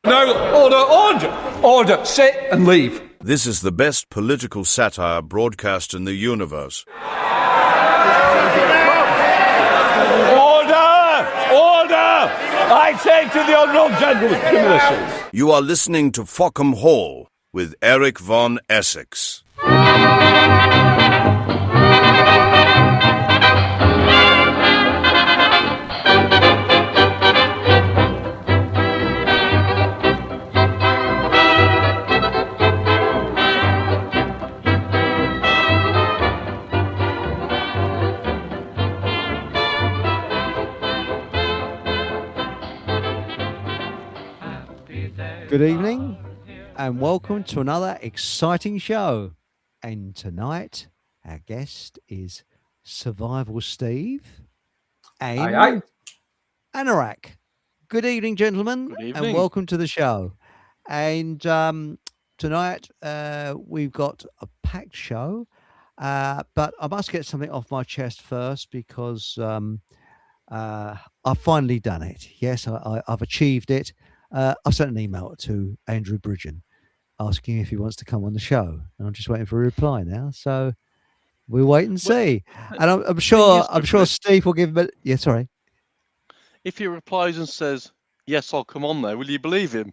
No, order, sit and leave. This is the best political satire broadcast in the universe. Order! I say to the honourable gentleman, give me the seat. You are listening to Fockham Hall with Eric von Essex. Good evening and welcome to another exciting show. And tonight our guest is Survival Steve and Anorak. Good evening, gentlemen. Good evening. And welcome to the show. And tonight we've got a packed show, but I must get something off my chest first because I've finally done it. Yes, I've achieved it. I've sent an email to Andrew Bridgen asking if he wants to come on the show, and I'm just waiting for a reply now. So we'll wait and see. And I'm sure Steve will give him. Yeah, sorry. If he replies and says yes, I'll come on there, will you believe him?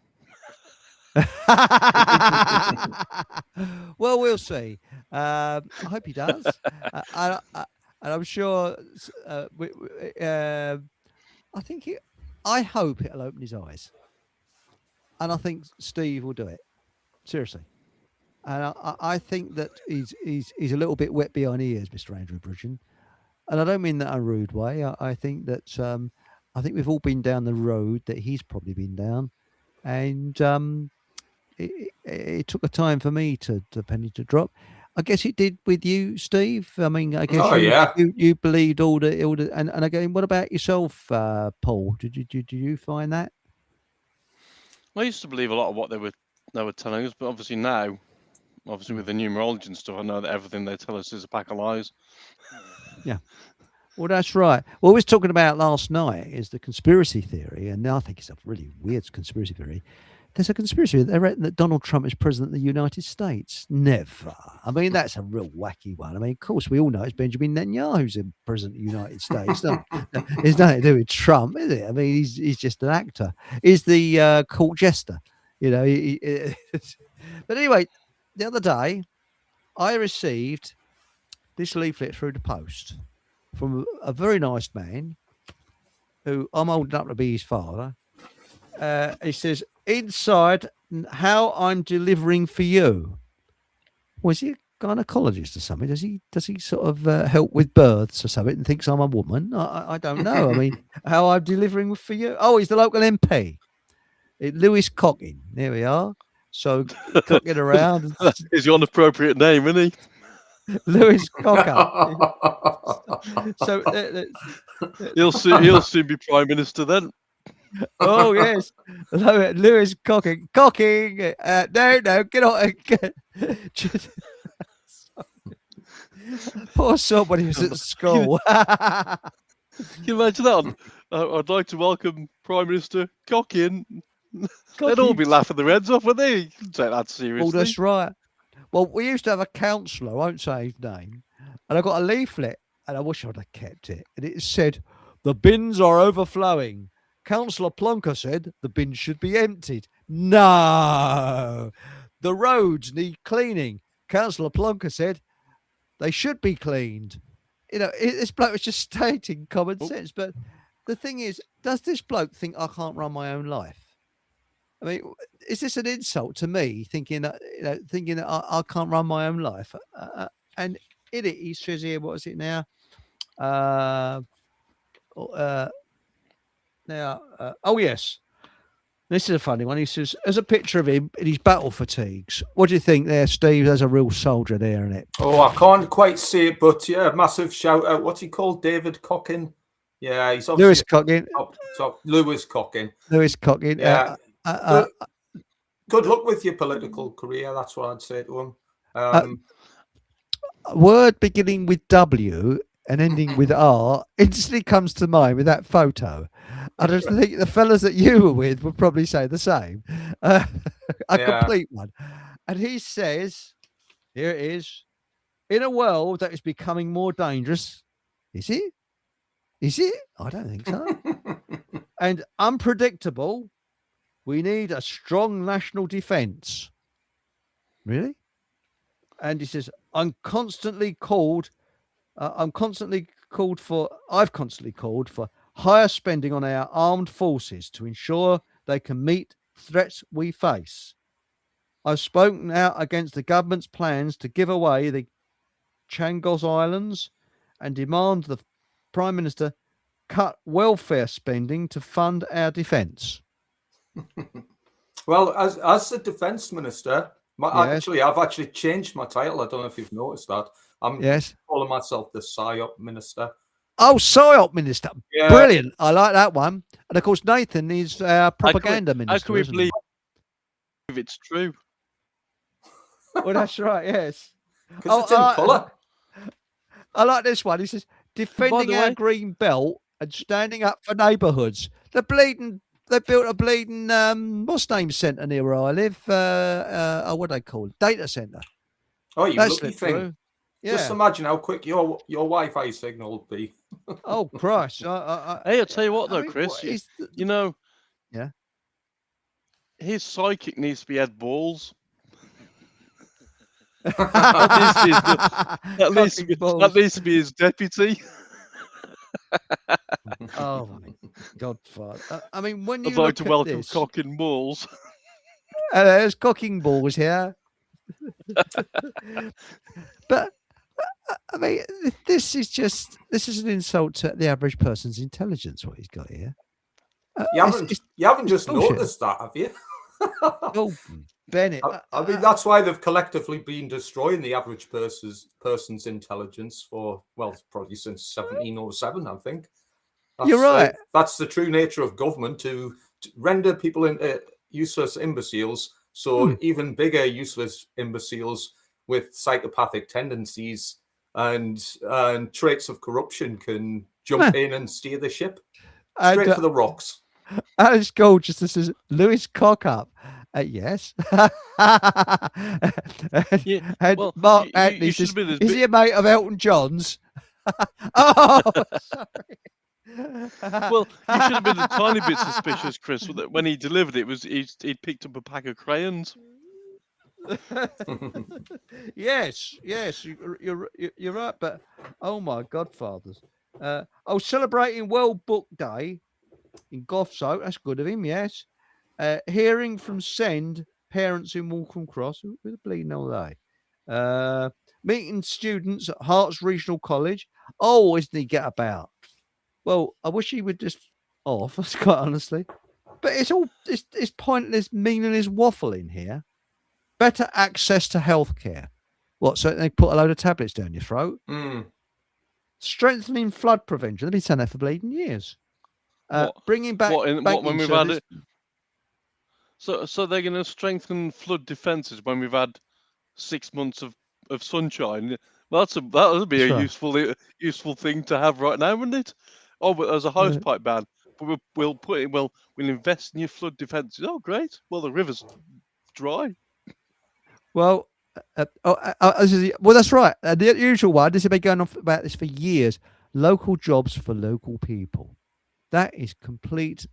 Well, we'll see. I hope he does. And I'm sure. I think. I hope it'll open his eyes. And I think Steve will do it. Seriously. And I think that he's a little bit wet behind the ears, Mr. Andrew Bridgen. And I don't mean that in a rude way. I think that I think we've all been down the road that he's probably been down. And it took a time for me to the penny to drop. I guess it did with you, Steve. I mean, I guess you believed all the and again, what about yourself, Paul? Did you find that? I used to believe a lot of what they were telling us, but obviously now, with the numerology and stuff, I know that everything they tell us is a pack of lies. Yeah. Well, that's right. What we was talking about last night is the conspiracy theory, and I think it's a really weird conspiracy theory. There's a conspiracy. They reckon that Donald Trump is president of the United States. Never. I mean, that's a real wacky one. I mean, of course, we all know it's Benjamin Netanyahu's the president of the United States. It's nothing to do with Trump, is it? I mean, he's just an actor. He's the court jester, you know. But anyway, the other day, I received this leaflet through the post from a very nice man who I'm old enough to be his father. He says, inside, how I'm delivering for you. Was he a gynecologist or something? Does he sort of help with births or something and thinks I'm a woman? I don't know. I mean, how I'm delivering for you. Oh, he's the local MP. Lewis Cocking. There we are. So cocking around. Is your appropriate name, isn't he? Lewis Cocker. So he'll soon be Prime Minister then. Oh yes, Lewis Cocking. No, get on. Poor somebody who's at school. Can you imagine that? I'd like to welcome Prime Minister Cocking. They'd all be laughing their heads off, wouldn't they? You couldn't take that seriously. Oh, that's right. Well, we used to have a councillor, I won't say his name, and I got a leaflet, and I wish I'd have kept it. And it said, "The bins are overflowing. Councillor Plonker said the bins should be emptied." No. The roads need cleaning. Councillor Plonker said they should be cleaned. You know, this bloke was just stating common sense. But the thing is, does this bloke think I can't run my own life? I mean, is this an insult to me, thinking that I can't run my own life? And in it, he says here, what is it now? Oh yes, this is a funny one. He says, "There's a picture of him in his battle fatigues. What do you think there, Steve? There's a real soldier there, isn't it?" Oh, I can't quite see it, but yeah, massive shout out. What's he called? David Cocking. Yeah, he's obviously Lewis Cocking. Lewis Cocking. Lewis Cocking. Yeah. Good luck with your political career. That's what I'd say to him. A word beginning with W and ending with R instantly comes to mind with that photo. I just think the fellas that you were with would probably say the same. A Yeah. complete one. And he says, here it is, in a world that is becoming more dangerous, is it? Is it? I don't think so. And unpredictable, we need a strong national defence. Really? And he says, I've constantly called for higher spending on our armed forces to ensure they can meet threats we face. I've spoken out against the government's plans to give away the Chagos Islands and demand the Prime Minister cut welfare spending to fund our defence. Well, as the defence minister, Yes. I've actually changed my title. I don't know if you've noticed that. I'm calling myself the PSYOP minister. Oh, PSYOP minister. Yeah. Brilliant. I like that one. And of course, Nathan is our propaganda minister. How can we isn't he? believe if it's true? Well, that's right, yes. Because it's in colour. I like this one. He says, defending our way- green belt and standing up for neighbourhoods. They built a bleeding, what's name centre near where I live? What do they call it? Data centre. Oh, you That's lucky it, thing. bro. Yeah. Just imagine how quick your Wi-Fi signal will be. Oh, Christ. Hey, I'll tell you what, though, Chris. what is the- You know, Yeah. his psychic needs to be Ed Balls. That needs to be his deputy. Oh my God, Father! I mean, when you I'd like look to at welcome this, Cock and Balls. there's cocking balls here. But I mean, this is an insult to the average person's intelligence. What he's got here. You haven't just bullshit. noticed that, have you? Oh, Bennett. I mean, that's why they've collectively been destroying the average person's intelligence for, well, probably since 1707, I think. You're right. That's the true nature of government, to render people into useless imbeciles, so even bigger useless imbeciles with psychopathic tendencies and traits of corruption can jump in and steer the ship straight for the rocks. Alice Gold just says Lewis Cockup. Yes. And well, Mark you Anthony should says, have been as is he a mate of Elton John's? Oh, sorry. Well, you should have been a tiny bit suspicious, Chris, that when he delivered it, he'd picked up a pack of crayons. Yes, you're right. But oh my godfathers. Celebrating World Book Day in Goffso. That's good of him. Yes. Hearing from Send parents in Waltham Cross. Who the bleeding are they? Meeting students at Herts Regional College. Oh, isn't he get about? Well, I wish he would just off. Quite honestly, but it's pointless, meaningless waffle in here. Better access to healthcare. What? So they put a load of tablets down your throat. Strengthening flood prevention. They've been saying that for bleeding years. Bringing back when banking we've service. had it. So they're going to strengthen flood defences when we've had 6 months of sunshine. That'll be a useful thing to have right now, wouldn't it? Oh, but there's a hosepipe ban. But we'll invest in your flood defences. Oh, great. Well, the river's dry. Well, that's right. The usual one. This has been going on about this for years. Local jobs for local people. That is complete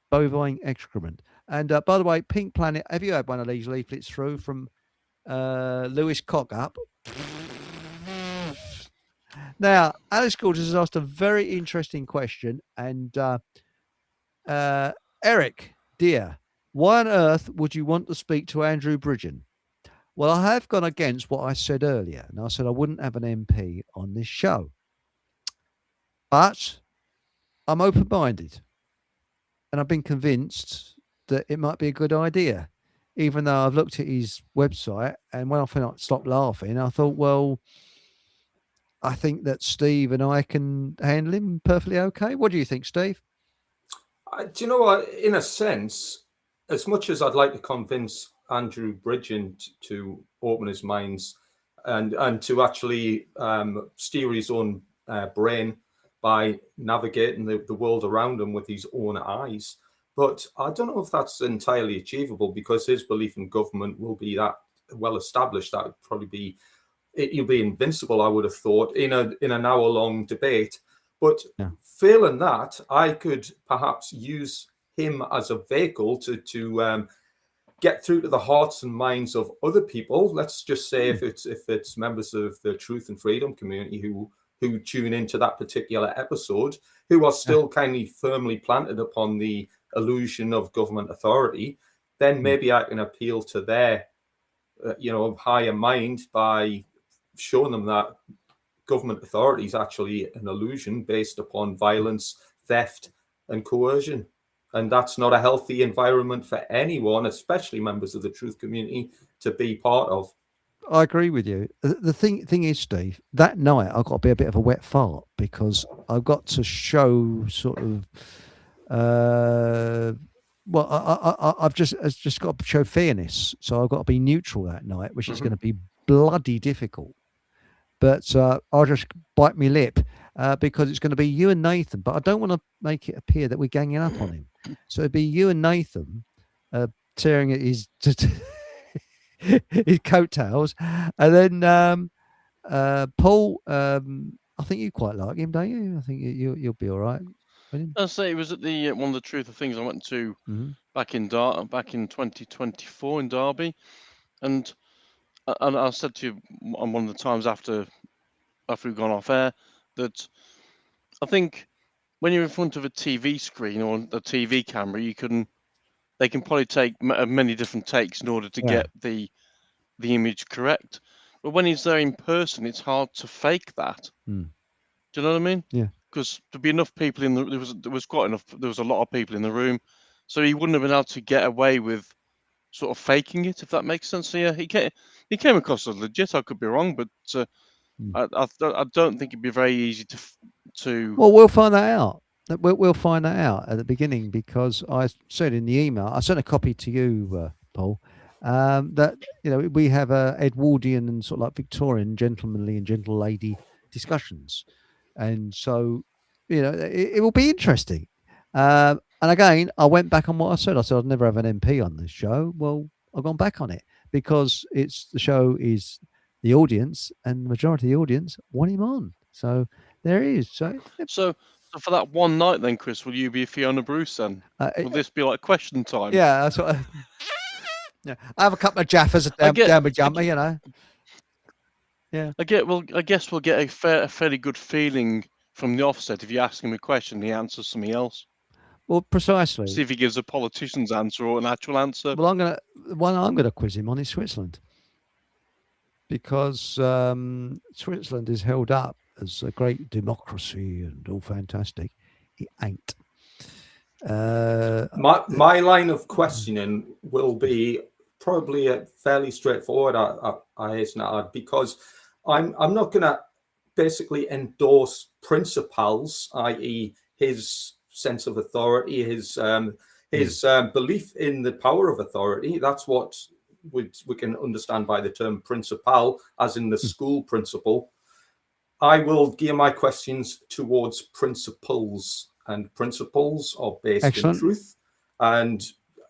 bovine excrement. And by the way, Pink Planet, have you had one of these leaflets through from Lewis Cockup? Now, Alice Gordon has asked a very interesting question. And Eric, dear, why on earth would you want to speak to Andrew Bridgen? Well, I have gone against what I said earlier. And I said I wouldn't have an MP on this show. But I'm open-minded. And I've been convinced that it might be a good idea, even though I've looked at his website. And when I stopped laughing, I thought, well, I think that Steve and I can handle him perfectly okay. What do you think, Steve? Do you know what? In a sense, as much as I'd like to convince Andrew Bridgen to open his minds and to actually steer his own brain by navigating the world around him with his own eyes. But I don't know if that's entirely achievable, because his belief in government will be that well established that would probably be, he'll be invincible, I would have thought, in an hour-long debate. But failing that, I could perhaps use him as a vehicle to get through to the hearts and minds of other people. Let's just say if it's members of the Truth and Freedom community who tune into that particular episode, who are still kind of firmly planted upon the illusion of government authority, then maybe I can appeal to their higher mind by showing them that government authority is actually an illusion based upon violence, theft, and coercion. And that's not a healthy environment for anyone, especially members of the truth community, to be part of. I agree with you. The thing is, Steve, that night I've got to be a bit of a wet fart, because I've got to show sort of, I've just got to show fairness. So I've got to be neutral that night, which is going to be bloody difficult. But I'll just bite my lip because it's going to be you and Nathan. But I don't want to make it appear that we're ganging up on him. So it'd be you and Nathan tearing at his his coattails, and then Paul. I think you quite like him, don't you? I think you'll be all right. I'll say it was at the one of the Truth of Things I went to back in 2024 in Derby, and I said to you on one of the times after we've gone off air that I think when you're in front of a TV screen or a TV camera, they can probably take many different takes in order to get the image correct. But when he's there in person, it's hard to fake that. Do you know what I mean? Yeah. Because there'd be enough people there was a lot of people in the room, so he wouldn't have been able to get away with sort of faking it, if that makes sense. So yeah, he came across as legit. I could be wrong, but I don't think it'd be very easy to. Well, we'll find that out. We'll find that out at the beginning, because I said in the email, I sent a copy to you, Paul, that we have Edwardian and sort of like Victorian gentlemanly and gentle lady discussions, and so it will be interesting. And again, I went back on what I said. I said I'd never have an MP on this show. Well, I've gone back on it because the show is the audience, and the majority of the audience want him on. So there he is. So for that one night, then, Chris, will you be Fiona Bruce then? Will this be like question time? Yeah, that's what. I have a couple of jaffers down my jumper, Yeah. I guess we'll get a fairly good feeling from the offset if you ask him a question, he answers something else. Well, precisely. See if he gives a politician's answer or an actual answer. Well, I'm gonna quiz him on is Switzerland, because Switzerland is held up as a great democracy and all fantastic. It ain't. My line of questioning will be probably fairly straightforward. I hasten to add, because I'm not going to basically endorse principles, i.e., his sense of authority, his belief in the power of authority. That's what we can understand by the term principal, as in the school principal. I will gear my questions towards principles, and principles are based in truth, and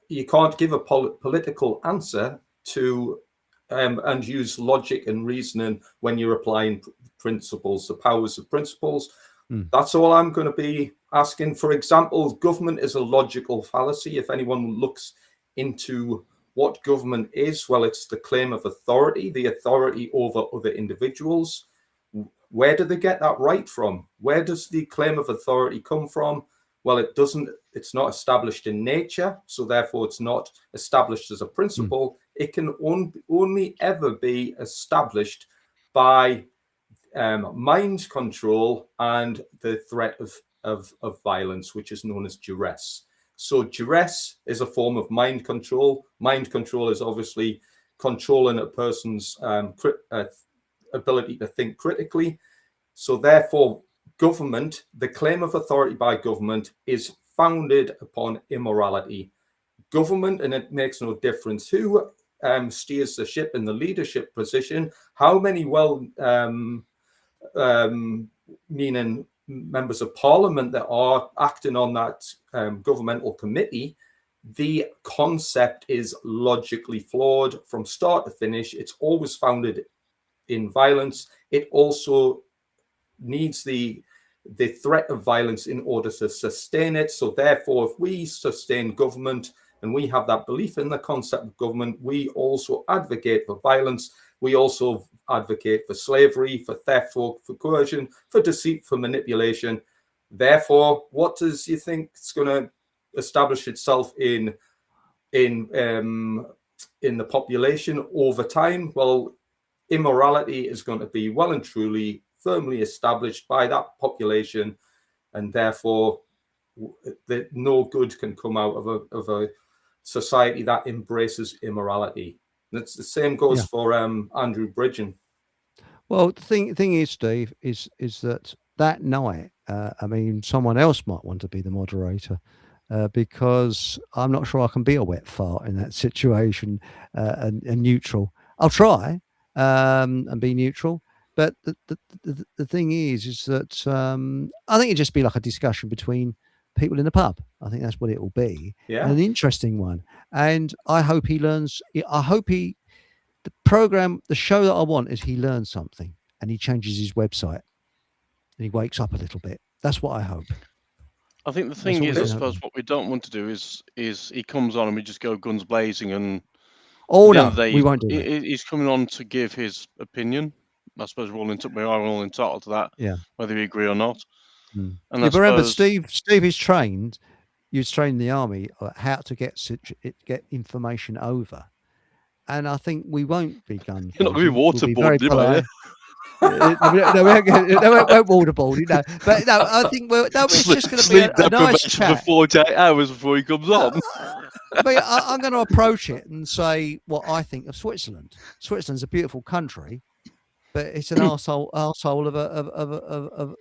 you can't give a political answer to and use logic and reasoning when you're applying principles, the powers of principles. That's all I'm going to be asking. For example, government is a logical fallacy. If anyone looks into what government is, well, it's the claim of authority, the authority over other individuals. Where do they get that right from? Where does the claim of authority come from? Well, it's not established in nature, so therefore it's not established as a principle. It can only ever be established by mind control and the threat of violence, which is known as duress. So duress is a form of mind control. Mind control is obviously controlling a person's ability to think critically. So therefore, government, the claim of authority by government, is founded upon immorality. Government, and it makes no difference who steers the ship in the leadership position, how many meaning members of parliament that are acting on that governmental committee, the concept is logically flawed from start to finish. It's always founded in violence. It also needs the threat of violence in order to sustain it. So therefore, if we sustain government and we have that belief in the concept of government, we also advocate for violence. We also advocate for slavery, for theft, for coercion, for deceit, for manipulation. Therefore, what does you think is going to establish itself in the population over time? Well, immorality is going to be well and truly firmly established by that population, and therefore that no good can come out of a society that embraces immorality. And it's the same goes for Andrew Bridgen. Well, the thing is, Steve, is that night, I mean, someone else might want to be the moderator, because I'm not sure I can be a wet fart in that situation, and neutral. I'll try and be neutral, but the thing is that I think it'd just be like a discussion between people in the pub. I think that's what it will be. Yeah. And an interesting one. And I hope he learns. I hope the show that I want is he learns something and he changes his website and he wakes up a little bit. That's what I hope. I think the thing is, I suppose what we don't want to do is he comes on and we just go guns blazing and we won't do that. He's coming on to give his opinion. I suppose we are all entitled to that, whether we agree or not. And but remember, Steve is trained. He was trained in the army how to get information over, and I think we won't be guns. You're not going to be waterboarded, are you? No, we won't waterboard it. No, but no, I think it's just going to be a nice chat for 48 hours before he comes on. But I'm going to approach it and say what I think of Switzerland. Switzerland's a beautiful country, but it's an arsehole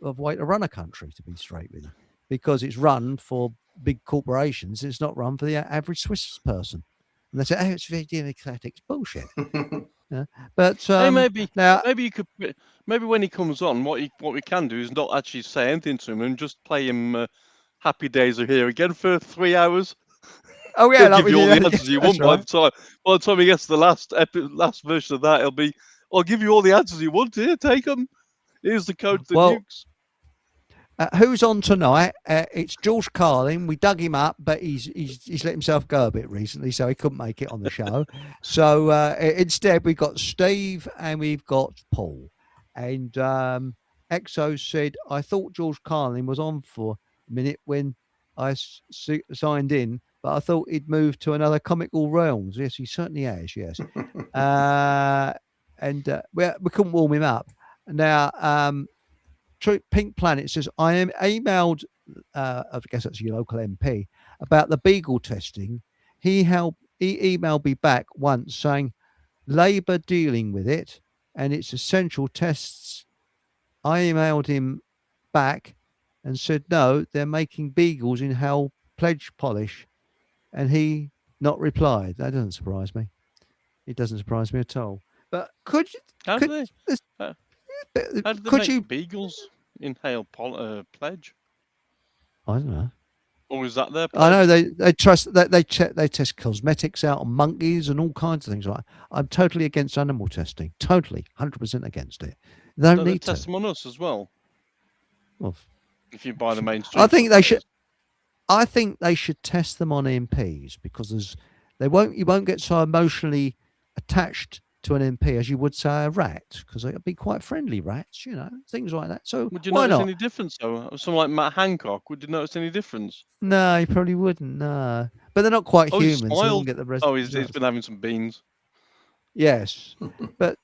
of way to run a country, to be straight with you, because it's run for big corporations. It's not run for the average Swiss person. And they say, "Oh, it's very democratic." It's bullshit. But hey, maybe you could. Maybe when he comes on, what we can do is not actually say anything to him and just play him "Happy Days Are Here Again" for 3 hours. Oh yeah, he'll give you all the answers you want. Right. By the time he gets to the last version of that, he'll be, "I'll give you all the answers you want. Here, take them. Here's the code to nukes." Who's on tonight? It's George Carlin. We dug him up, but he's let himself go a bit recently, so he couldn't make it on the show. So instead, we've got Steve and we've got Paul. And Exo said, "I thought George Carlin was on for a minute when I signed in, but I thought he'd moved to another comical realms." Yes, he certainly has. Yes, and we couldn't warm him up. Now, Pink Planet says, "I am emailed, I guess that's your local MP, about the Beagle testing. He emailed me back once saying Labour dealing with it and its essential tests. I emailed him back and said, no, they're making Beagles in hell pledge polish. And he not replied." That doesn't surprise me. It doesn't surprise me at all. But could you... How do they make Beagles inhale pledge? I don't know. Or is that their pledge? I know they trust that they test cosmetics out on monkeys and all kinds of things like that. I'm totally against animal testing. Totally, 100% against it. They don't need to test them on us as well. Well, if you buy the mainstream, I think they should. I think they should test them on MPs because you won't get so emotionally attached to an MP as you would say a rat, because they'd be quite friendly rats, things like that. So would you why notice not? any difference though? Someone like Matt Hancock, would you notice any difference? No, you probably wouldn't. No, but they're not quite human, so they'll get the rest. Oh, he's been having some beans. Yes, but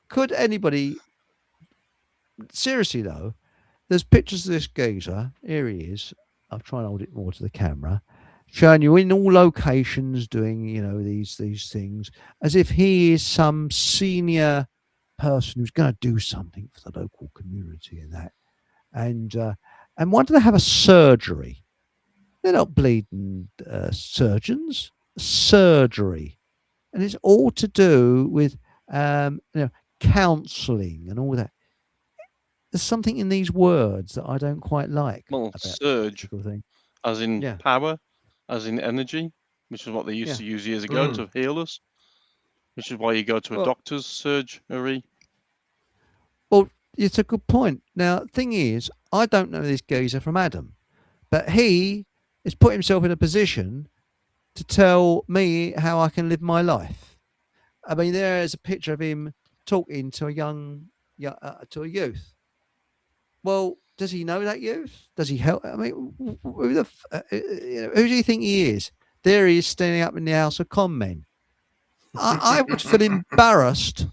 could anybody? Seriously though, there's pictures of this geezer. Here he is. I'll try and hold it more to the camera, showing you in all locations doing, these things as if he is some senior person who's going to do something for the local community and that. And why do they have a surgery? They're not bleeding surgeons. Surgery, and it's all to do with counselling and all that. there's something in these words that I don't quite like. Well, about this surge, political thing. as in Yeah. power, as in energy, which is what they used to use years ago to heal us. Which is why you go to a doctor's surgery. Well, it's a good point. Now, thing is, I don't know this geezer from Adam, but he has put himself in a position to tell me how I can live my life. I mean, there is a picture of him talking to a to a youth. Well, does he know that youth? Does he help? I mean, who do you think he is? There he is standing up in the House of Commons. I would feel embarrassed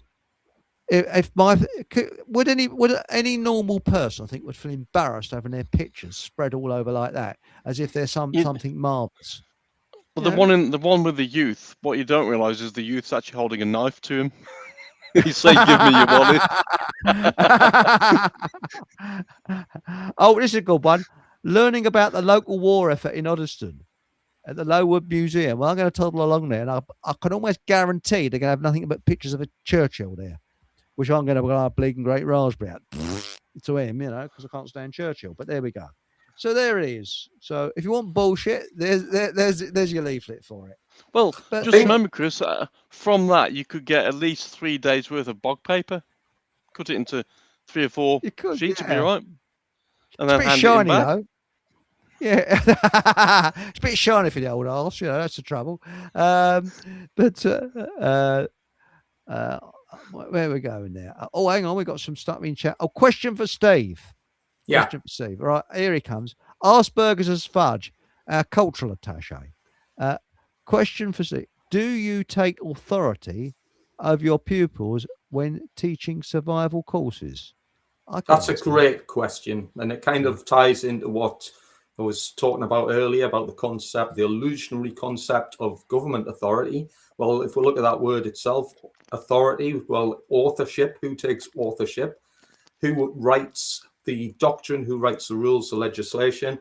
if would any normal person, I think, would feel embarrassed having their pictures spread all over like that, as if they're something marvelous. Well, the one with the youth, what you don't realise is the youth's actually holding a knife to him. He's saying, "Give me your wallet." Oh, this is a good one. Learning about the local war effort in Oddeston at the Lowood Museum. Well, I'm going to toddle along there, and I can almost guarantee they're going to have nothing but pictures of a Churchill there, which I'm going to go bleeding great raspberry out to him, because I can't stand Churchill. But there we go. So there it is. So if you want bullshit, there's your leaflet for it. Well, just remember, Chris, from that you could get at least 3 days worth of bog paper. Cut it into 3 or 4 sheets, would be all right. And then hand shiny, it in back. though. Yeah, it's a bit shiny for the old arse, that's the trouble. But where are we going there? Oh, hang on, we got some stuff in chat. Oh, question for Steve. Yeah. Question for Steve. All right, here he comes. Asperger's as Fudge, our cultural attaché. Question for Steve. Do you take authority of your pupils when teaching survival courses? That's a great question, and it kind of ties into what I was talking about earlier about the concept, the illusionary concept of government authority. Well, if we look at that word itself, authority, well, authorship, who takes authorship? Who writes the doctrine? Who writes the rules, the legislation?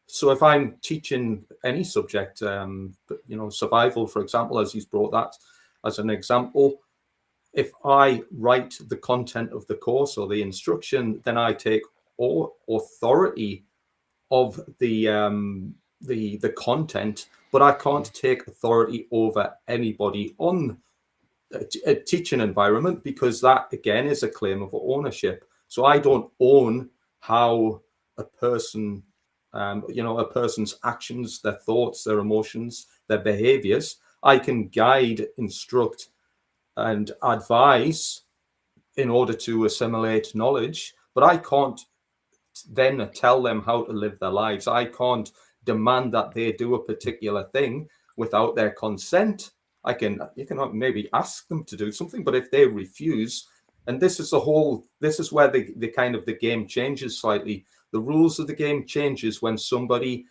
So if I'm teaching any subject, survival, for example, as he's brought that as an example, if I write the content of the course or the instruction, then I take authority of the content, but I can't take authority over anybody on a teaching environment, because that again is a claim of ownership. So I don't own how a person, a person's actions, their thoughts, their emotions, their behaviors. I can guide, instruct, and advise in order to assimilate knowledge, but I can't then tell them how to live their lives. I can't demand that they do a particular thing without their consent. You can maybe ask them to do something, but if they refuse, and this is where the game changes slightly. The rules of the game changes when somebody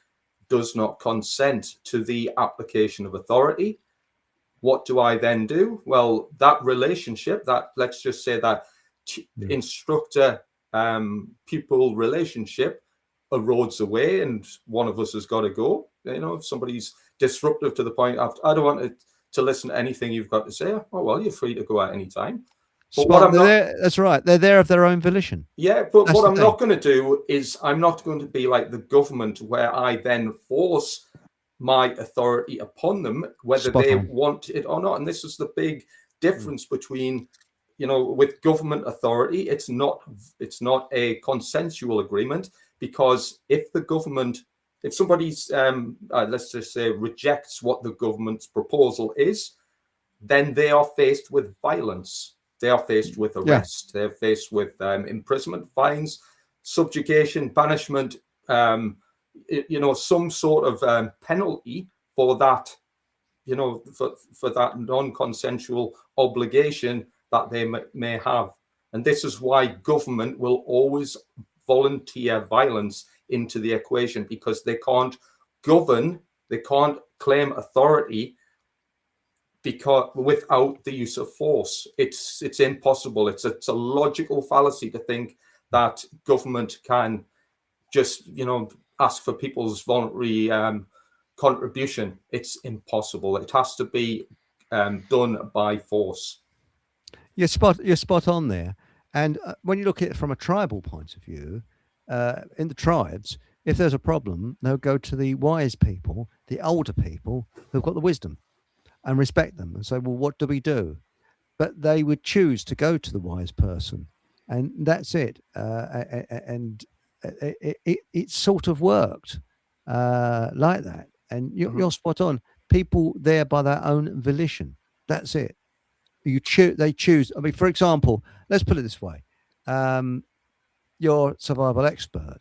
does not consent to the application of authority. What do I then do? Well, that relationship, let's just say that instructor pupil relationship erodes away, and one of us has got to go. If somebody's disruptive to the point of, I don't want to listen to anything you've got to say, oh well, you're free to go at any time. But that's right, they're there of their own volition. Yeah, but what I'm not going to do is, I'm not going to be like the government, where I then force my authority upon them, whether they want it or not. And this is the big difference between, with government authority, it's not a consensual agreement, because if somebody's, let's just say, rejects what the government's proposal is, then they are faced with violence. They are faced with arrest. They're faced with imprisonment, fines, subjugation, banishment, some sort of penalty for that, for that non-consensual obligation that they may have. And this is why government will always volunteer violence into the equation, because they can't govern, they can't claim authority without the use of force. It's impossible. It's a logical fallacy to think that government can just ask for people's voluntary contribution. It's impossible. It has to be done by force. You're spot on there. And when you look at it from a tribal point of view, in the tribes, if there's a problem, they'll go to the wise people, the older people who've got the wisdom, and respect them and say, well, what do we do? But they would choose to go to the wise person, and that's it. And it sort of worked like that. And you're spot on. People there by their own volition. That's it. They choose. I mean, for example, let's put it this way: you're a survival expert.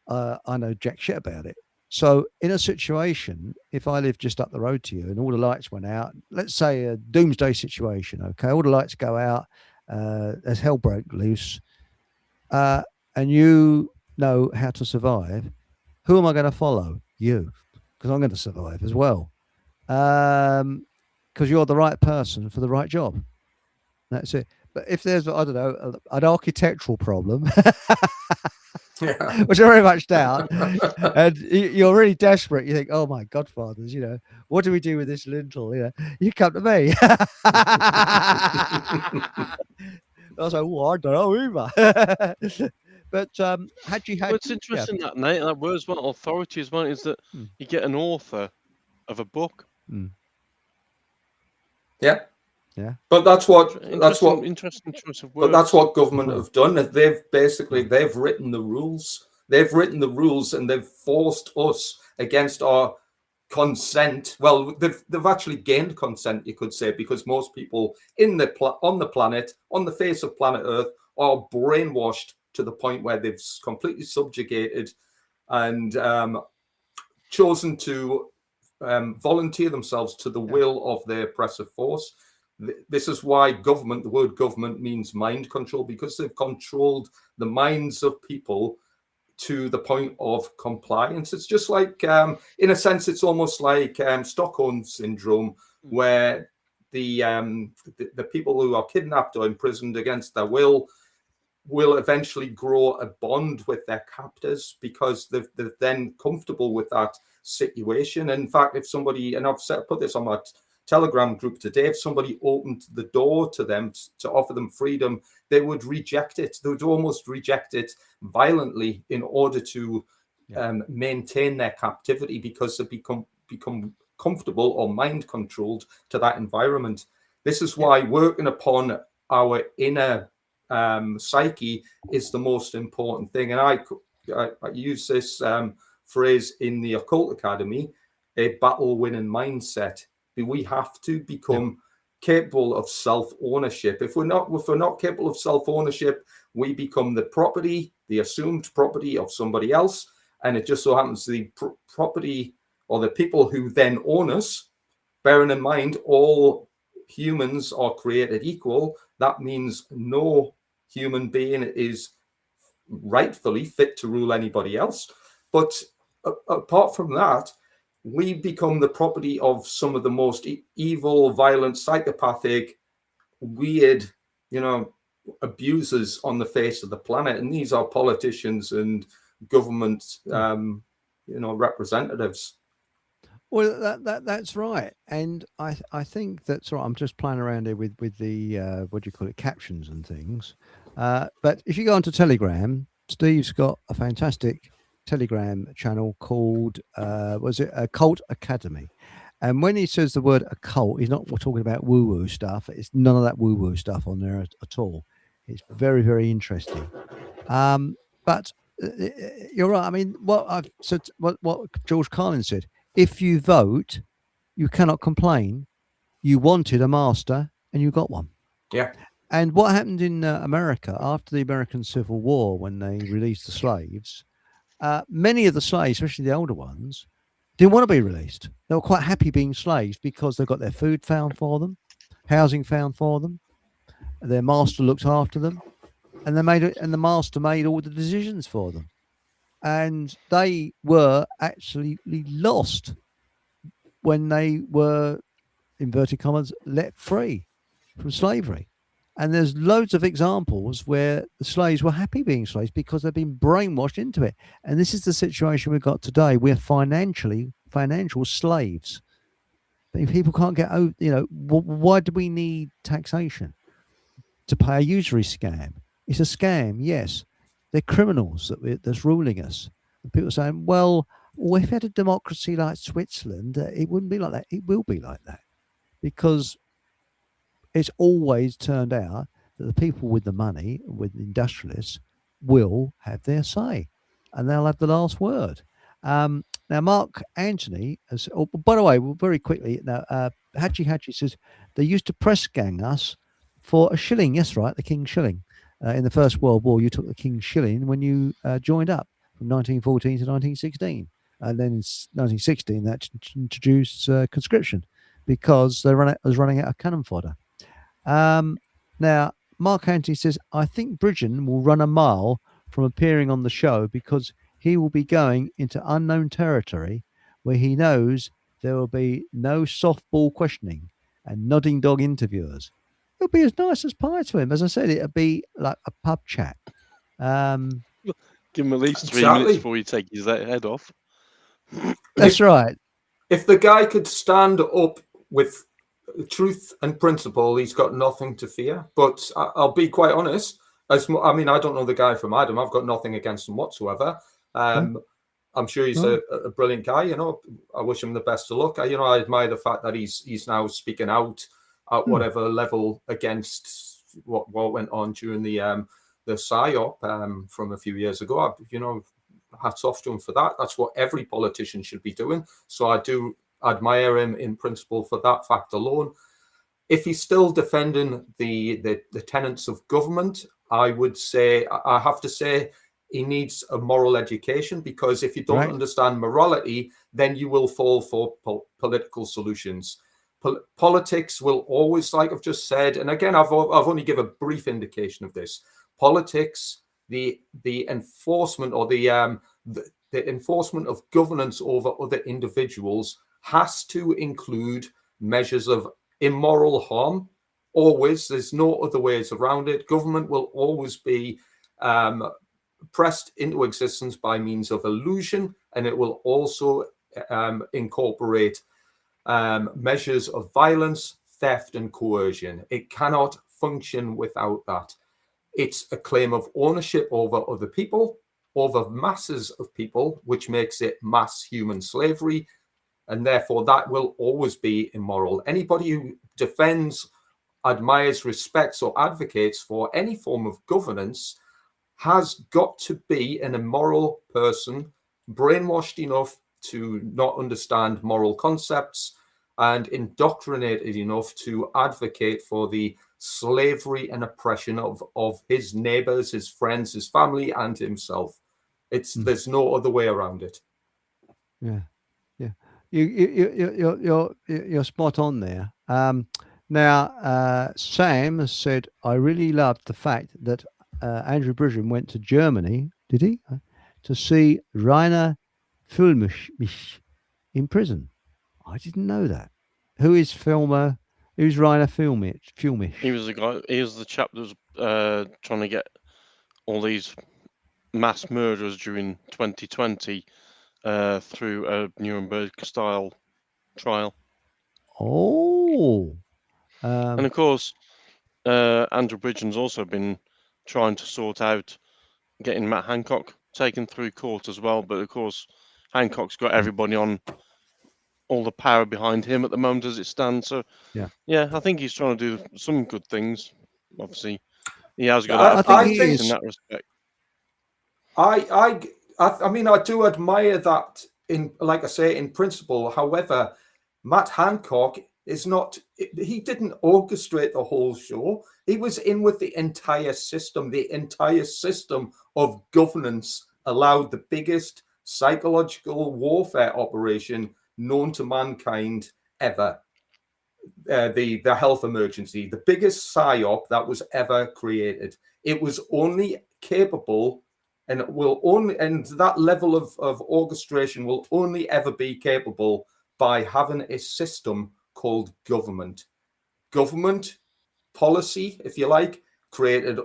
I know jack shit about it. So, in a situation, if I live just up the road to you and all the lights went out, let's say a doomsday situation, okay, all the lights go out, as hell broke loose, and you know how to survive, who am I going to follow? You, because I'm going to survive as well. Because you're the right person for the right job. That's it. But if there's, I don't know, an architectural problem, which I very much doubt, and you're really desperate, you think, oh my godfathers, what do we do with this lintel? You come to me. I was like, well, I don't know either. But had you had... What's interesting that, Nate, that word's what authority is, is that you get an author of a book. Yeah. Yeah. But that's what interesting choice of words. But that's what government have done. They've written the rules. They've written the rules, and they've forced us against our consent. Well, they've actually gained consent, you could say, because most people on the planet, on the face of planet Earth, are brainwashed to the point where they've completely subjugated and chosen to volunteer themselves to the will of their oppressive force. This is why the word government means mind control, because they've controlled the minds of people to the point of compliance. It's just like, in a sense, it's almost like Stockholm syndrome, where the people who are kidnapped or imprisoned against their will eventually grow a bond with their captors because they're then comfortable with that situation. And in fact, if somebody, and I've put this on my Telegram group today, if somebody opened the door to them to offer them freedom, they would reject it. They would almost reject it violently in order to maintain their captivity, because they become comfortable or mind controlled to that environment. This is why working upon our inner psyche is the most important thing. And I use this phrase in the Occult Academy, a battle winning mindset. We have to become capable of self-ownership. If we're not capable of self-ownership, we become the assumed property of somebody else. And it just so happens the property or the people who then own us, bearing in mind all humans are created equal, that means no human being is rightfully fit to rule anybody else. But apart from that, we become the property of some of the most evil, violent, psychopathic, weird, abusers on the face of the planet. And these are politicians and government, representatives. Well, that's right. And I think that's right. I'm just playing around here with the, what do you call it, captions and things. But if you go onto Telegram, Steve's got a fantastic Telegram channel called Occult Academy, and when he says the word occult, he's not talking about woo-woo stuff. It's none of that woo-woo stuff on there at all. It's very, very interesting. But you're right. I mean, what George Carlin said: if you vote, you cannot complain. You wanted a master, and you got one. Yeah. And what happened in America after the American Civil War, when they released the slaves? Many of the slaves, especially the older ones, didn't want to be released. They were quite happy being slaves because they got their food found for them, housing found for them, their master looked after them, and the master made all the decisions for them. And they were absolutely lost when they were, inverted commas, let free from slavery. And there's loads of examples where the slaves were happy being slaves because they've been brainwashed into it. And this is the situation we've got today. We're financial slaves. People can't get over, why do we need taxation? To pay a usury scam. It's a scam. Yes, they're criminals that's ruling us. And people are saying, well, if we had a democracy like Switzerland, it wouldn't be like that. It will be like that because it's always turned out that the people with the money, with the industrialists, will have their say, and they'll have the last word. Now, Mark Antony has. Oh, by the way, very quickly, now Haji says they used to press gang us for a shilling. Yes, right, the King's shilling. In the First World War, you took the King's shilling when you joined up from 1914 to 1916, and then in 1916 that introduced conscription because they was running out of cannon fodder. Now, Mark Antony says, I think Bridgen will run a mile from appearing on the show because he will be going into unknown territory where he knows there will be no softball questioning and nodding dog interviewers. It'll be as nice as pie to him. As I said, it'll be like a pub chat. Give him at least 3 minutes before you take his head off. That's right. If the guy could stand up with truth and principle, he's got nothing to fear. But I'll be quite honest. I don't know the guy from Adam. I've got nothing against him whatsoever. I'm sure he's a brilliant guy. You know, I wish him the best of luck. I admire the fact that he's now speaking out at whatever level against what went on during the PSYOP from a few years ago. Hats off to him for that. That's what every politician should be doing. So I do admire him in principle for that fact alone. If he's still defending the tenets of government, I have to say he needs a moral education, because if you don't understand morality, then you will fall for political solutions. Politics will always, like I've just said, and again, I've only given a brief indication of this. Politics, the enforcement or the enforcement of governance over other individuals has to include measures of immoral harm. Always, there's no other ways around it. Government will always be pressed into existence by means of illusion, and it will also incorporate measures of violence, theft, and coercion. It cannot function without that. It's a claim of ownership over other people, over masses of people, which makes it mass human slavery, and therefore that will always be immoral. Anybody who defends, admires, respects, or advocates for any form of governance has got to be an immoral person, brainwashed enough to not understand moral concepts and indoctrinated enough to advocate for the slavery and oppression of his neighbors, his friends, his family, and himself. There's no other way around it. Yeah. You're spot on there. Now, Sam has said, I really loved the fact that Andrew Bridgen went to Germany, did he? To see Rainer Füllmich in prison. I didn't know that. Who's Rainer Füllmich? He was the guy. He was the chap that was trying to get all these mass murders during 2020 through a Nuremberg-style trial. Oh. And of course, Andrew Bridgen's also been trying to sort out getting Matt Hancock taken through court as well. But of course, Hancock's got everybody on all the power behind him at the moment as it stands. So, yeah, I think he's trying to do some good things. Obviously, he has got in that respect. I mean, I do admire that like I say, in principle. However, Matt Hancock he didn't orchestrate the whole show. He was in with the entire system. The entire system of governance allowed the biggest psychological warfare operation known to mankind ever. The health emergency, the biggest PSYOP that was ever created. It was only capable, and that level of orchestration will only ever be capable by having a system called government. Government policy, if you like, created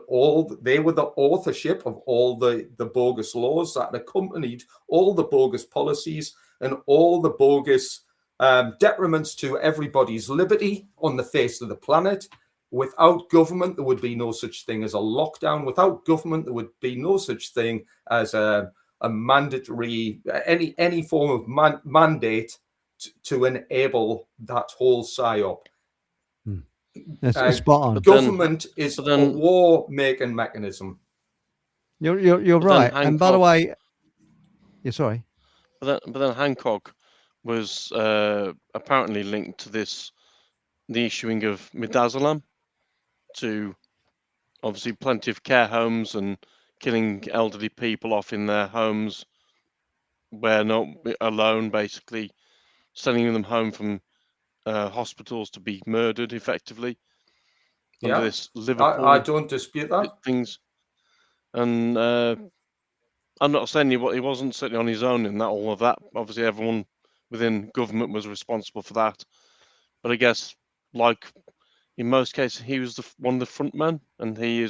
they were the authorship of all the bogus laws that accompanied all the bogus policies and all the bogus detriments to everybody's liberty on the face of the planet. Without government, there would be no such thing as a lockdown. Without government, there would be no such thing as a mandatory, any form of mandate to enable that whole psyop. That's spot on. Government is a war-making mechanism. You're right. And by the way, sorry. But then Hancock was apparently linked to the issuing of midazolam to obviously plenty of care homes and killing elderly people off in their homes where not alone, basically sending them home from hospitals to be murdered effectively. Yeah, under this Liverpool I don't dispute that. Things, and I'm not saying he wasn't certainly on his own in that. All of that, obviously, everyone within government was responsible for that. But I guess, like in most cases, he was one of the front men, and he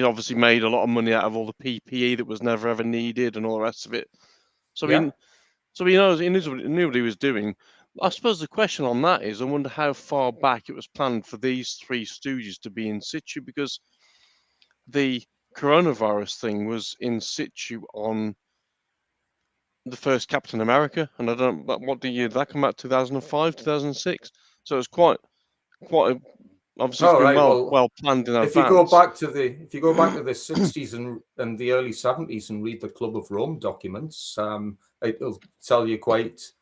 obviously made a lot of money out of all the PPE that was never ever needed and all the rest of it. So he knew what he was doing. I suppose the question on that is, I wonder how far back it was planned for these three stooges to be in situ, because the coronavirus thing was in situ on the first Captain America, and I don't know what year did that come out, 2005, 2006. So it was quite obviously it's been well planned in advance. If you go back to the 60s and the early 70s and read the Club of Rome documents, it'll tell you quite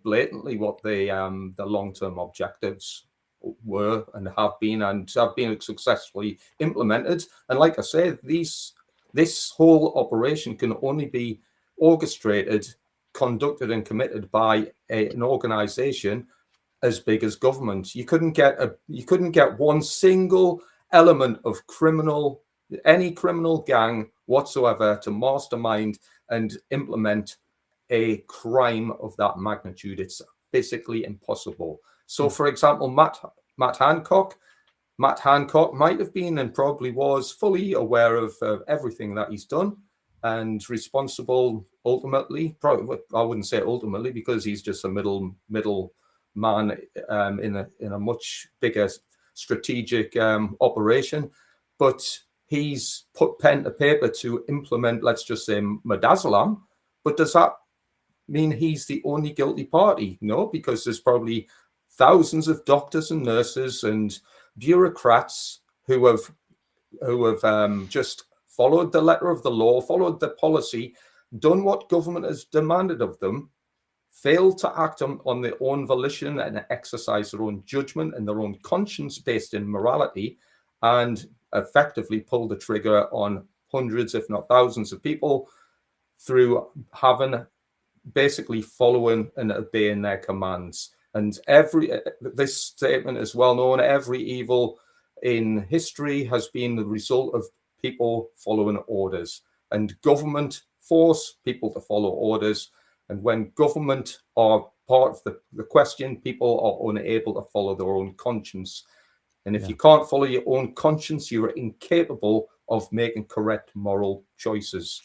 blatantly what the long-term objectives were and have been successfully implemented. And like I said, this whole operation can only be orchestrated, conducted, and committed by an organization as big as government. You couldn't get one single element of any criminal gang whatsoever to mastermind and implement a crime of that magnitude. It's basically impossible. So, for example, Matt Hancock might have been and probably was fully aware of everything that he's done and responsible ultimately. Probably, I wouldn't say ultimately, because he's just a middle man in a much bigger strategic operation. But he's put pen to paper to implement, let's just say, midazolam. But does that mean he's the only guilty party? No, because there's probably thousands of doctors and nurses and bureaucrats who have just followed the letter of the law, followed the policy, done what government has demanded of them, failed to act on their own volition and exercise their own judgment and their own conscience based in morality, and effectively pulled the trigger on hundreds, if not thousands of people through basically following and obeying their commands. And this statement is well known. Every evil in history has been the result of people following orders, and government force people to follow orders. And when government are part of the question, people are unable to follow their own conscience. And if you can't follow your own conscience, you're incapable of making correct moral choices.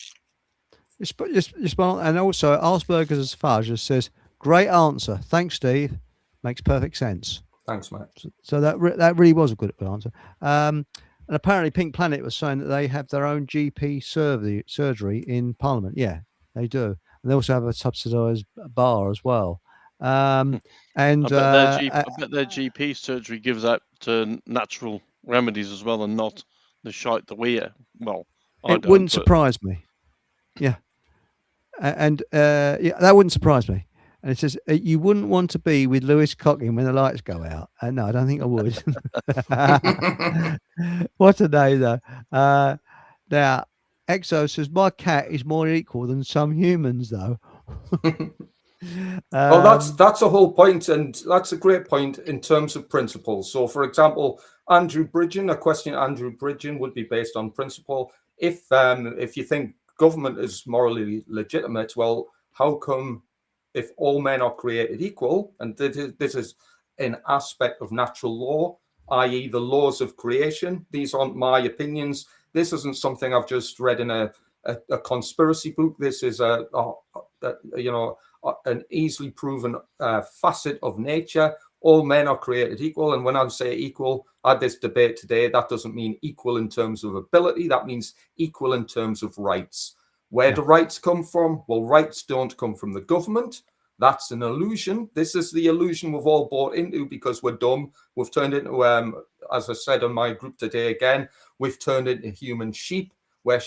And also, Asperger's Asperger says, "Great answer. Thanks, Steve. Makes perfect sense." Thanks, Matt. So that really was a good answer. And apparently, Pink Planet was saying that they have their own GP surgery in Parliament. Yeah, they do. And they also have a subsidised bar as well. And I bet their GP surgery gives out to natural remedies as well, and not the shite that we are. Well, it wouldn't surprise me. Yeah. And that wouldn't surprise me. And it says, you wouldn't want to be with Lewis Cocking when the lights go out. No, I don't think I would. What a day, though. Now, Exo says, my cat is more equal than some humans, though. Well, that's a whole point, and that's a great point in terms of principles. So, for example, a question Andrew Bridgen would be based on principle. If you think government is morally legitimate, well, how come, if all men are created equal, and this is an aspect of natural law, i.e. the laws of creation, these aren't my opinions, this isn't something I've just read in a conspiracy book, this is an easily proven facet of nature. all men are created equal. And when I say equal, I had this debate today, that doesn't mean equal in terms of ability. That means equal in terms of rights. Where do rights come from? Well, rights don't come from the government. That's an illusion. This is the illusion we've all bought into because we're dumb. We've turned into, as I said on my group today again, we've turned into human sheep. We're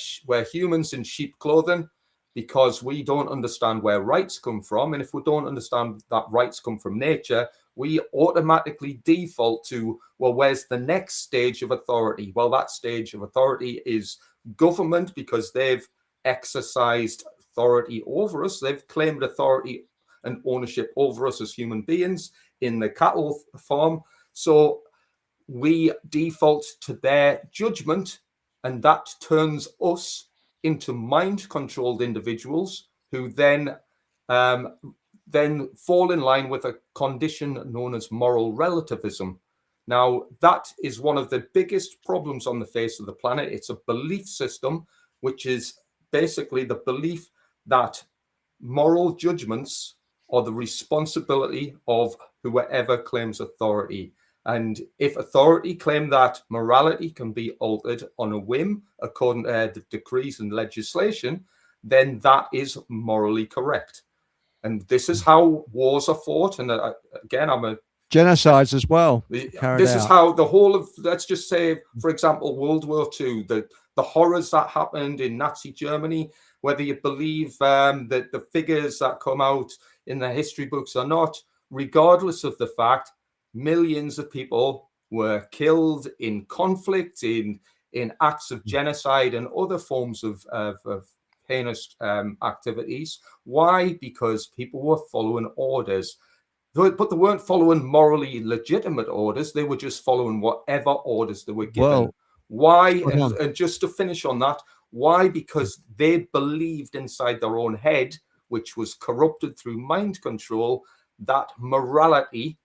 humans in sheep clothing because we don't understand where rights come from. And if we don't understand that rights come from nature, we automatically default to, well, where's the next stage of authority? Well, that stage of authority is government because they've exercised authority over us. They've claimed authority and ownership over us as human beings in the cattle farm. So we default to their judgment, and that turns us into mind-controlled individuals who then fall in line with a condition known as moral relativism. Now, that is one of the biggest problems on the face of the planet. It's a belief system, which is basically the belief that moral judgments are the responsibility of whoever claims authority. And if authority claim that morality can be altered on a whim according to the decrees and legislation, then that is morally correct. And this is how wars are fought. And again, I'm a genocides as well. This is how the whole of, let's just say, for example, World War II, the horrors that happened in Nazi Germany, whether you believe that the figures that come out in the history books or not, regardless of the fact, millions of people were killed in conflict, in acts of genocide and other forms of heinous activities. Why? Because people were following orders. But they weren't following morally legitimate orders. They were just following whatever orders they were given. Well, why? And just to finish on that, why? Because they believed inside their own head, which was corrupted through mind control, that morality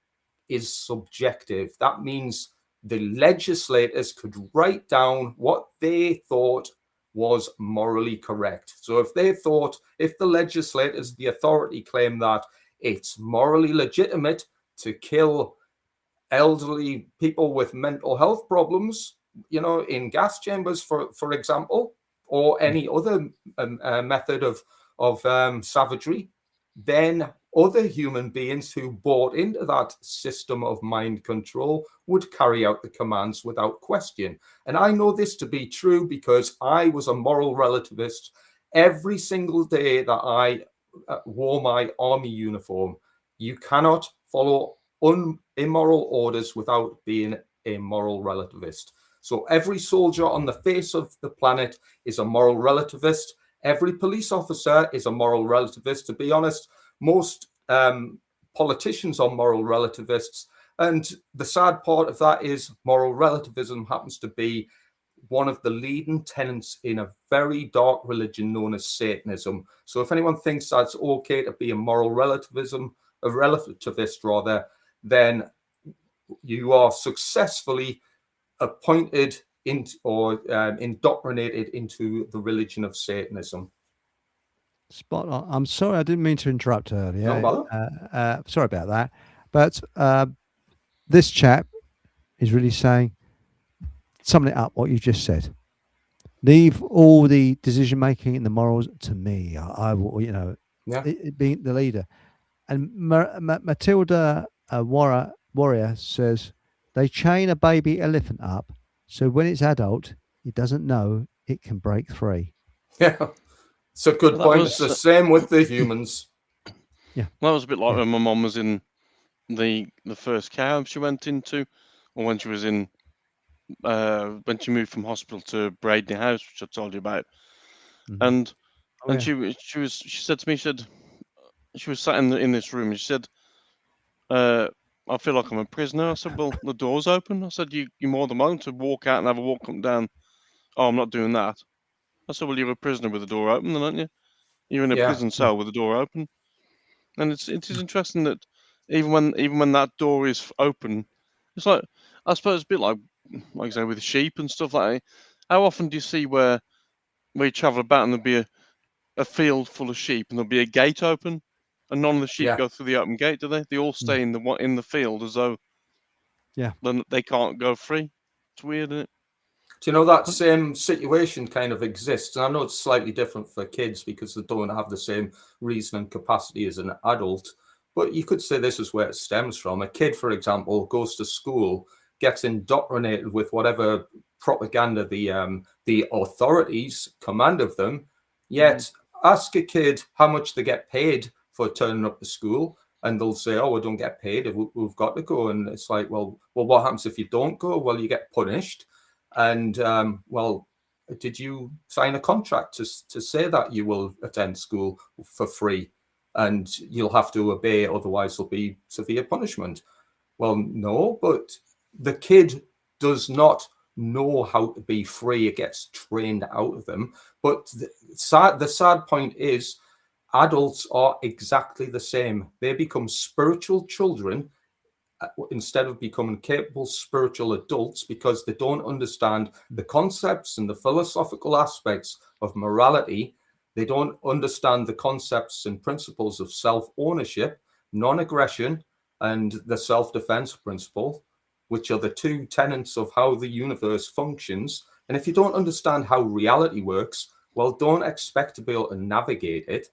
is subjective. That means the legislators could write down what they thought was morally correct. So if the legislators, the authority, claim that it's morally legitimate to kill elderly people with mental health problems, in gas chambers, for example, or any other method of savagery, then other human beings who bought into that system of mind control would carry out the commands without question. And I know this to be true because I was a moral relativist every single day that I wore my army uniform. You cannot follow immoral orders without being a moral relativist. So every soldier on the face of the planet is a moral relativist. Every police officer is a moral relativist. To be honest, most politicians are moral relativists. And the sad part of that is moral relativism happens to be one of the leading tenets in a very dark religion known as Satanism. So if anyone thinks that's okay to be a moral relativist, then you are successfully appointed indoctrinated into the religion of Satanism. Spot on. I'm sorry, I didn't mean to interrupt earlier. No bother. Sorry about that. But this chap is really saying, summing it up, what you just said. Leave all the decision making and the morals to me. I will, being the leader. And Matilda Warrior says they chain a baby elephant up so when it's adult, it doesn't know it can break free. Yeah. It's a good point. It's the same with the humans. Yeah. That was a bit like when my mum was in the first camp she went into, or when she was in when she moved from hospital to Bradeney House, which I told you about. Mm-hmm. And she said to me, she was sat in this room and she said, I feel like I'm a prisoner. I said, well, the door's open. I said, you're more than welcome to walk out and have a walk up and down. Oh, I'm not doing that. I said, well, you're a prisoner with the door open, then, aren't you? You're in a prison cell with the door open. And it is interesting that even when that door is open, it's like, I suppose, a bit like you say, with sheep and stuff like that. How often do you see where you travel about and there'll be a field full of sheep and there'll be a gate open and none of the sheep Yeah. go through the open gate, do they? They all stay in the field as though then they can't go free. It's weird, isn't it? Do you know that same situation kind of exists? And I know it's slightly different for kids because they don't have the same reasoning capacity as an adult. But you could say this is where it stems from. A kid, for example, goes to school, gets indoctrinated with whatever propaganda the authorities command of them. Yet ask a kid how much they get paid for turning up to school, and they'll say, "Oh, we don't get paid. We've got to go." And it's like, well, what happens if you don't go? Well, you get punished. And well, did you sign a contract to say that you will attend school for free and you'll have to obey, otherwise there'll be severe punishment? Well, no, but the kid does not know how to be free. It gets trained out of them. But the sad point is adults are exactly the same. They become spiritual children instead of becoming capable spiritual adults because they don't understand the concepts and the philosophical aspects of morality. They don't understand the concepts and principles of self-ownership, non-aggression, and the self-defense principle, which are the two tenets of how the universe functions. And if you don't understand how reality works, well, don't expect to be able to navigate it.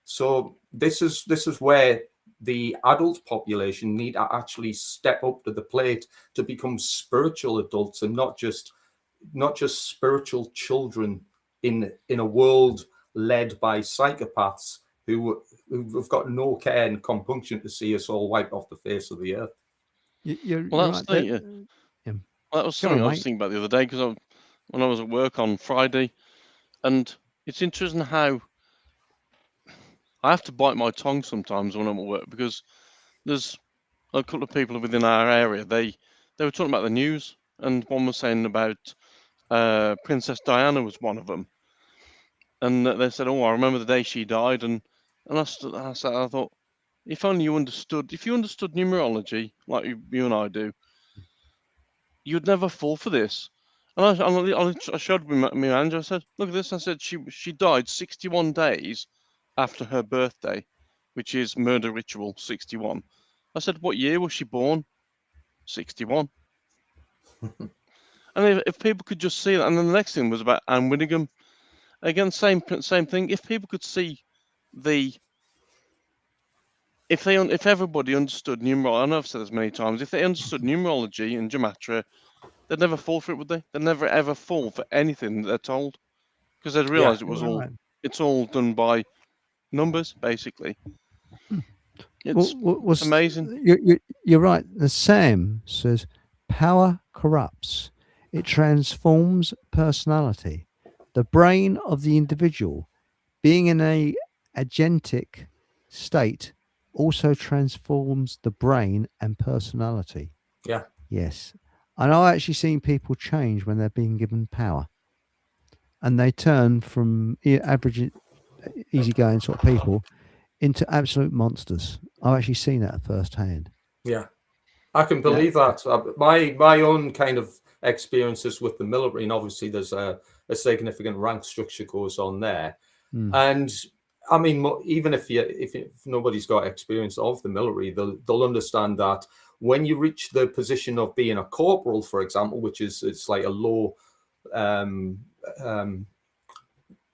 So this is where the adult population need to actually step up to the plate to become spiritual adults and not just spiritual children in a world led by psychopaths who've got no care and compunction to see us all wiped off the face of the earth. You're Well, right. that was something I was thinking about the other day because when I was at work on Friday, and it's interesting how I have to bite my tongue sometimes when I'm at work because there's a couple of people within our area. They were talking about the news, and one was saying about Princess Diana was one of them, and they said, "Oh, I remember the day she died," and I thought, if only you understood numerology like you and I do, you'd never fall for this. And I showed my manager. I said, "Look at this." I said, "She died 61 days after her birthday, which is murder ritual 61." I said, "What year was she born?" 61. And if people could just see that, and then the next thing was about Anne Winningham. Again, same thing. If people could see if everybody understood numerology, I know I've said this many times. If they understood numerology and gematria, they'd never fall for it, would they? They'd never ever fall for anything that they're told because they'd realise it's all done by numbers, basically. It's amazing. You're right. The Sam says, "Power corrupts. It transforms personality. The brain of the individual, being in a agentic state, also transforms the brain and personality." Yeah. Yes. And I've actually seen people change when they're being given power. And they turn from average, easygoing sort of people into absolute monsters. I've actually seen that firsthand. Yeah. I can believe that. My own kind of experiences with the military, and obviously there's a significant rank structure goes on there. And I mean, even if nobody's got experience of the military, they'll understand that when you reach the position of being a corporal, for example, which it's like a low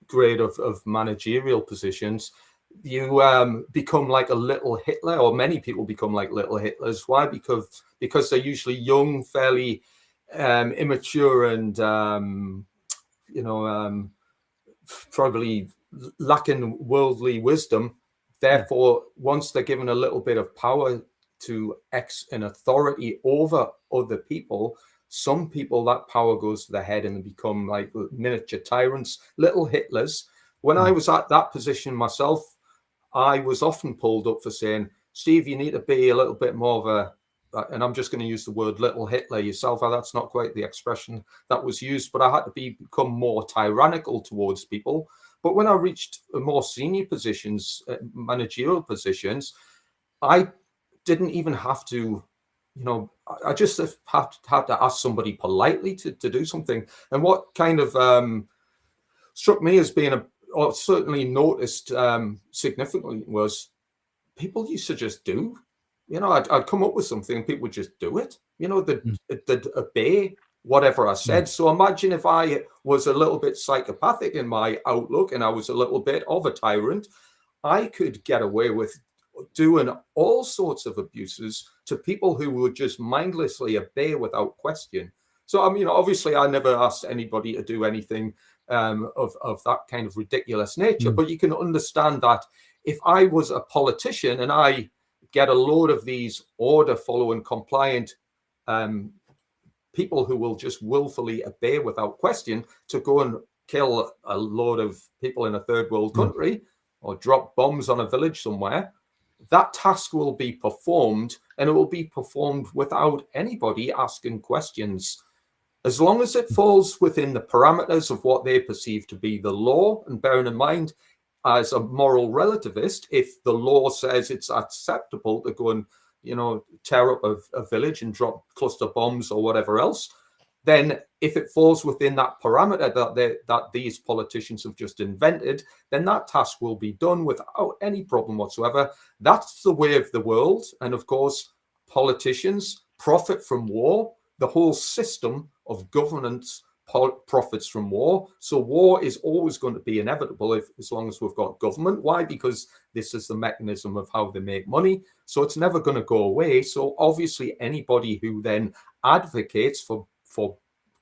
grade of managerial positions, you become like a little Hitler, or many people become like little Hitlers. Why? Because they're usually young, fairly immature, and probably lacking worldly wisdom. Therefore, once they're given a little bit of power to an authority over other people, some people that power goes to their head and they become like miniature tyrants, little Hitlers. When I was at that position myself, I was often pulled up for saying, "Steve, you need to be a little bit more of a," and I'm just going to use the word little Hitler yourself. That's not quite the expression that was used, but I had to become more tyrannical towards people. But when I reached more senior positions, managerial positions, I didn't even have to, I just had to ask somebody politely to do something. And what kind of struck me as being or certainly noticed significantly was people used to just do. I'd come up with something and people would just do it. They'd obey whatever I said. So imagine if I was a little bit psychopathic in my outlook and I was a little bit of a tyrant, I could get away with doing all sorts of abuses to people who would just mindlessly obey without question. So, obviously I never asked anybody to do anything of that kind of ridiculous nature, but you can understand that if I was a politician and I get a load of these order following compliant people who will just willfully obey without question to go and kill a load of people in a third world country or drop bombs on a village somewhere, that task will be performed, and it will be performed without anybody asking questions. As long as it falls within the parameters of what they perceive to be the law, and bearing in mind, as a moral relativist, if the law says it's acceptable to go and tear up a village and drop cluster bombs or whatever else, then if it falls within that parameter that these politicians have just invented, then that task will be done without any problem whatsoever. That's the way of the world. And of course, politicians profit from war. The whole system of governance profits from war. So war is always going to be inevitable as long as we've got government. Why? Because this is the mechanism of how they make money. So it's never going to go away. So obviously anybody who then advocates for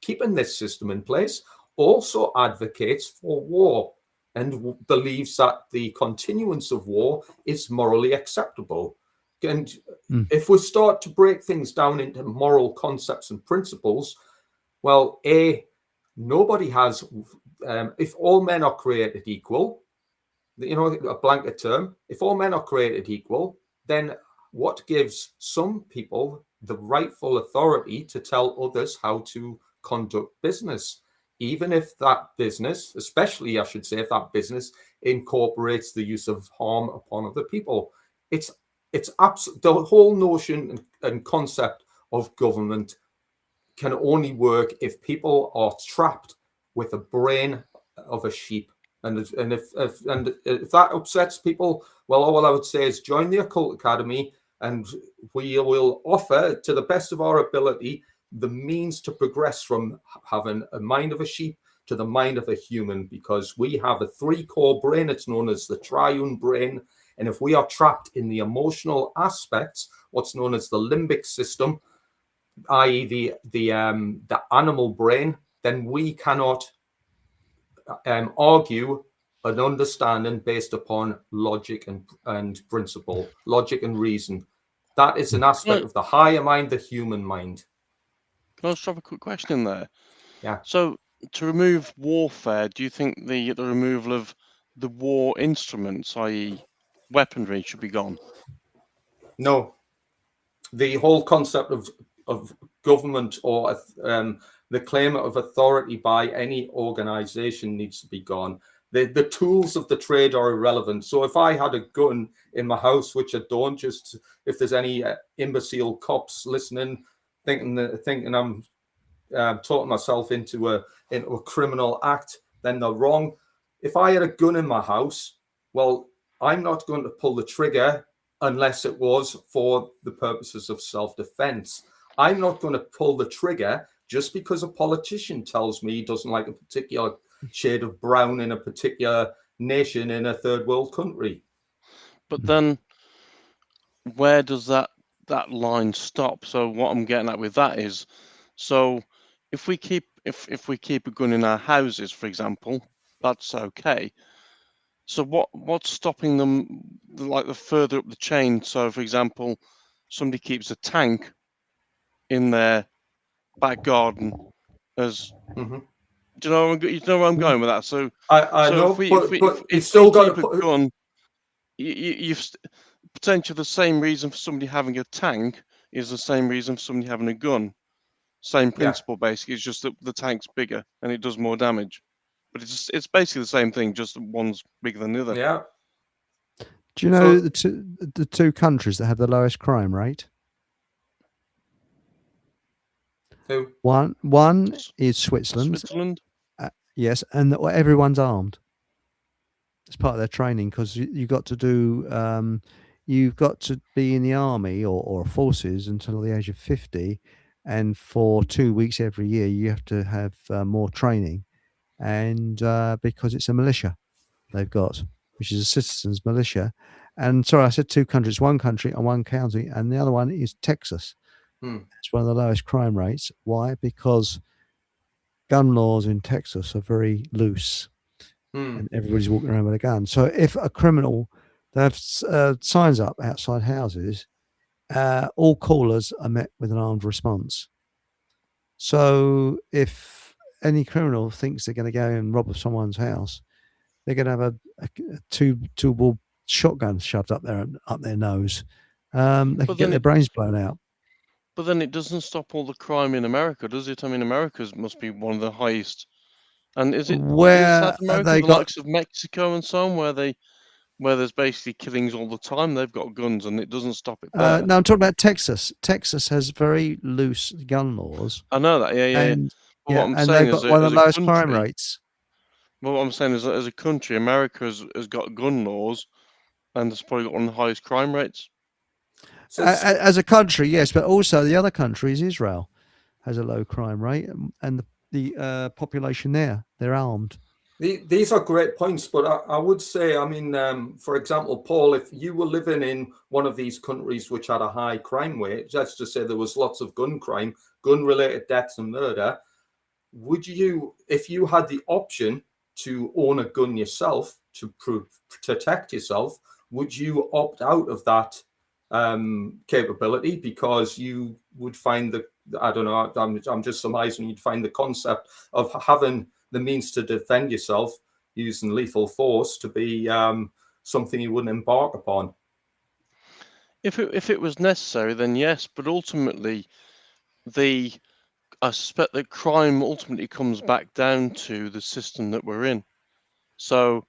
keeping this system in place also advocates for war and believes that the continuance of war is morally acceptable. And if we start to break things down into moral concepts and principles, well, nobody has, if all men are created equal, a blanket term, if all men are created equal, then what gives some people the rightful authority to tell others how to conduct business, even if that business, especially I should say, if that business incorporates the use of harm upon other people? It's the whole notion and concept of government can only work if people are trapped with the brain of a sheep. And if that upsets people, well, all I would say is join the Occult Academy, and we will offer, to the best of our ability, the means to progress from having a mind of a sheep to the mind of a human, because we have a three-core brain. It's known as the triune brain. And if we are trapped in the emotional aspects, what's known as the limbic system, i.e. the animal brain, then we cannot argue an understanding based upon logic and principle, logic and reason. That is an aspect of the higher mind, the human mind. Can I just drop a quick question there? Yeah. So to remove warfare, do you think the removal of the war instruments, i.e. weaponry, should be gone? No. The whole concept of government or the claim of authority by any organization needs to be gone. The tools of the trade are irrelevant. So if I had a gun in my house, which I don't, just if there's any imbecile cops listening, thinking I'm talking myself into a criminal act, then they're wrong. If I had a gun in my house, well, I'm not going to pull the trigger unless it was for the purposes of self-defense. I'm not going to pull the trigger just because a politician tells me he doesn't like a particular shade of brown in a particular nation in a third world country. But then where does that line stop? So what I'm getting at with that is, so if we keep a gun in our houses, for example, that's okay. So what's stopping them, like the further up the chain? So for example, somebody keeps a tank in their back garden as do you know where I'm going with that? So I know, if we still got keep a gun, you've potentially the same reason for somebody having a tank is the same reason for somebody having a gun. Same principle, basically. It's just that the tank's bigger and it does more damage. But it's basically the same thing, just one's bigger than the other. Yeah. Do you know the two countries that have the lowest crime rate? Who? One is Switzerland. Switzerland. Yes, and everyone's armed. It's part of their training, because you got to do you've got to be in the army or forces until the age of 50, and for 2 weeks every year you have to have more training, and because it's a militia they've got, which is a citizens militia. And sorry, I said two countries, one country and one county, and the other one is Texas. It's one of the lowest crime rates. Why? Because gun laws in Texas are very loose, and everybody's walking around with a gun. So if a criminal, they have signs up outside houses, all callers are met with an armed response. So if any criminal thinks they're going to go and rob someone's house, they're going to have a two-ball shotgun shoved up their nose. They could get their brains blown out. But then it doesn't stop all the crime in America, does it? I mean, America must be one of the highest. And is it Where South America, they the got likes of Mexico and so on, where there's basically killings all the time? They've got guns, and it doesn't stop it there. no, I'm talking about Texas. Texas has very loose gun laws. I know that, yeah. And, But what I'm and saying they've is, got one of as the a lowest crime country, rates. well, what I'm saying is that as a country, America has got gun laws, and it's probably got one of the highest crime rates. So As a country, yes, but also the other countries, Israel has a low crime rate, and the population there, they're armed. these are great points, but I would say, I mean, for example, Paul, if you were living in one of these countries which had a high crime rate, let's just say there was lots of gun crime, gun-related deaths and murder, would you, if you had the option to own a gun yourself to protect yourself, would you opt out of that capability because you would find I don't know, I'm just surmising, you'd find the concept of having the means to defend yourself using lethal force to be something you wouldn't embark upon? If it was necessary, then yes. But ultimately, I suspect that crime ultimately comes back down to the system that we're in. So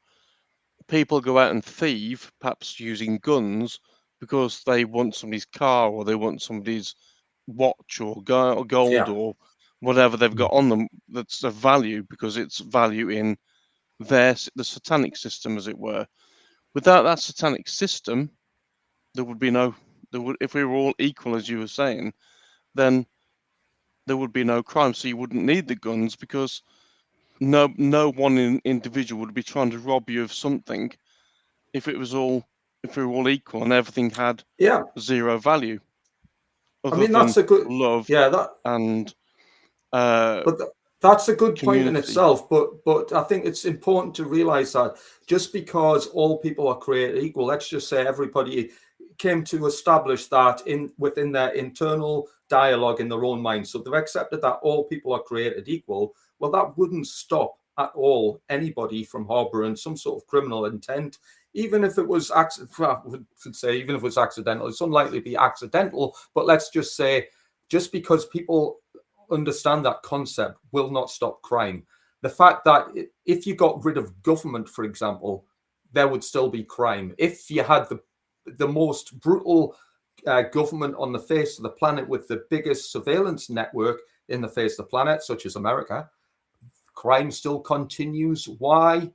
people go out and thieve, perhaps using guns, because they want somebody's car or they want somebody's watch or gold or whatever they've got on them that's of value, because it's value in the satanic system, as it were. Without that satanic system, there would be if we were all equal, as you were saying, then there would be no crime. So you wouldn't need the guns, because no one individual would be trying to rob you of something if we were all equal and everything had zero value. I mean, that's a good love. And but that's a good point in community. itself. But I think it's important to realize that just because all people are created equal, let's just say everybody came to establish that within their internal dialogue in their own mind. So they've accepted that all people are created equal. Well, that wouldn't stop at all anybody from harboring some sort of criminal intent. Even if it was accidental, it's unlikely to be accidental. But let's just say, just because people understand that concept will not stop crime. The fact that if you got rid of government, for example, there would still be crime. If you had the most brutal government on the face of the planet with the biggest surveillance network in the face of the planet, such as America, crime still continues. Why?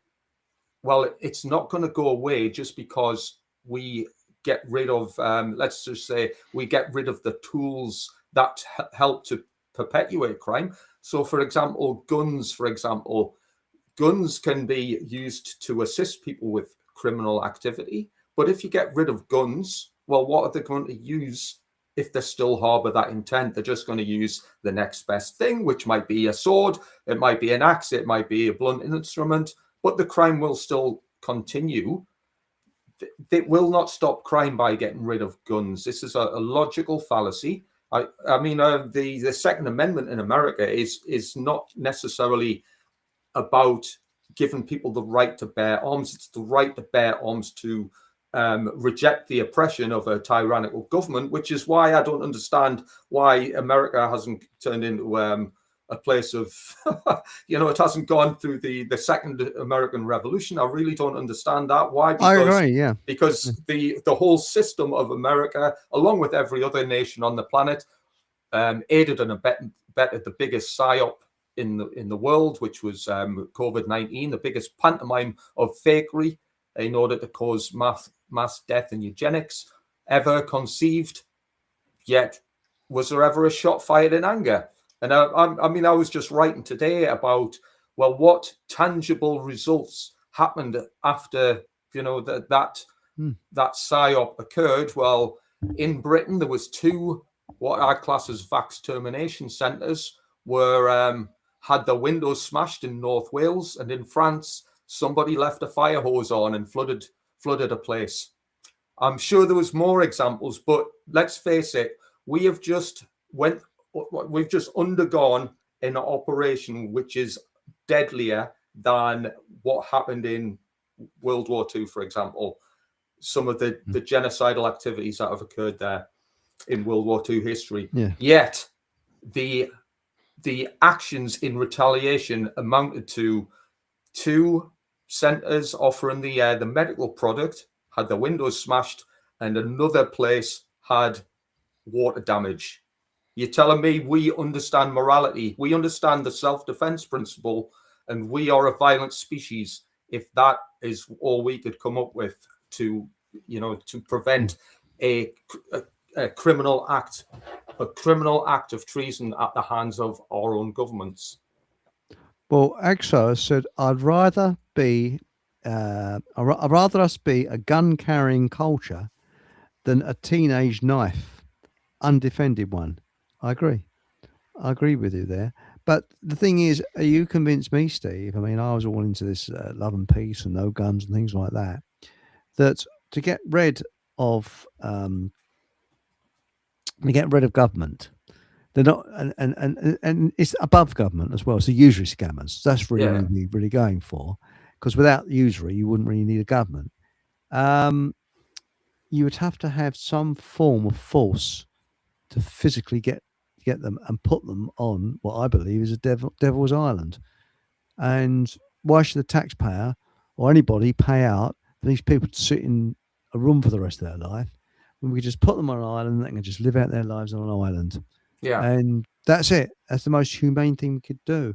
Well, it's not going to go away just because we get rid of, let's just say, we get rid of the tools that help to perpetuate crime. So, for example, guns can be used to assist people with criminal activity. But if you get rid of guns, well, what are they going to use if they still harbor that intent? They're just going to use the next best thing, which might be a sword, it might be an axe, it might be a blunt instrument, but the crime will still continue. They will not stop crime by getting rid of guns. This is a logical fallacy. I mean, the Second Amendment in America is not necessarily about giving people the right to bear arms. It's the right to bear arms to reject the oppression of a tyrannical government, which is why I don't understand why America hasn't turned into a place of, it hasn't gone through the Second American Revolution. I really don't understand that. Why? I agree, yeah. Because the whole system of America, along with every other nation on the planet, aided and abetted the biggest psyop in the world, which was COVID-19, the biggest pantomime of fakery in order to cause mass death and eugenics. ever conceived, yet was there ever a shot fired in anger? And I mean, I was just writing today about, well, what tangible results happened after, that PSYOP occurred. Well, in Britain, there was 2 what I class as vax termination centres were had their windows smashed in North Wales, and in France, somebody left a fire hose on and flooded a place. I'm sure there was more examples, but let's face it, we've just undergone an operation which is deadlier than what happened in World War II, for example. Some of the genocidal activities that have occurred there in World War II history. Yeah. Yet the actions in retaliation amounted to 2 centres offering the medical product had the windows smashed, and another place had water damage. You're telling me we understand morality, we understand the self-defense principle, and we are a violent species if that is all we could come up with to prevent a criminal act of treason at the hands of our own governments? Well, Axo said, I'd rather us be a gun-carrying culture than a teenage knife, undefended one. I agree with you there. But the thing is, you convinced me, Steve. I mean, I was all into this love and peace and no guns and things like that. That to get rid of government, they're not, and it's above government as well. So usury scammers. That's really what we're really going for, because without usury, you wouldn't really need a government. You would have to have some form of force to physically get them and put them on what I believe is a devil's island. And why should the taxpayer or anybody pay out for these people to sit in a room for the rest of their life when we just put them on an island and they can just live out their lives on an island? Yeah. And that's it. That's the most humane thing we could do.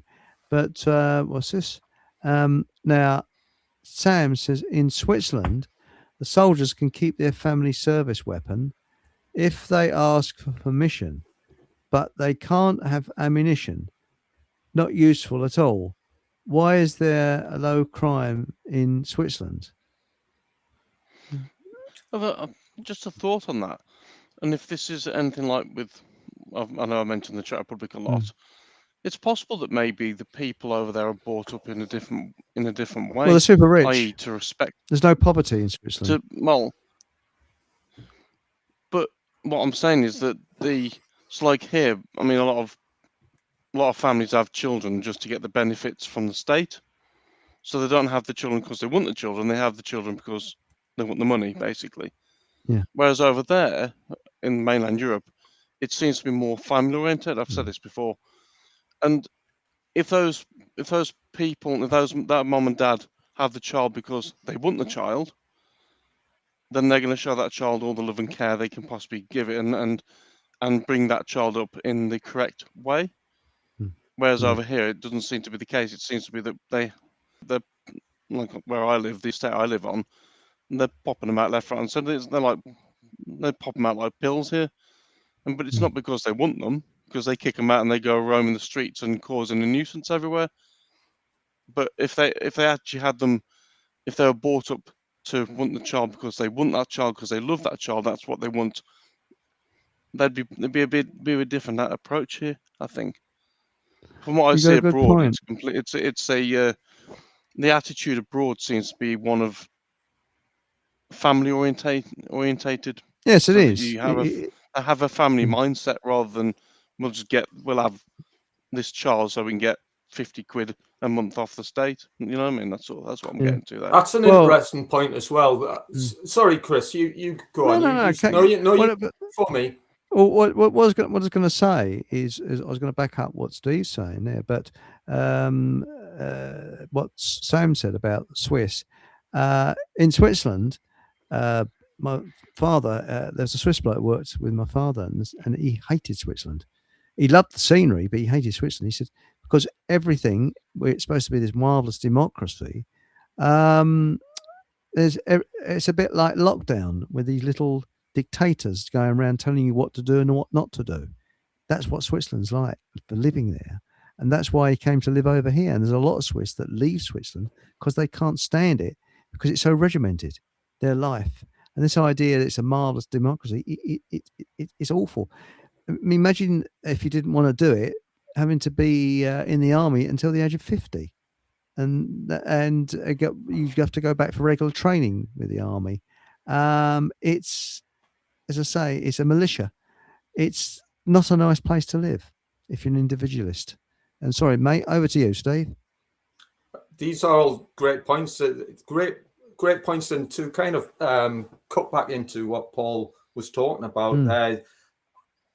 But what's this? Now, Sam says in Switzerland, the soldiers can keep their family service weapon if they ask for permission, but they can't have ammunition. Not useful at all. Why is there a low crime in Switzerland? Just a thought on that. And if this is anything like with, I know I mentioned the Czech Republic a lot. It's possible that maybe the people over there are brought up in a different way. Well, they're super rich. I.e., to respect. There's no poverty in Switzerland. But what I'm saying is that it's like here. I mean, a lot of families have children just to get the benefits from the state. So they don't have the children because they want the children. They have the children because they want the money, basically. Yeah. Whereas over there in mainland Europe, it seems to be more family oriented. I've said this before. And if those people, that mom and dad have the child because they want the child, then they're going to show that child all the love and care they can possibly give it, and bring that child up in the correct way. Whereas over here, it doesn't seem to be the case. It seems to be that they're like where I live, the estate I live on, and they're popping them out left, right, and centre. They pop them out like pills here, but it's not because they want them, because they kick them out and they go roaming the streets and causing a nuisance everywhere. But if they actually had them, if they were brought up to want the child because they want that child, because they love that child, that's what they want, there'd be a bit different, that approach here, I think. From what I see abroad, the attitude abroad seems to be one of family orientated. Yes, it is. You have a family mindset rather than we'll have this child so we can get 50 quid a month off the state. You know what I mean? That's what I'm getting to there. That's an interesting point as well. Sorry, Chris, you go on. No, for me. Well, what I was going to say is I was going to back up what Steve's saying there, but what Sam said about Swiss. In Switzerland, my father, there's a Swiss bloke who worked with my father, and he hated Switzerland. He loved the scenery, but he hated Switzerland. He said, because everything, it's supposed to be this marvelous democracy, it's a bit like lockdown with these little dictators going around telling you what to do and what not to do. That's what Switzerland's like for living there. And that's why he came to live over here. And there's a lot of Swiss that leave Switzerland because they can't stand it, because it's so regimented, their life. And this idea that it's a marvelous democracy, it's awful. I mean, imagine if you didn't want to do it, having to be in the army until the age of 50. And you have to go back for regular training with the army. It's, as I say, it's a militia. It's not a nice place to live if you're an individualist. And sorry, mate, over to you, Steve. These are all great points. Great points, and to kind of cut back into what Paul was talking about.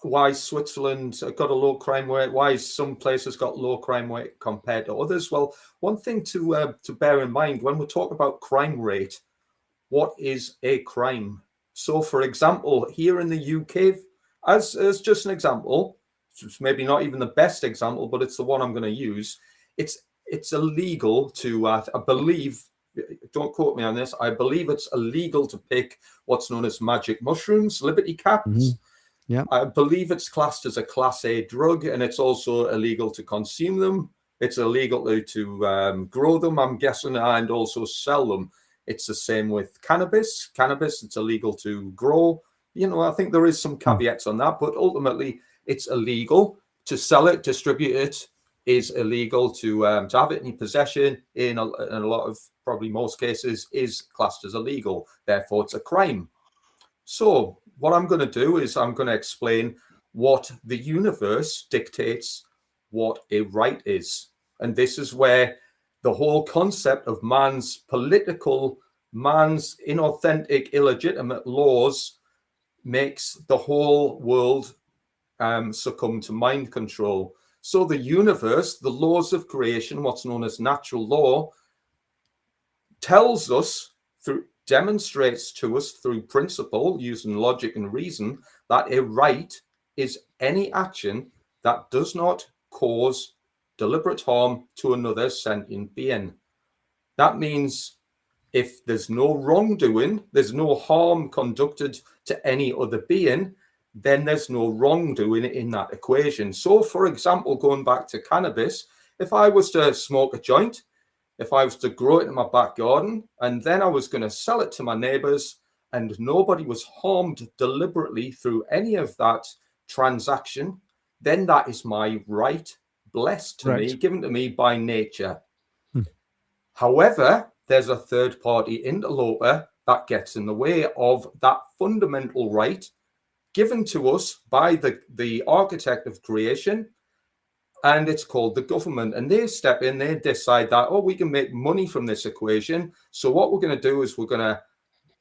Why Switzerland got a low crime rate? Why some places got low crime rate compared to others? Well, one thing to bear in mind when we talk about crime rate, what is a crime? So, for example, here in the UK, as just an example, it's maybe not even the best example, but it's the one I'm going to use. It's illegal to, I believe, don't quote me on this, I believe it's illegal to pick what's known as magic mushrooms, liberty caps. Mm-hmm. Yeah, I believe it's classed as a Class A drug, and it's also illegal to consume them. It's illegal to grow them, I'm guessing, and also sell them. It's the same with cannabis. Cannabis, it's illegal to grow. I think there is some caveats on that, but ultimately it's illegal to sell it, distribute it. Is illegal to have it in your possession. In a lot of, probably most cases, is classed as illegal. Therefore, it's a crime. So what I'm going to do is I'm going to explain what the universe dictates what a right is. And this is where the whole concept of man's inauthentic, illegitimate laws makes the whole world succumb to mind control. So the universe, the laws of creation, what's known as natural law, demonstrates to us through principle, using logic and reason, that a right is any action that does not cause deliberate harm to another sentient being. That means if there's no wrongdoing, there's no harm conducted to any other being, then there's no wrongdoing in that equation. So, for example, going back to cannabis, if I was to smoke a joint, if I was to grow it in my back garden, and then I was going to sell it to my neighbors, and nobody was harmed deliberately through any of that transaction, then that is my right, blessed to me, given to me by nature. However, there's a third-party interloper that gets in the way of that fundamental right given to us by the architect of creation, and it's called the government. And they step in, they decide that, we can make money from this equation. So what we're going to do is we're going to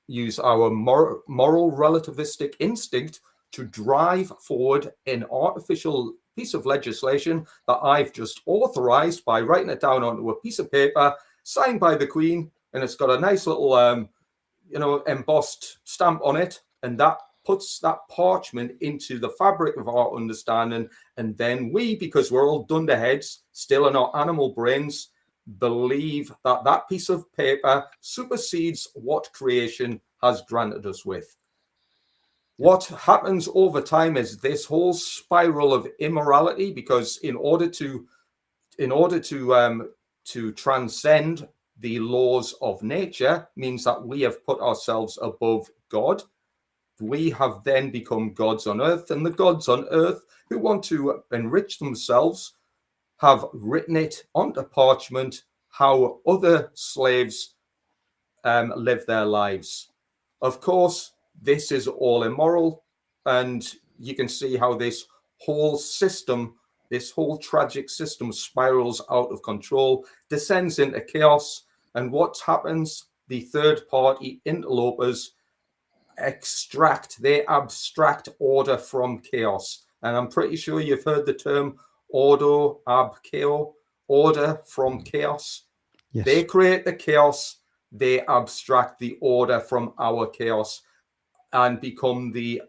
use our moral relativistic instinct to drive forward an artificial piece of legislation that I've just authorized by writing it down onto a piece of paper, signed by the Queen, and it's got a nice little, embossed stamp on it, and that puts that parchment into the fabric of our understanding. And then we, because we're all dunderheads, still in our animal brains, believe that that piece of paper supersedes what creation has granted us with. What happens over time is this whole spiral of immorality, because in order to transcend the laws of nature means that we have put ourselves above God. We have then become gods on earth, and the gods on earth who want to enrich themselves have written it onto parchment how other slaves live their lives. Of course, this is all immoral, and you can see how this whole system, this whole tragic system, spirals out of control, descends into chaos. And what happens? The third-party interlopers they abstract order from chaos. And I'm pretty sure you've heard the term ordo ab chaos, order from chaos. Yes. They create the chaos, they abstract the order from our chaos and become the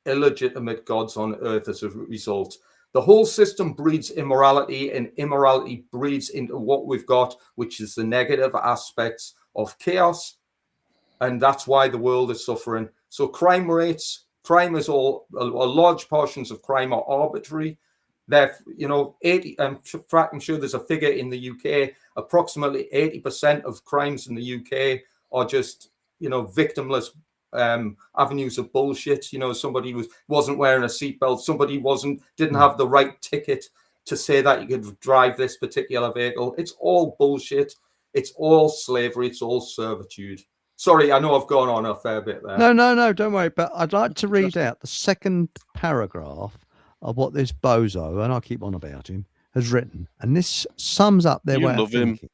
illegitimate gods on earth as a result. The whole system breeds immorality, and immorality breeds into what we've got, which is the negative aspects of chaos. And that's why the world is suffering. So crime rates, crime is all, large portions of crime are arbitrary. They're, 80, I'm sure there's a figure in the UK, approximately 80% of crimes in the UK are just, victimless avenues of bullshit. Somebody wasn't wearing a seatbelt, somebody didn't have the right ticket to say that you could drive this particular vehicle. It's all bullshit. It's all slavery. It's all servitude. Sorry, I know I've gone on a fair bit there. No, don't worry. But I'd like to read out the second paragraph of what this bozo, and I keep on about him, has written. And this sums up their way of thinking.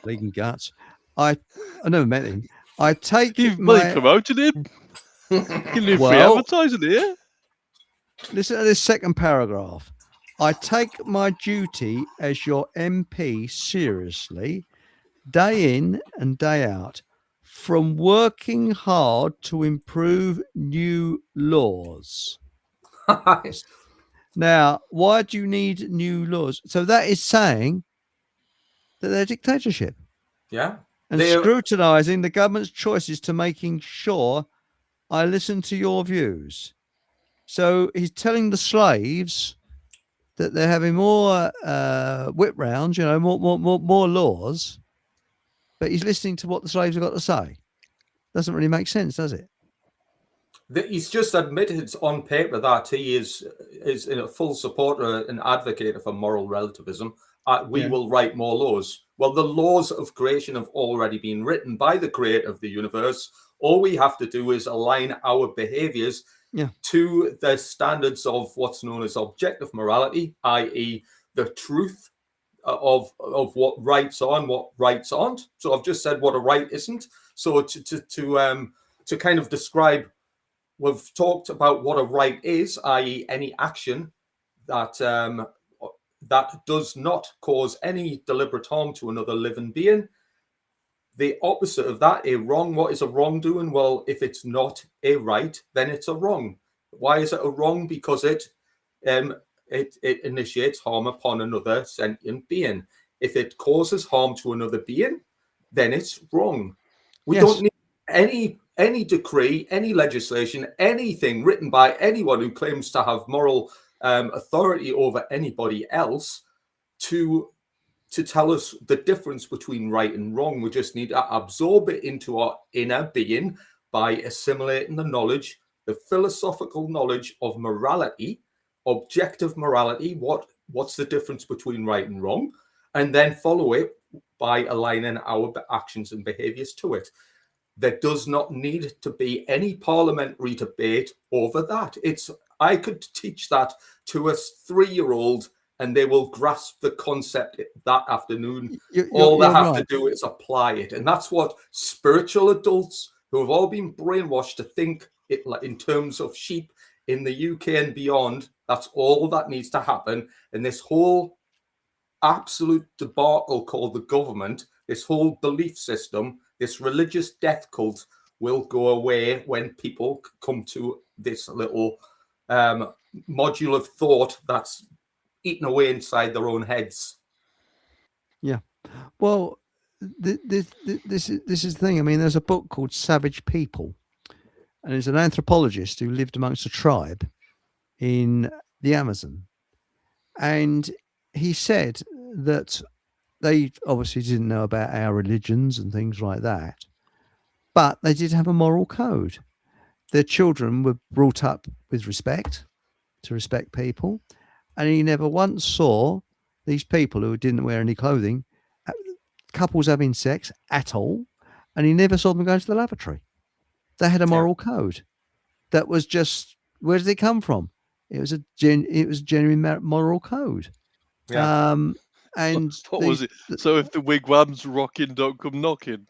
Bleeding guts. I never met him. I take You've promoted him. You do free advertising here. Listen to this second paragraph. I take my duty as your MP seriously, day in and day out, from working hard to improve new laws. Now, why do you need new laws? So that is saying that they're dictatorship. Yeah. And scrutinizing the government's choices to making sure I listen to your views. So he's telling the slaves that they're having more whip rounds, more laws, but he's listening to what the slaves have got to say. Doesn't really make sense, does it? He's just admitted on paper that he is a full supporter and advocate for moral relativism. We will write more laws. Well, the laws of creation have already been written by the creator of the universe. All we have to do is align our behaviors to the standards of what's known as objective morality, i.e. the truth of what rights are and what rights aren't. So I've just said what a right isn't. So to kind of describe, we've talked about what a right is, i.e. any action that does not cause any deliberate harm to another living being. The opposite of that, a wrong. What is a wrongdoing? Well, if it's not a right, then it's a wrong. Why is it a wrong? Because it initiates harm upon another sentient being. If it causes harm to another being, then it's wrong. We don't need any decree, any legislation, anything written by anyone who claims to have moral authority over anybody else to tell us the difference between right and wrong. We just need to absorb it into our inner being by assimilating the knowledge, the philosophical knowledge of morality, objective morality, what's the difference between right and wrong, and then follow it by aligning our actions and behaviors to it. There does not need to be any parliamentary debate over that. I could teach that to a 3-year-old and they will grasp the concept that afternoon. All they have to do is apply it. And that's what spiritual adults who have all been brainwashed to think it in terms of sheep in the UK and beyond, that's all that needs to happen. And this whole absolute debacle called the government, this whole belief system, this religious death cult will go away when people come to this little module of thought that's eaten away inside their own heads. Yeah. Well, this is the thing. I mean, there's a book called Savage People, and it's an anthropologist who lived amongst a tribe in the Amazon. And he said that they obviously didn't know about our religions and things like that, but they did have a moral code. Their children were brought up with respect, to respect people. And he never once saw these people who didn't wear any clothing, couples having sex at all. And he never saw them go to the lavatory. They had a moral code that was just, where did it come from? It was a genuine moral code. Yeah. And what was it? So if the wigwam's rocking, don't come knocking.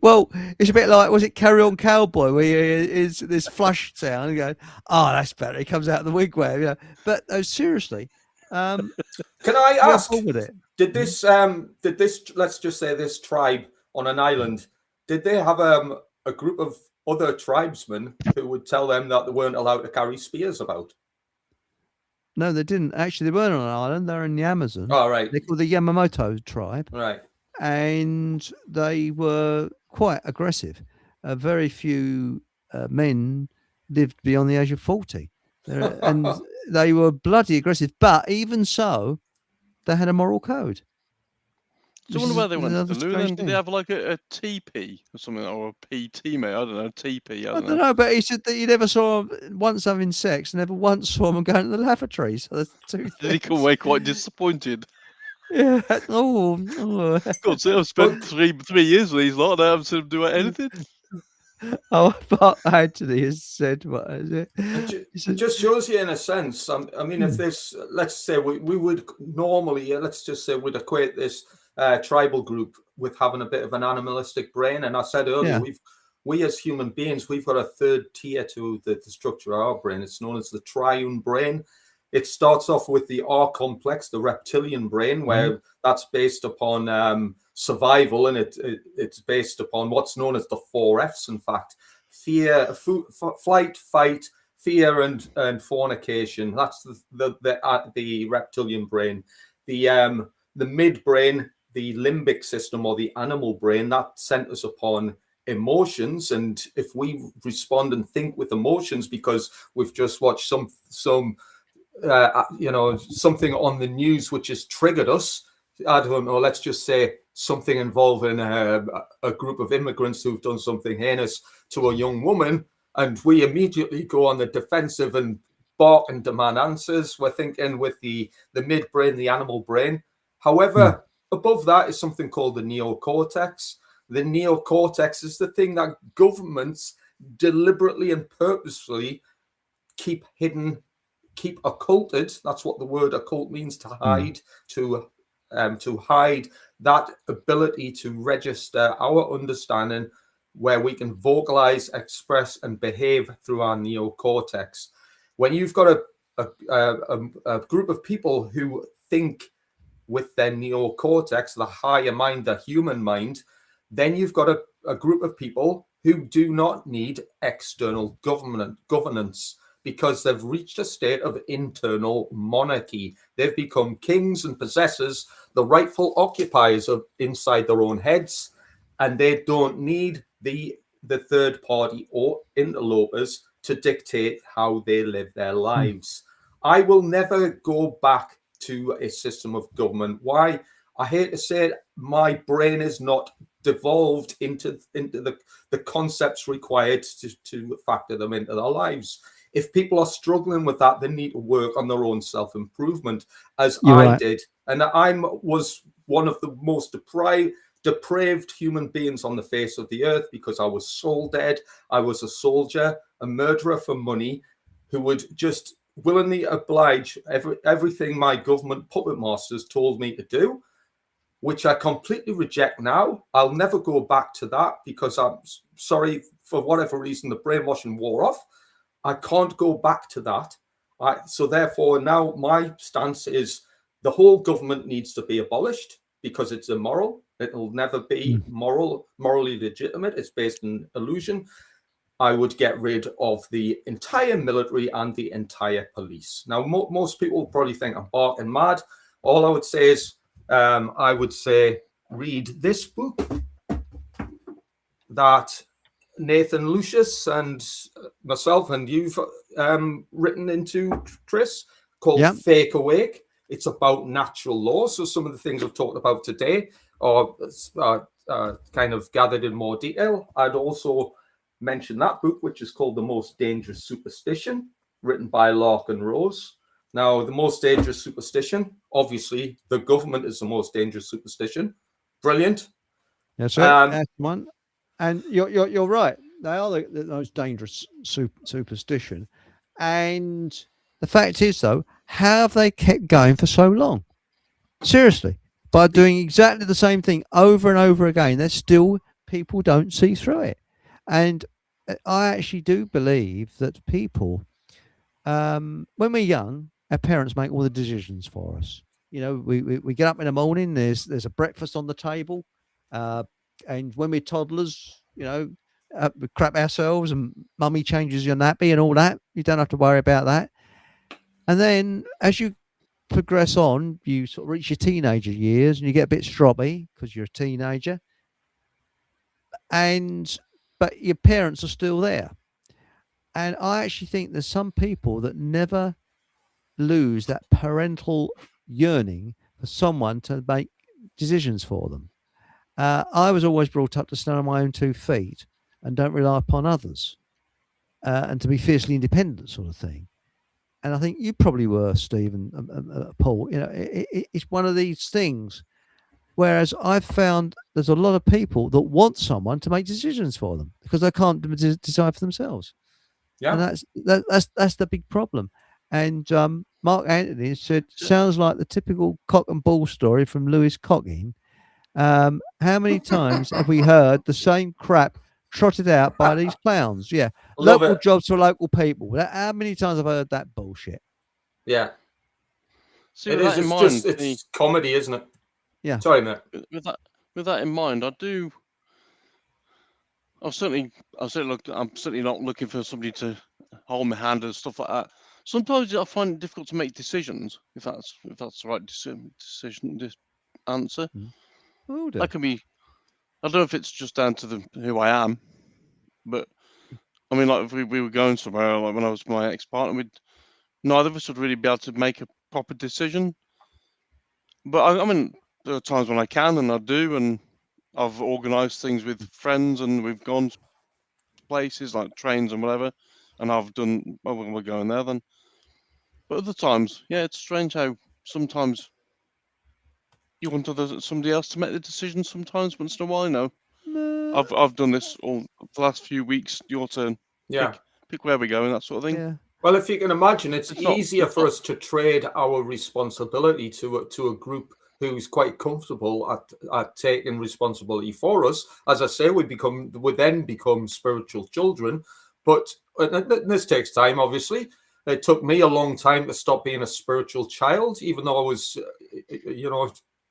Well, it's a bit like, was it Carry On Cowboy, where is this flush sound and go, oh, that's better. He comes out of the wigwam. But seriously, can I ask? Did this? Let's just say this tribe on an island. Did they have a group of other tribesmen who would tell them that they weren't allowed to carry spears about? No, they didn't. Actually, they weren't on an island. They're in the Amazon. Oh, right. They're called the Yamamoto tribe. Right. and they were quite aggressive. Very few men lived beyond the age of 40, and they were bloody aggressive. But even so, they had a moral code. So I wonder where they went to Another the loo strange then. Did they thing. have like a TP or something, or a PT, mate? I don't know, TP. I I don't don't know. know, but he said that he never saw them once having sex, never once saw them going to the lavatory. So there's two Did he come things. away quite disappointed? Yeah. Oh. God, see, I've spent three years with these lot, and I haven't seen them do anything. Oh, but Anthony has said, what is it? It just shows you in a sense. I mean, if this, let's say we would normally, let's just say we'd equate this tribal group with having a bit of an animalistic brain. And I said earlier, Yeah. we as human beings, we've got a third tier to the structure of our brain. It's known as the triune brain. It starts off with the R complex, the reptilian brain, where that's based upon survival, and it's based upon what's known as the 4 Fs. In fact, fear, flight, fight, fear, and fornication. That's the reptilian brain. The midbrain, the limbic system, or the animal brain, that centers upon emotions. And if we respond and think with emotions because we've just watched some something on the news which has triggered us. I don't know, let's just say something involving a group of immigrants who've done something heinous to a young woman, and we immediately go on the defensive and bark and demand answers. We're thinking with the midbrain, the animal brain. However, above that is something called the neocortex. The neocortex is the thing that governments deliberately and purposefully keep hidden, keep occulted. That's what the word occult means, to hide, to hide that ability to register our understanding, where we can vocalize, express, and behave through our neocortex. When you've got a group of people who think with their neocortex, the higher mind, the human mind, then you've got a group of people who do not need external governance, because they've reached a state of internal monarchy. They've become kings and possessors, the rightful occupiers of inside their own heads, and they don't need the third party or interlopers to dictate how they live their lives. I will never go back to a system of government. Why? I hate to say it, my brain is not devolved into the concepts required to factor them into their lives. If people are struggling with that, they need to work on their own self-improvement, as I did. And I was one of the most depraved human beings on the face of the earth, because I was soul dead. I was a soldier, a murderer for money, who would just willingly oblige everything my government puppet masters told me to do, which I completely reject now. I'll never go back to that, because I'm sorry, for whatever reason, the brainwashing wore off. I can't go back to that. So therefore, now my stance is the whole government needs to be abolished, because it's immoral. It'll never be morally legitimate. It's based on illusion. I would get rid of the entire military and the entire police. Now, most people probably think I'm barking mad. All I would say is, I would say, read this book that Nathan Lucius and myself and you've written into, Chris, called Fake Awake. It's about natural law. So some of the things I've talked about today are kind of gathered in more detail. I'd also mention that book, which is called The Most Dangerous Superstition, written by Larkin Rose. Now, the most dangerous superstition, obviously, the government is the most dangerous superstition. Brilliant. That's right. That's one. And you're right. They are the most dangerous superstition. And the fact is, though, how have they kept going for so long? Seriously, by doing exactly the same thing over and over again, there's still people don't see through it. And I actually do believe that people, when we're young, our parents make all the decisions for us. You know, we get up in the morning, there's a breakfast on the table. And when we're toddlers, you know, we crap ourselves and mummy changes your nappy and all that. You don't have to worry about that. And then as you progress on, you sort of reach your teenager years and you get a bit stroppy because you're a teenager, but your parents are still there. And I actually think there's some people that never lose that parental yearning for someone to make decisions for them. I was always brought up to stand on my own 2 feet and don't rely upon others, and to be fiercely independent, sort of thing. And I think you probably were, Stephen, Paul. It's one of these things. Whereas I've found there's a lot of people that want someone to make decisions for them because they can't decide for themselves. Yeah, and that's the big problem. And Mark Anthony said, sounds like the typical cock and ball story from Lewis Cocking. How many times have we heard the same crap trotted out by these clowns? Yeah, local jobs for local people. How many times have I heard that bullshit? Yeah, See, it with is. that in It's mind, it's comedy, isn't it? Yeah. Sorry, mate. With that in mind, I'm certainly not looking for somebody to hold my hand and stuff like that. Sometimes I find it difficult to make decisions. If that's the right answer. That can be. I don't know if it's just down to who I am, but I mean, like if we were going somewhere, like when I was with my ex-partner, neither of us would really be able to make a proper decision. But I mean, there are times when I can and I do, and I've organised things with friends, and we've gone places like trains and whatever, and I've done. Well, we're going there then. But other times, yeah, it's strange how sometimes you want somebody else to make the decision. Sometimes, once in a while, I've done this all the last few weeks. Your turn. Yeah. Pick where we go and that sort of thing. Yeah. Well, if you can imagine, it's easier for us to trade our responsibility to a group who's quite comfortable at taking responsibility for us. As I say, we then become spiritual children. But this takes time, obviously. It took me a long time to stop being a spiritual child, even though I was,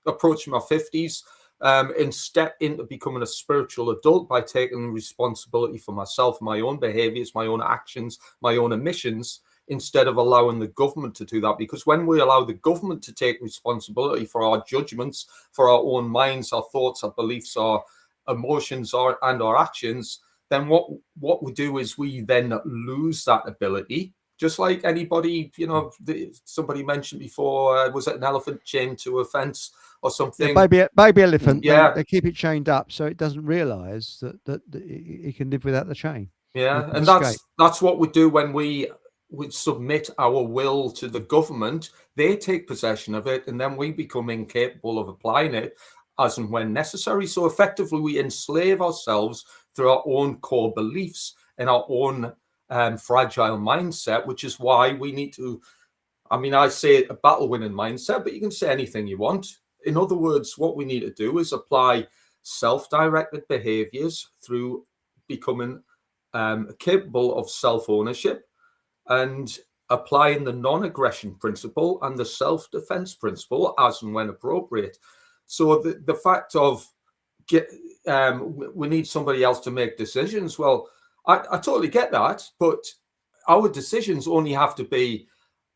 approaching my 50s, and step into becoming a spiritual adult by taking responsibility for myself, my own behaviors, my own actions, my own omissions, instead of allowing the government to do that. Because when we allow the government to take responsibility for our judgments, for our own minds, our thoughts, our beliefs, our emotions, and our actions, then what we do is we then lose that ability. Just like anybody, somebody mentioned before, was it an elephant chained to a fence or something? Yeah, baby elephant. Yeah, they keep it chained up so it doesn't realise that it can live without the chain. Yeah, and that's what we do when we submit our will to the government. They take possession of it, and then we become incapable of applying it as and when necessary. So effectively, we enslave ourselves through our own core beliefs and our own fragile mindset, which is why we need to, I say a battle-winning mindset, but you can say anything you want. In other words, what we need to do is apply self-directed behaviors through becoming capable of self-ownership and applying the non-aggression principle and the self-defense principle as and when appropriate. So the fact of we need somebody else to make decisions, well, I totally get that, but our decisions only have to be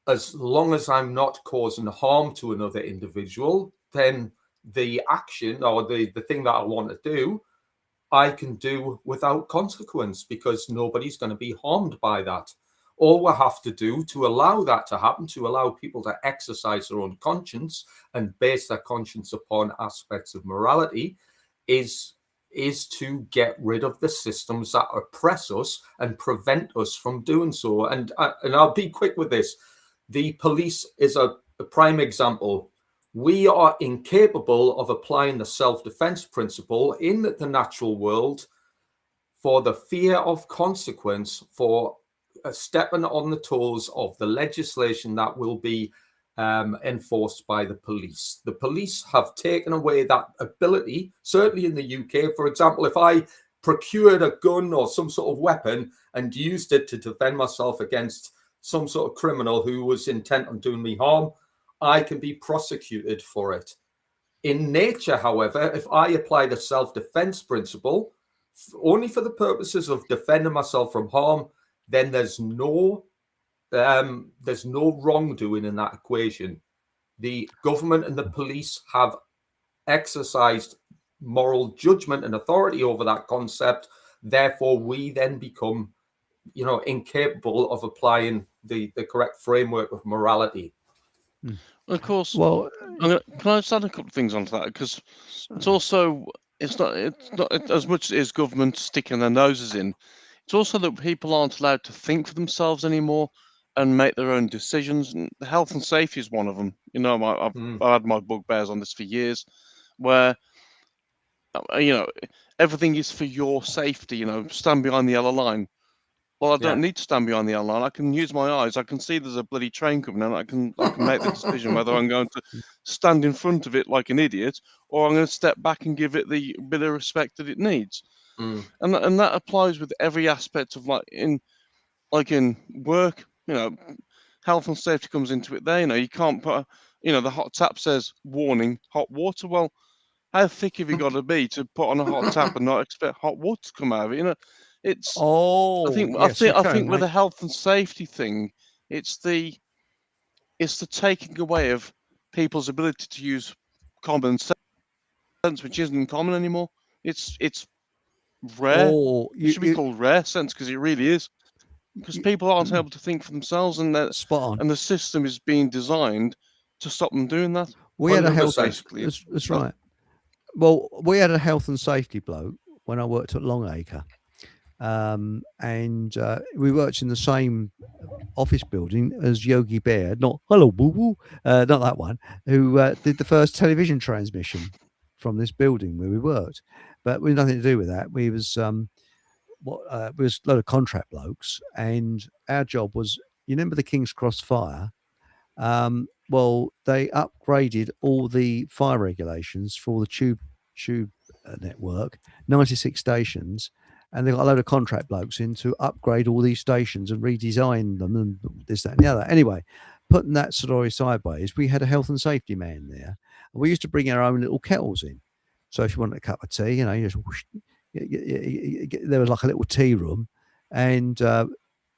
as long as I'm not causing harm to another individual, then the action or the thing that I want to do, I can do without consequence because nobody's going to be harmed by that. All we have to do to allow that to happen, to allow people to exercise their own conscience and base their conscience upon aspects of morality, is to get rid of the systems that oppress us and prevent us from doing so. And I'll be quick with this. The police is a prime example. We are incapable of applying the self-defense principle in the natural world for the fear of consequence for stepping on the toes of the legislation that will be enforced by the police. The police have taken away that ability, certainly in the UK. For example, if I procured a gun or some sort of weapon and used it to defend myself against some sort of criminal who was intent on doing me harm, I can be prosecuted for it. In nature, however, if I apply the self-defense principle only for the purposes of defending myself from harm, then there's no wrongdoing in that equation. The government and the police have exercised moral judgment and authority over that concept. Therefore, we then become, incapable of applying the correct framework of morality. Of course. Well, Can I just add a couple of things onto that? Because it's also it's not as much as it is government sticking their noses in. It's also that people aren't allowed to think for themselves anymore and make their own decisions. And health and safety is one of them. I've had my bugbears on this for years, where everything is for your safety. Stand behind the yellow line. Well, I don't need to stand behind the yellow line. I can use my eyes. I can see there's a bloody train coming, and I can make the decision whether I'm going to stand in front of it like an idiot, or I'm going to step back and give it the bit of respect that it needs. And that applies with every aspect of in work. Health and safety comes into it there. You can't put the hot tap says warning hot water. Well, how thick have you got to be to put on a hot tap and not expect hot water to come out of it? It's. I think with the health and safety thing, it's the taking away of people's ability to use common sense, which isn't common anymore. It's rare. It should be called rare sense, because it really is. Because people aren't able to think for themselves, and and the system is being designed to stop them doing that. We had a health. Basically, that's right. Well, we had a health and safety bloke when I worked at Longacre. And we worked in the same office building as Yogi Bear, not hello boo boo, not that one, who did the first television transmission from this building where we worked. But we had nothing to do with that. We was we was a load of contract blokes, and our job was, remember the King's Cross fire? Well, they upgraded all the fire regulations for all the tube network, 96 stations. And they got a load of contract blokes in to upgrade all these stations and redesign them and this, that, and the other. Anyway, putting that story sideways, we had a health and safety man there. And we used to bring our own little kettles in. So if you wanted a cup of tea, you just whoosh, there was like a little tea room. And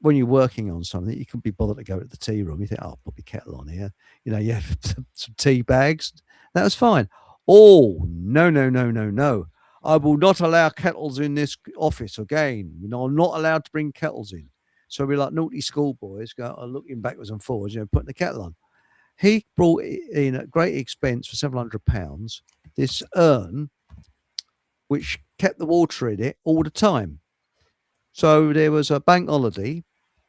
when you're working on something, you couldn't be bothered to go to the tea room. You think, I'll put my kettle on here. You have some tea bags. That was fine. Oh, no. I will not allow kettles in this office again. I'm not allowed to bring kettles in. So we're like naughty schoolboys, looking backwards and forwards, putting the kettle on. He brought in at great expense for £700 this urn, which kept the water in it all the time. So there was a bank holiday.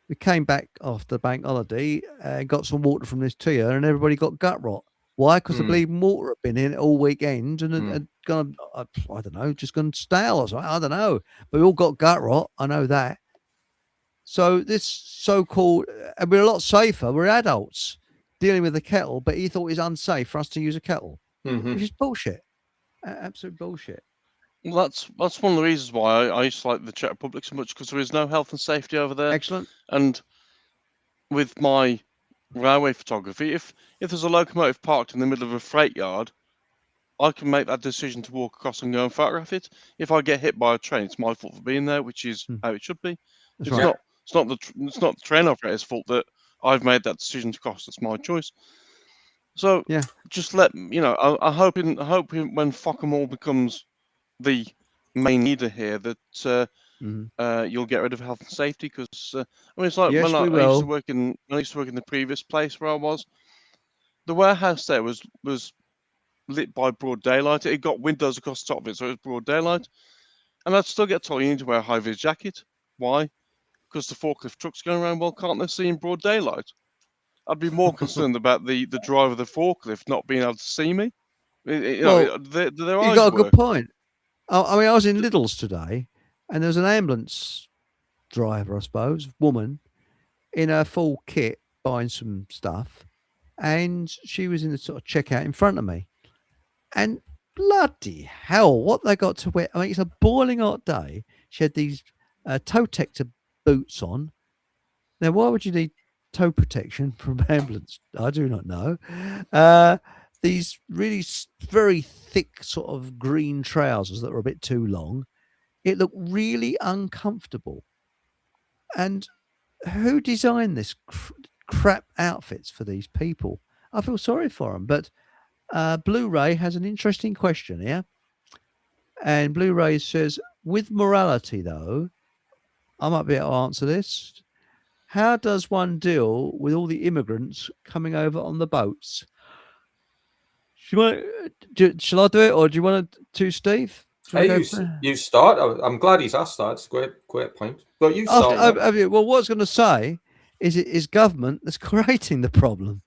We came back after the bank holiday and got some water from this tea urn, and everybody got gut rot. Why? Because the bleeding water had been in it all weekend and had gone, I don't know, just gone stale or something. I don't know. But we all got gut rot. I know that. So this so-called, and we're a lot safer. We're adults dealing with a kettle, but he thought it was unsafe for us to use a kettle, which is bullshit. Absolute bullshit. Well, that's one of the reasons why I used to like the Czech Republic so much, because there is no health and safety over there. Excellent. And with my railway photography, if there's a locomotive parked in the middle of a freight yard, I can make that decision to walk across and go and photograph it. If I get hit by a train, it's my fault for being there, which is how it should be. It's not the train operator's fault that I've made that decision to cross. It's my choice. So just let I hope when Fockermore becomes the main leader here, that you'll get rid of health and safety, because it's like when I used to work in the previous place where I was. The warehouse there was lit by broad daylight. It got windows across the top of it, so it was broad daylight. And I'd still get told you need to wear a high-vis jacket. Why? Because the forklift truck's going around. Well, can't they see in broad daylight? I'd be more concerned about the driver of the forklift not being able to see me. Their eyes you got a good point. I was in Lidl's today, and there was an ambulance driver, I suppose, woman, in her full kit buying some stuff, and she was in the sort of checkout in front of me. And bloody hell, what they got to wear. I mean, it's a boiling hot day. She had these toe protector boots on. Now, why would you need toe protection from an ambulance? I do not know. These really very thick sort of green trousers that were a bit too long. It looked really uncomfortable. And who designed this crap outfits for these people? I feel sorry for them. But Blu-ray has an interesting question here. And Blu-ray says, with morality, though, I might be able to answer this. How does one deal with all the immigrants coming over on the boats? Shall I do it, or do you want to, Steve? Hey, you start. I'm glad he's asked that. It's a great point. But you start. Well, what I was going to say is it is government that's creating the problem.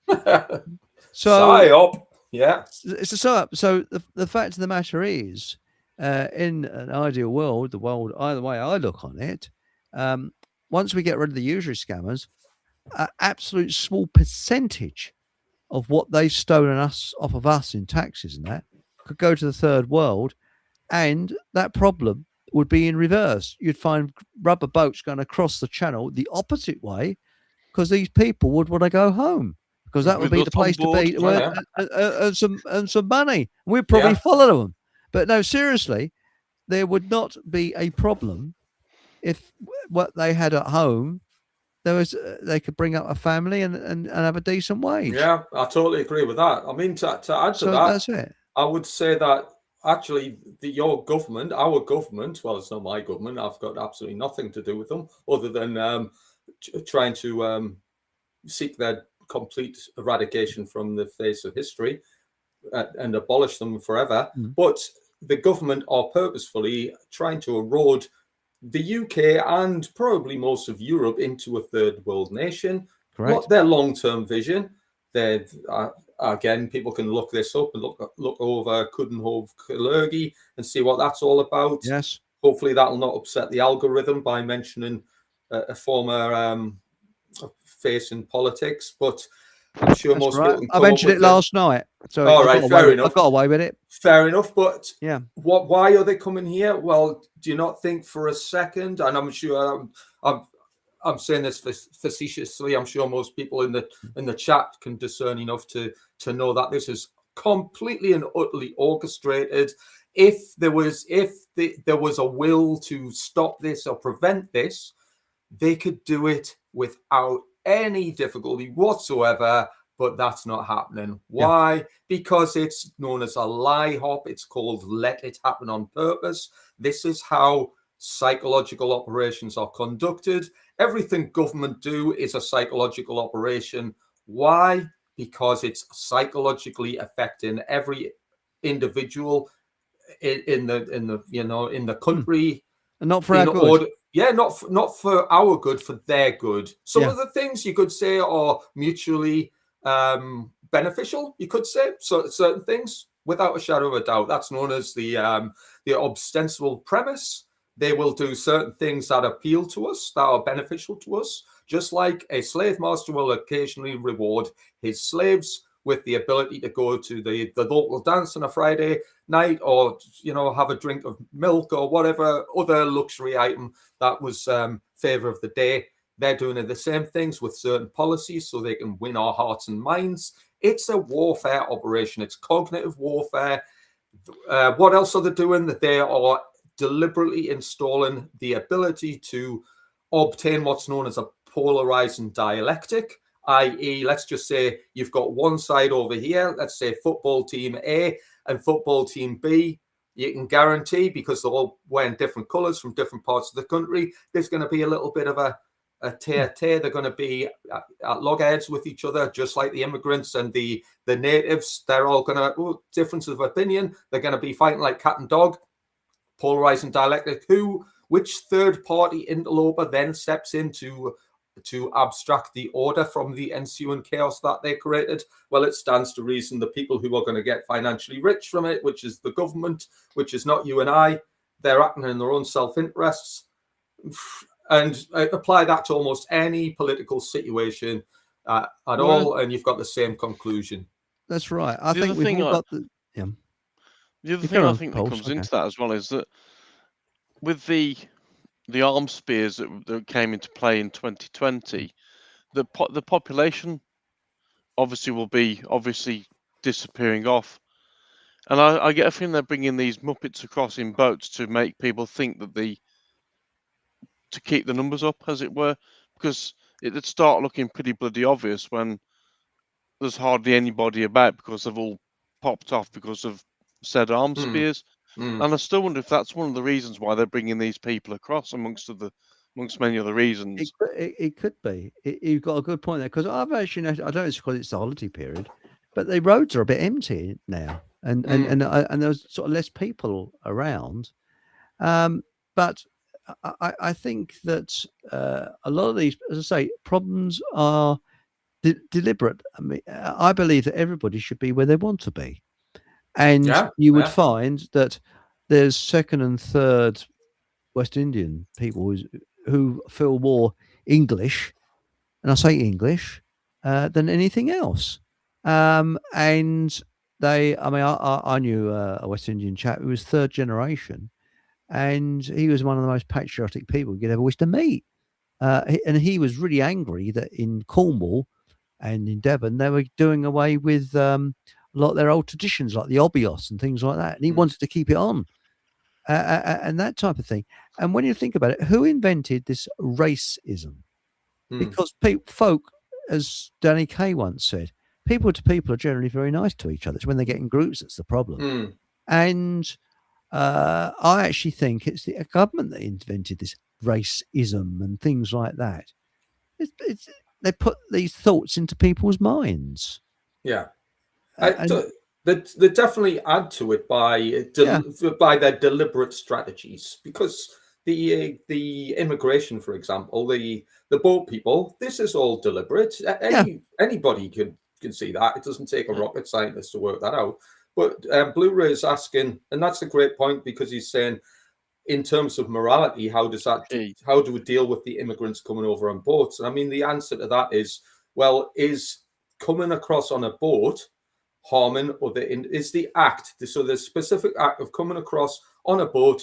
Psyop. Yeah. It's a psyop. So the fact of the matter is, in an ideal world, either way I look on it, once we get rid of the usury scammers, an absolute small percentage of what they've stolen off of us in taxes and that could go to the third world, and that problem would be in reverse. You'd find rubber boats going across the channel the opposite way, because these people would want to go home, because that would be the place to be, and some money. We'd probably follow them. But no, seriously, there would not be a problem if what they had at home, they could bring up a family and have a decent wage. Yeah, I totally agree with that. I mean, to add to that, that's it. I would say that actually your government, our government, well, it's not my government. I've got absolutely nothing to do with them other than trying to seek their complete eradication from the face of history and abolish them forever. But the government are purposefully trying to erode the UK and probably most of Europe into a third world nation. Correct. What their long-term vision? Again, people can look this up and look over Coudenhove-Kalergi and see what that's all about. Yes. Hopefully that'll not upset the algorithm by mentioning a former face in politics, but I'm sure most people can I mentioned it last night. So all right, fair enough. I got away with it. Fair enough, but yeah, why are they coming here? Well, do you not think for a second? And I'm sure I'm saying this facetiously. I'm sure most people in the chat can discern enough to know that this is completely and utterly orchestrated. If there was a will to stop this or prevent this, they could do it without any difficulty whatsoever. But that's not happening. Why? Yeah. Because it's known as a lie hop. It's called let it happen on purpose. This is how psychological operations are conducted. Everything government do is a psychological operation. Why? Because it's psychologically affecting every individual in the country. And not for our good. Yeah, not for our good, for their good. Some of the things you could say are mutually beneficial, you could say. So certain things, without a shadow of a doubt, that's known as the ostensible premise. They will do certain things that appeal to us, that are beneficial to us, just like a slave master will occasionally reward his slaves with the ability to go to the local dance on a Friday night, or have a drink of milk or whatever other luxury item that was favor of the day. They're doing the same things with certain policies so they can win our hearts and minds. It's a warfare operation. It's cognitive warfare. What else are they doing? That they are deliberately installing the ability to obtain what's known as a polarizing dialectic, i.e., let's just say you've got one side over here, let's say football team A and football team B. You can guarantee, because they're all wearing different colors from different parts of the country, there's going to be a little bit of a tear. They're going to be at loggerheads with each other, just like the immigrants and the natives. They're all going to, difference of opinion, they're going to be fighting like cat and dog. Polarizing dialectic. Which third party interloper then steps in to abstract the order from the ensuing chaos that they created? Well, it stands to reason the people who are going to get financially rich from it, which is the government, which is not you and I, they're acting in their own self-interests. And apply that to almost any political situation at all, and you've got the same conclusion. That's right. I think we've all got the... Yeah. The other thing I think that comes into that as well is that with the arms spears that came into play in 2020, the population obviously will be disappearing off, and I get a feeling they're bringing these Muppets across in boats to make people think that to keep the numbers up, as it were, because it'd start looking pretty bloody obvious when there's hardly anybody about because they've all popped off because of said arms spears. And I still wonder if that's one of the reasons why they're bringing these people across, amongst many other reasons. It could be. You've got a good point there, because I've actually noticed, I don't know because it's the holiday period, but the roads are a bit empty now, and there's sort of less people around. But I think that a lot of these, as I say, problems are deliberate. I mean, I believe that everybody should be where they want to be, and you would find that there's second and third West Indian people who feel more English, and I say English, than anything else. And they, I mean, I knew a West Indian chap who was third generation, and he was one of the most patriotic people you'd ever wish to meet. And he was really angry that in Cornwall and in Devon, they were doing away with a lot of their old traditions, like the obios and things like that. And he wanted to keep it on, and that type of thing. And when you think about it, who invented this racism? Because folk, as Danny Kaye once said, people to people are generally very nice to each other. It's when they get in groups that's the problem. And I actually think it's the government that invented this racism and things like that. They put these thoughts into people's minds. Yeah. They definitely add to it by their deliberate strategies, because the immigration, for example, the boat people, this is all deliberate. Anybody can see that. It doesn't take a rocket scientist to work that out. But Blu-ray is asking, and that's a great point, because he's saying, in terms of morality, how do we deal with the immigrants coming over on boats? And I mean, the answer to that is, well, is coming across on a boat harming other? Is the act, so the specific act of coming across on a boat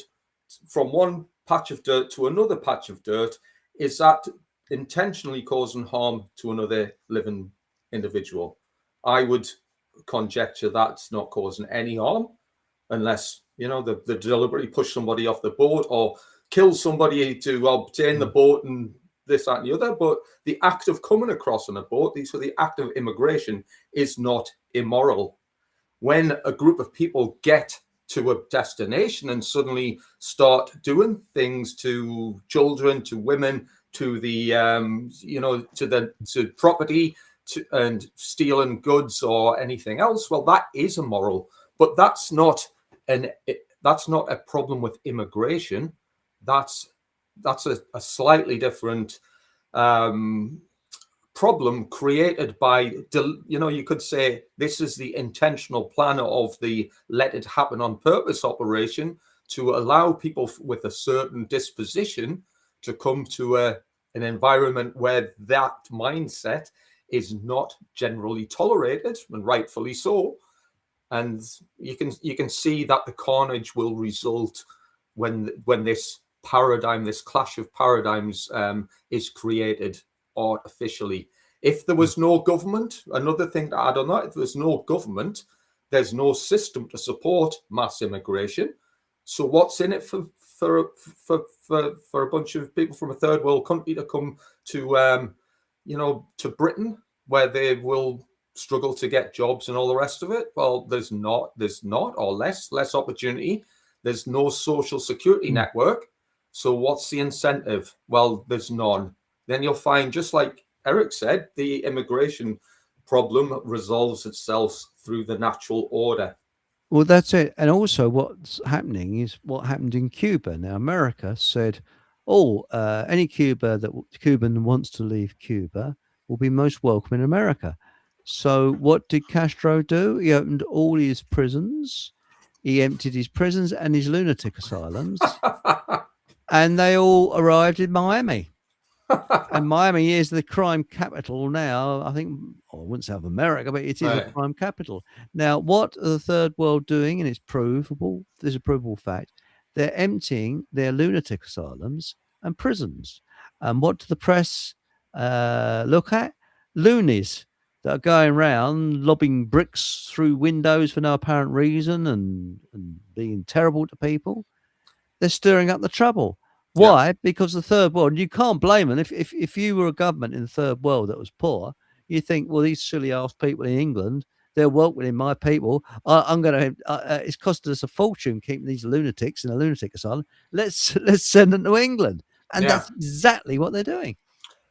from one patch of dirt to another patch of dirt, is that intentionally causing harm to another living individual? I would conjecture that's not causing any harm, unless they deliberately push somebody off the boat or kill somebody to obtain the boat and this, that, and the other. But the act of coming across on a boat, so the act of immigration, is not immoral. When a group of people get to a destination and suddenly start doing things to children, to women, to the to property, and stealing goods or anything else, well, that is immoral. But that's not a problem with immigration. That's a slightly different problem created by, you could say this is the intentional plan of the let it happen on purpose operation, to allow people with a certain disposition to come to an environment where that mindset is not generally tolerated, and rightfully so. And you can see that the carnage will result when this paradigm, this clash of paradigms, is created artificially. If there was no government, another thing to add on that, if there's no government, there's no system to support mass immigration. So what's in it for a bunch of people from a third world country to come to to Britain, where they will struggle to get jobs and all the rest of it? Well, there's not, or less opportunity. There's no social security network. So what's the incentive? Well, there's none. Then you'll find, just like Eric said, the immigration problem resolves itself through the natural order. Well, that's it. And also what's happening is what happened in Cuba. Now, America said, any Cuban wants to leave Cuba will be most welcome in America. So what did Castro do? He opened all his prisons. He emptied his prisons and his lunatic asylums. And they all arrived in Miami. And Miami is the crime capital now. I think, I wouldn't say of America, but it is a crime capital. Now, what are the third world doing? And it's provable. There's a provable fact. They're emptying their lunatic asylums and prisons. And what do the press look at? Loonies that are going around lobbing bricks through windows for no apparent reason and being terrible to people. They're stirring up the trouble. Why? Because the third world, and you can't blame them. If you were a government in the third world that was poor, You think, well, these silly ass people in England, they're welcoming my people. I'm going to. It's costed us a fortune keeping these lunatics in a lunatic asylum. Let's send them to England, and that's exactly what they're doing.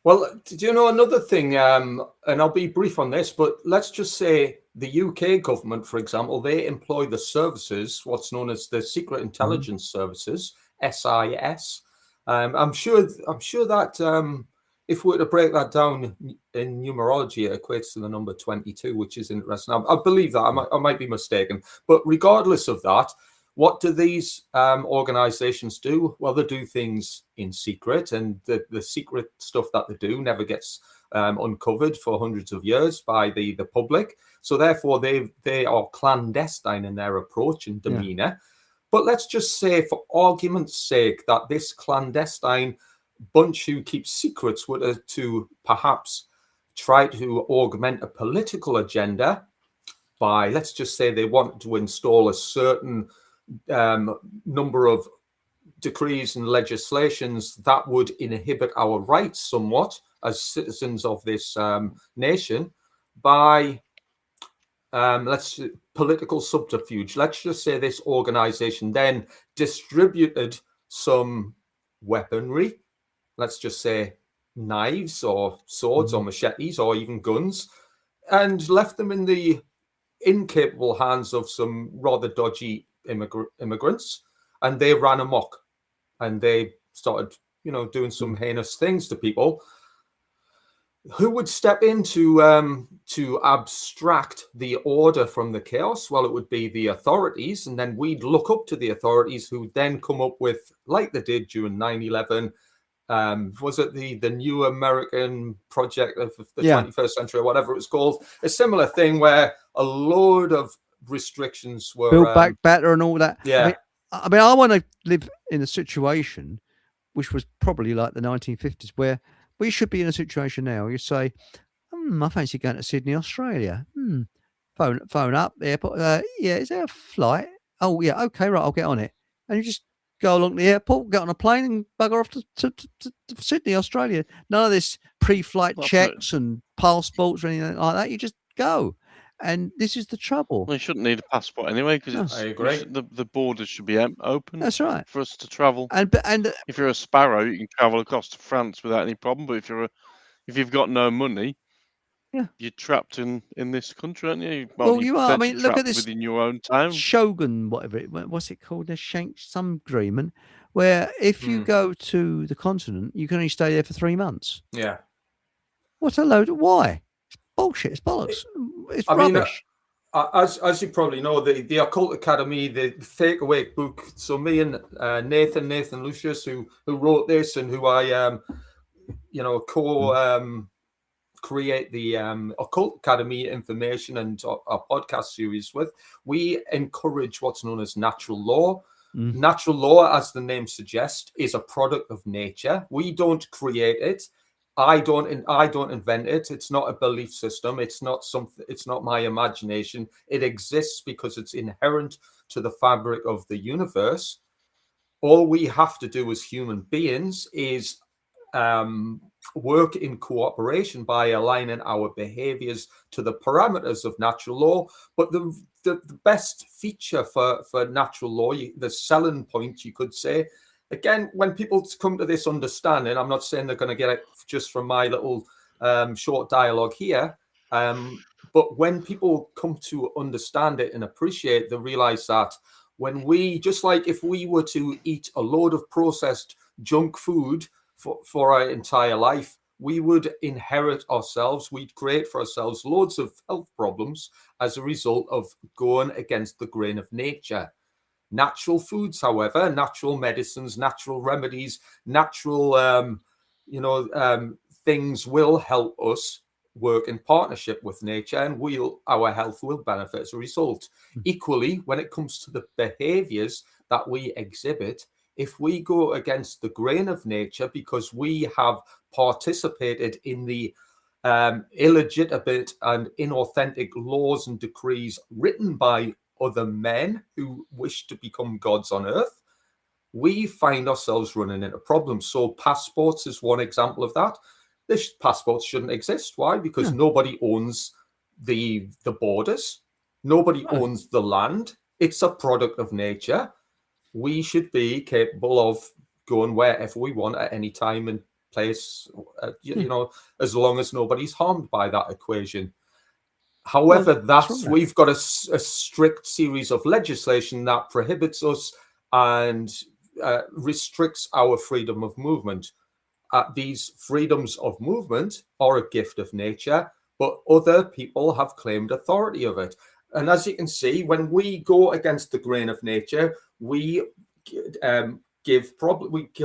Well, do you know another thing? And I'll be brief on this, but let's just say the UK government, for example, they employ the services, what's known as the Secret Intelligence Services, SIS. I'm sure that if we were to break that down in numerology, it equates to the number 22, which is interesting. I believe that. I might be mistaken. But regardless of that, what do these organizations do? Well, they do things in secret, and the secret stuff that they do never gets uncovered for hundreds of years by the public. So therefore, they are clandestine in their approach and demeanor. Yeah. But let's just say, for argument's sake, that this clandestine bunch who keeps secrets were to perhaps try to augment a political agenda by, let's just say, they want to install a certain number of decrees and legislations that would inhibit our rights somewhat as citizens of this nation by political subterfuge. Let's just say this organization then distributed some weaponry, let's just say knives or swords or machetes or even guns, and left them in the incapable hands of some rather dodgy immigrants, and they ran amok and they started, doing some heinous things to people. Who would step in to abstract the order from the chaos? Well, it would be the authorities, and then we'd look up to the authorities, who then come up with, like they did during 9/11. Was it the New American Project of the 21st century, or whatever it was called? A similar thing where a load of restrictions were Build back better and all that. Yeah. I mean, I want to live in a situation which was probably like the 1950s, where we should be in a situation now. You say, I fancy going to Sydney, Australia. Phone up, airport. Yeah, is there a flight? Oh, yeah, okay, right, I'll get on it. And you just go along the airport, get on a plane, and bugger off to Sydney, Australia. None of this pre-flight checks and passports or anything like that. You just go. And this is the trouble. Well, you shouldn't need a passport anyway, because I agree. The borders should be open. That's right. For us to travel. And if you're a sparrow, you can travel across to France without any problem. But if you've got no money, you're trapped in this country, aren't you? Well, you are. I mean, look at this within your own town. Shogun, what's it called? There's some agreement where if you go to the continent, you can only stay there for 3 months. Yeah. What's a load of why? It's bullshit. It's bollocks. It's rubbish. As you probably know, the Occult Academy, the Fake Awake book. So me and Nathan Lucius, who wrote this and who I create the Occult Academy information and our podcast series with, we encourage what's known as natural law. Natural law, as the name suggests, is a product of nature. We don't create it. I don't invent it. It's not a belief system. It's not something. It's not my imagination. It exists because it's inherent to the fabric of the universe. All we have to do as human beings is work in cooperation by aligning our behaviors to the parameters of natural law. But the best feature for natural law, the selling point, you could say, again, when people come to this understanding, I'm not saying they're going to get it just from my little short dialogue here, but when people come to understand it and appreciate, they realize that when we, just like if we were to eat a load of processed junk food for our entire life, we would inherit ourselves, we'd create for ourselves loads of health problems as a result of going against the grain of nature. Natural foods, however, natural medicines, natural remedies, natural, things will help us work in partnership with nature, and our health will benefit as a result. Equally, when it comes to the behaviors that we exhibit, if we go against the grain of nature because we have participated in the illegitimate and inauthentic laws and decrees written by other men who wish to become gods on earth, we find ourselves running into problems. So passports is one example of that. This passports shouldn't exist. Why? Because nobody owns the borders. Nobody owns the land. It's a product of nature. We should be capable of going wherever we want at any time and place, you know, as long as nobody's harmed by that equation. However, we've got a strict series of legislation that prohibits us and restricts our freedom of movement. These freedoms of movement are a gift of nature, but other people have claimed authority of it. And as you can see, when we go against the grain of nature, we give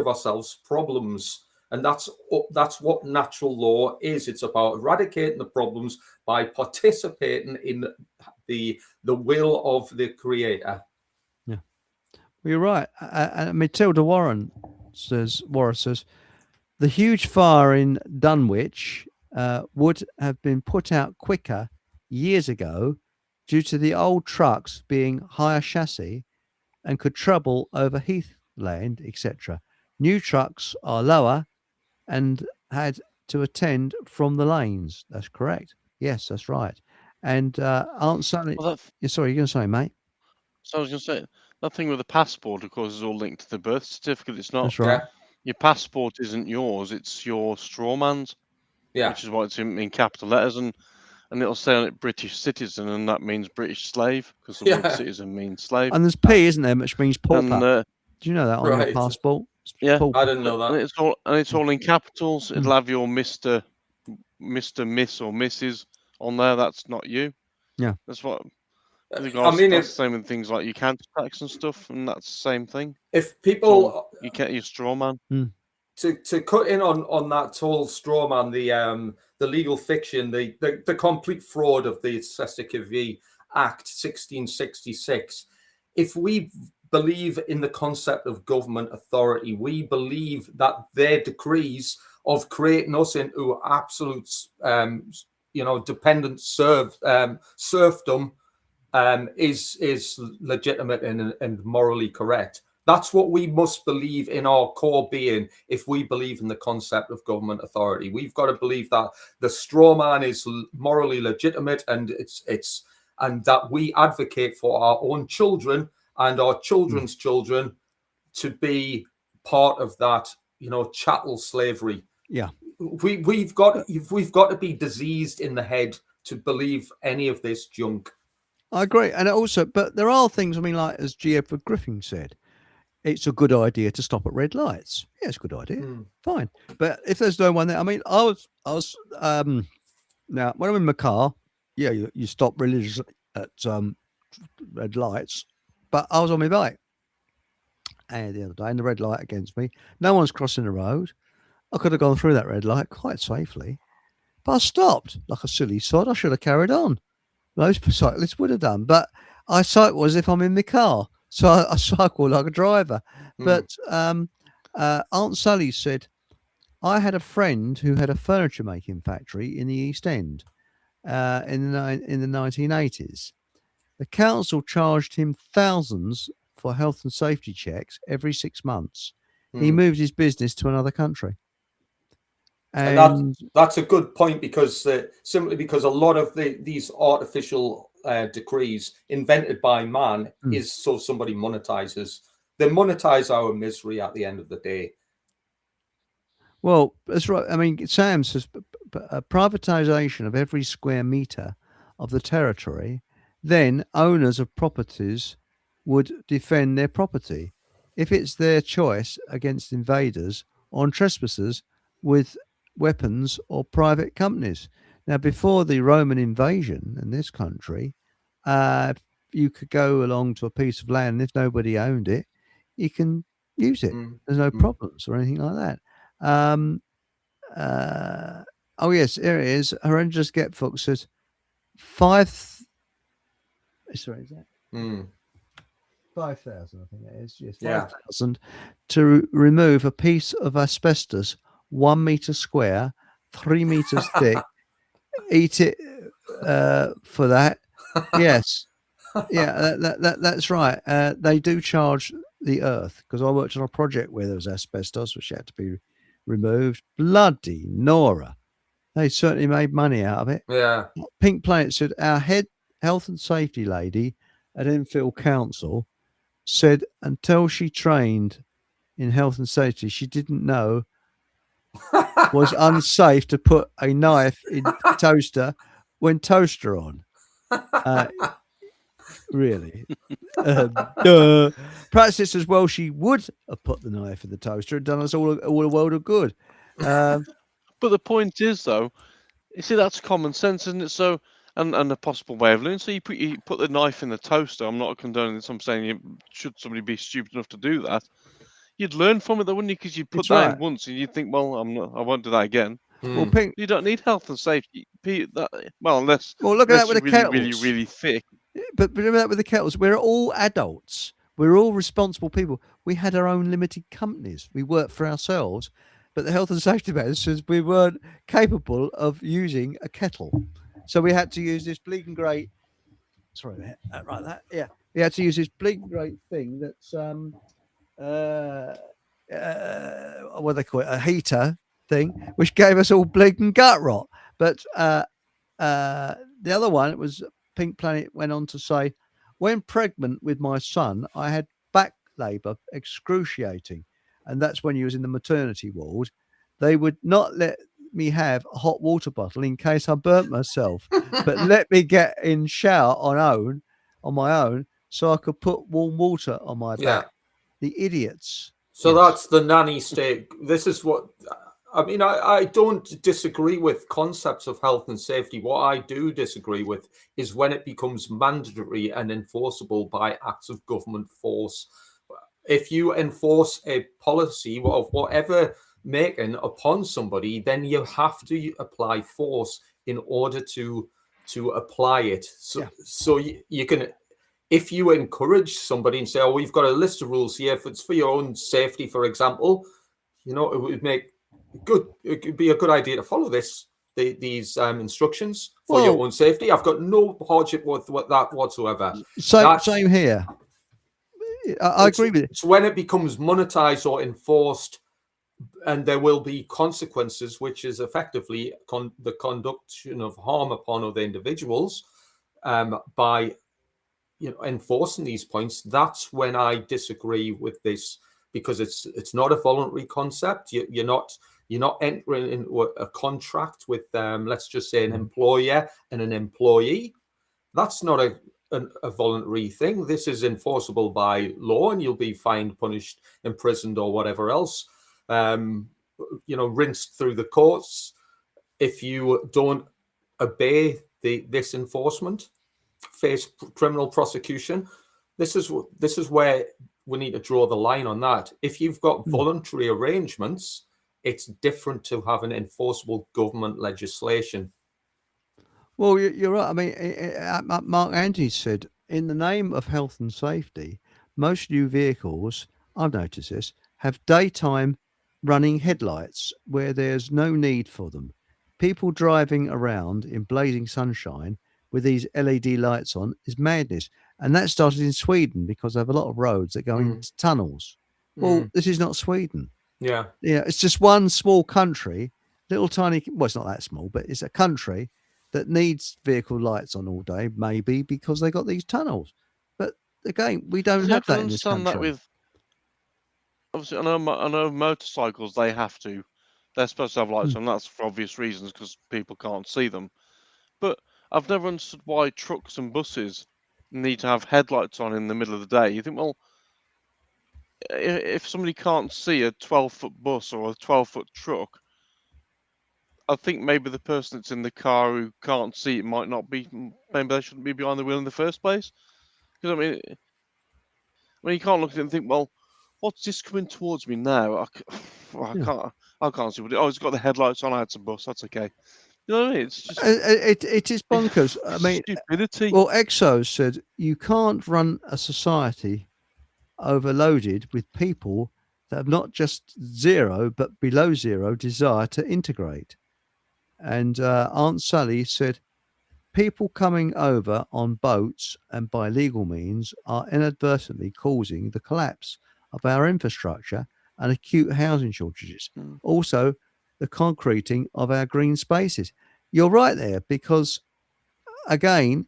ourselves problems. And that's what natural law is. It's about eradicating the problems by participating in the will of the creator. Yeah, well, you're right. Matilda Warren says, the huge fire in Dunwich would have been put out quicker years ago due to the old trucks being higher chassis and could trouble over heathland, etc. New trucks are lower and had to attend from the lanes. That's correct. Yes, that's right. And Aunt Sally... sorry, you're going to say, mate? So I was going to say, that thing with the passport, of course, is all linked to the birth certificate. It's not... That's right. Your passport isn't yours, it's your straw man's. Yeah. Which is why it's in capital letters, and it'll say on it British citizen, and that means British slave, because the word citizen means slave. And there's P, isn't there, which means pauper. And, do you know that on your passport? Yeah, pauper. I didn't know that. And it's all in capitals. It'll have your Mr., Miss, or Mrs. on there. That's not you. Yeah. That's what. I mean, that's the same with things like your council tax and stuff, and that's the same thing. If people, you get your straw man. To cut in on that whole straw man, the legal fiction, the complete fraud of the Sesquiv Act 1666. If we believe in the concept of government authority, we believe that their decrees of creating us into absolute, dependent serfdom is legitimate and morally correct. That's what we must believe in our core being if we believe in the concept of government authority. We've got to believe that the straw man is morally legitimate, and it's and that we advocate for our own children and our children's children to be part of that, chattel slavery. Yeah. We've got to be diseased in the head to believe any of this junk. I agree. And also, but there are things, like as G. Edward Griffin said, it's a good idea to stop at red lights. Yeah, it's a good idea. Fine. But if there's no one there, I was now when I'm in my car, yeah, you stop religiously at red lights, but I was on my bike and the other day, and the red light against me, no one's crossing the road. I could have gone through that red light quite safely, but I stopped like a silly sod. I should have carried on. Most cyclists would have done, but I cycle as if I'm in my car. So I cycle like a driver. But Aunt Sally said, I had a friend who had a furniture making factory in the East End in the 1980s. The council charged him thousands for health and safety checks every 6 months. He moved his business to another country. And that's a good point, because simply because a lot of these artificial decrees invented by man is so somebody monetizes. They monetize our misery at the end of the day. Well, that's right. Sam says privatization of every square meter of the territory, then owners of properties would defend their property if it's their choice against invaders or trespassers with weapons or private companies. Now, before the Roman invasion in this country, you could go along to a piece of land, and if nobody owned it, you can use it. There's no problems or anything like that. Oh yes, here it is. Horrendous Get Fuck says 5,000, I think it is. Yes, 5,000 to remove a piece of asbestos 1 meter square, 3 meters thick. Eat it for that. Yes. Yeah, that's right. They do charge the earth, because I worked on a project where there was asbestos, which had to be removed. Bloody Nora. They certainly made money out of it. Yeah. Pink Planet said our head health and safety lady at Enfield Council said until she trained in health and safety, she didn't know was unsafe to put a knife in toaster when toaster on. Really. Practice as well, she would have put the knife in the toaster and done us all a world of good. But the point is, though, you see, that's common sense, isn't it? So, and a possible way of learning. So you put the knife in the toaster. I'm not condoning this. I'm saying should somebody be stupid enough to do that, you'd learn from it, though, wouldn't you? Because you put It's that right. in once, and you think, well, I won't do that again. Well, Pink. You don't need health and safety. Unless Look at that with the you're kettles. really, really thick. But remember that with the kettles, we're all adults. We're all responsible people. We had our own limited companies. We worked for ourselves. But the health and safety man says we weren't capable of using a kettle. So we had to use this bleeding great. Sorry, right, that. Yeah. We had to use this bleeding great thing that's, what do they call it? A heater thing, which gave us all bleeding gut rot. But the other one, it was Pink Planet went on to say, when pregnant with my son, I had back labour, excruciating. And that's when he was in the maternity ward. They would not let me have a hot water bottle in case I burnt myself, but let me get in shower on my own, so I could put warm water on my back. The idiots. So that's the nanny state. This is what I mean. I don't disagree with concepts of health and safety. What I do disagree with is when it becomes mandatory and enforceable by acts of government force. If you enforce a policy of whatever making upon somebody, then you have to apply force in order to apply it. So you can, if you encourage somebody and say, "Oh, we've got a list of rules here. If it's for your own safety, for example, it would it could be a good idea to follow these instructions for your own safety." I've got no hardship with that whatsoever. Same here. I agree with it. It's when it becomes monetized or enforced, and there will be consequences, which is effectively the conduction of harm upon other individuals by enforcing these points. That's when I disagree with this, because it's not a voluntary concept. You're not entering into a contract with let's just say an employer and an employee. That's not a voluntary thing. This is enforceable by law, and you'll be fined, punished, imprisoned, or whatever else. Rinsed through the courts if you don't obey this enforcement. Face criminal prosecution. This is where we need to draw the line on that. If you've got voluntary arrangements, it's different to having enforceable government legislation. Well, you're right. I mean, Mark Andrews said, in the name of health and safety, most new vehicles, I've noticed this, have daytime running headlights where there's no need for them. People driving around in blazing sunshine with these LED lights on is madness. And that started in Sweden because they have a lot of roads that go into tunnels. Well, this is not Sweden. Yeah. It's just one small country, little tiny, well, it's not that small, but it's a country that needs vehicle lights on all day, maybe because they got these tunnels. But again, we don't have that in this country. That with, obviously, I know motorcycles, they're supposed to have lights on. That's for obvious reasons, because people can't see them. But I've never understood why trucks and buses need to have headlights on in the middle of the day. You think, well, if somebody can't see a 12-foot bus or a 12-foot truck, I think maybe the person that's in the car who can't see it maybe they shouldn't be behind the wheel in the first place. Because I mean, you can't look at it and think, well, what's this coming towards me now? I can't see what it. Oh, it's got the headlights on. It's a bus. That's okay. You know what I mean? It's just it is bonkers. I mean, stupidity. Well, Exo said you can't run a society overloaded with people that have not just zero but below zero desire to integrate. And Aunt Sally said, people coming over on boats and by legal means are inadvertently causing the collapse of our infrastructure and acute housing shortages. Also, the concreting of our green spaces. You're right there, because again,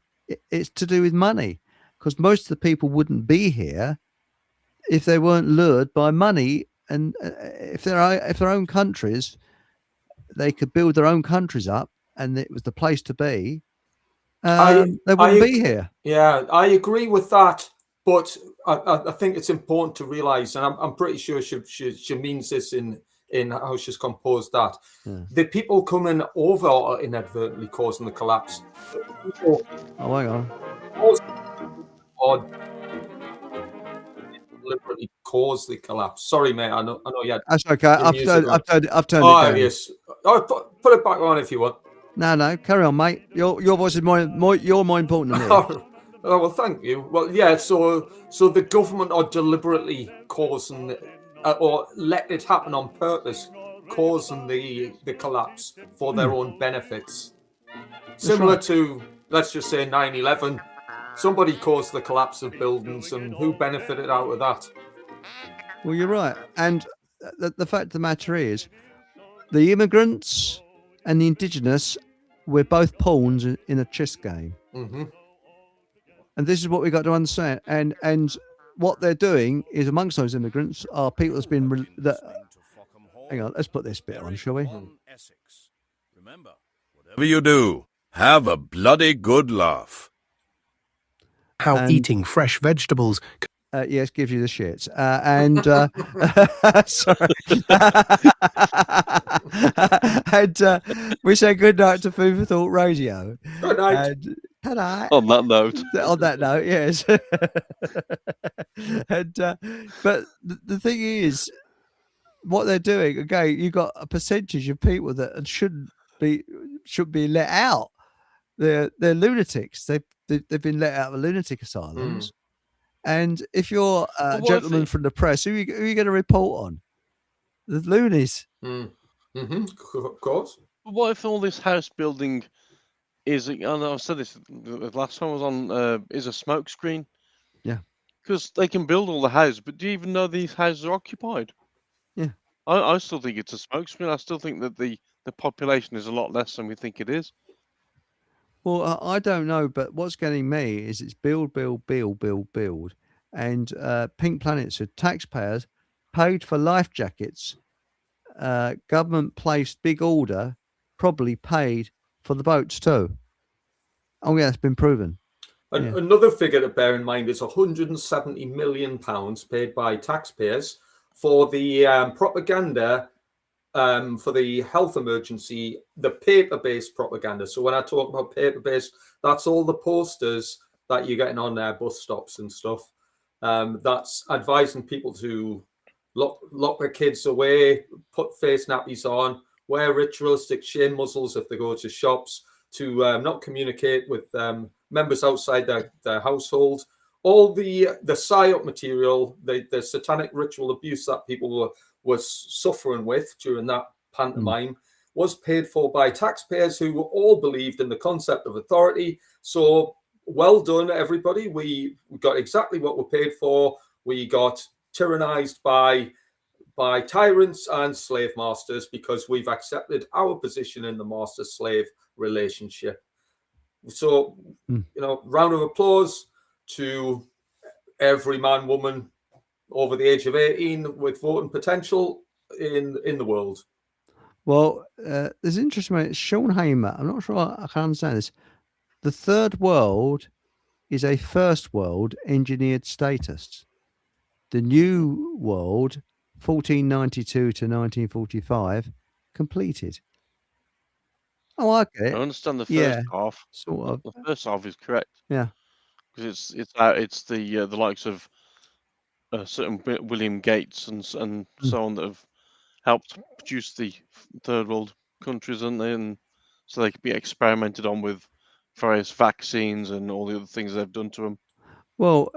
it's to do with money, because most of the people wouldn't be here if they weren't lured by money, and if their own countries, they could build their own countries up, and it was the place to be. They wouldn't be here. Yeah, I agree with that, but I think it's important to realise, and I'm pretty sure she means this in how she's composed that. Yeah. The people coming over are inadvertently causing the collapse. Oh, hang on. Or deliberately cause the collapse. Sorry, mate. I know. Yeah, that's okay. I've turned it down. Yes. Oh, put it back on if you want. No, carry on, mate. Your voice is more important than me. Oh, well, thank you. Well, yeah. So the government are deliberately causing, or let it happen on purpose, causing the collapse for their own benefits. Similar to, let's just say, 9/11. Somebody caused the collapse of buildings, and who benefited out of that? Well, you're right. And the fact of the matter is, the immigrants and the indigenous, we're both pawns in a chess game. Mm-hmm. And this is what we got to understand. And what they're doing is, amongst those immigrants are people that's been... hang on, let's put this bit on, shall we? Remember, whatever you do, have a bloody good laugh. How eating fresh vegetables... yes, gives you the shits. Sorry. And we say good night to Food for Thought Radio. Good night. Good night. On that note. On that note, yes. But the thing is, what they're doing, again, you've got a percentage of people that should be let out. They're lunatics. They've been let out of lunatic asylums. And if you're a gentleman from the press, who are you going to report on? The loonies. Mm-hmm. Of course. But what if all this house building is, and I've said this the last time I was on, is a smoke screen? Yeah. Because they can build all the houses, but do you even know these houses are occupied? Yeah. I still think it's a smoke screen. I still think that the population is a lot less than we think it is. Well, I don't know, but what's getting me is it's build. And Pink Planet said taxpayers paid for life jackets. Government placed big order, probably paid for the boats too. Oh, yeah, that's been proven. And another figure to bear in mind is £170 million paid by taxpayers for the propaganda for the health emergency, the paper-based propaganda. So when I talk about paper-based, that's all the posters that you're getting on their bus stops and stuff. That's advising people to lock their kids away, put face nappies on, wear ritualistic shin muzzles if they go to shops, to not communicate with members outside their household. All the psyop material, the satanic ritual abuse that people were suffering with during that pantomime was paid for by taxpayers who all believed in the concept of authority. So well done, everybody. We got exactly what we paid for. We got tyrannized by tyrants and slave masters because we've accepted our position in the master-slave relationship. So, round of applause to every man, woman over the age of 18 with voting potential in the world. Well, there's an interesting one. It's Sean Hamer. I'm not sure I can understand this. The third world is a first world engineered status. The new world, 1492 to 1945, completed. Oh, I get it. I understand the first half. Sort of. The first half is correct. Yeah. Because it's the likes of certain William Gates and so on that have helped produce the third world countries, aren't they? And so they could be experimented on with various vaccines and all the other things they've done to them. Well,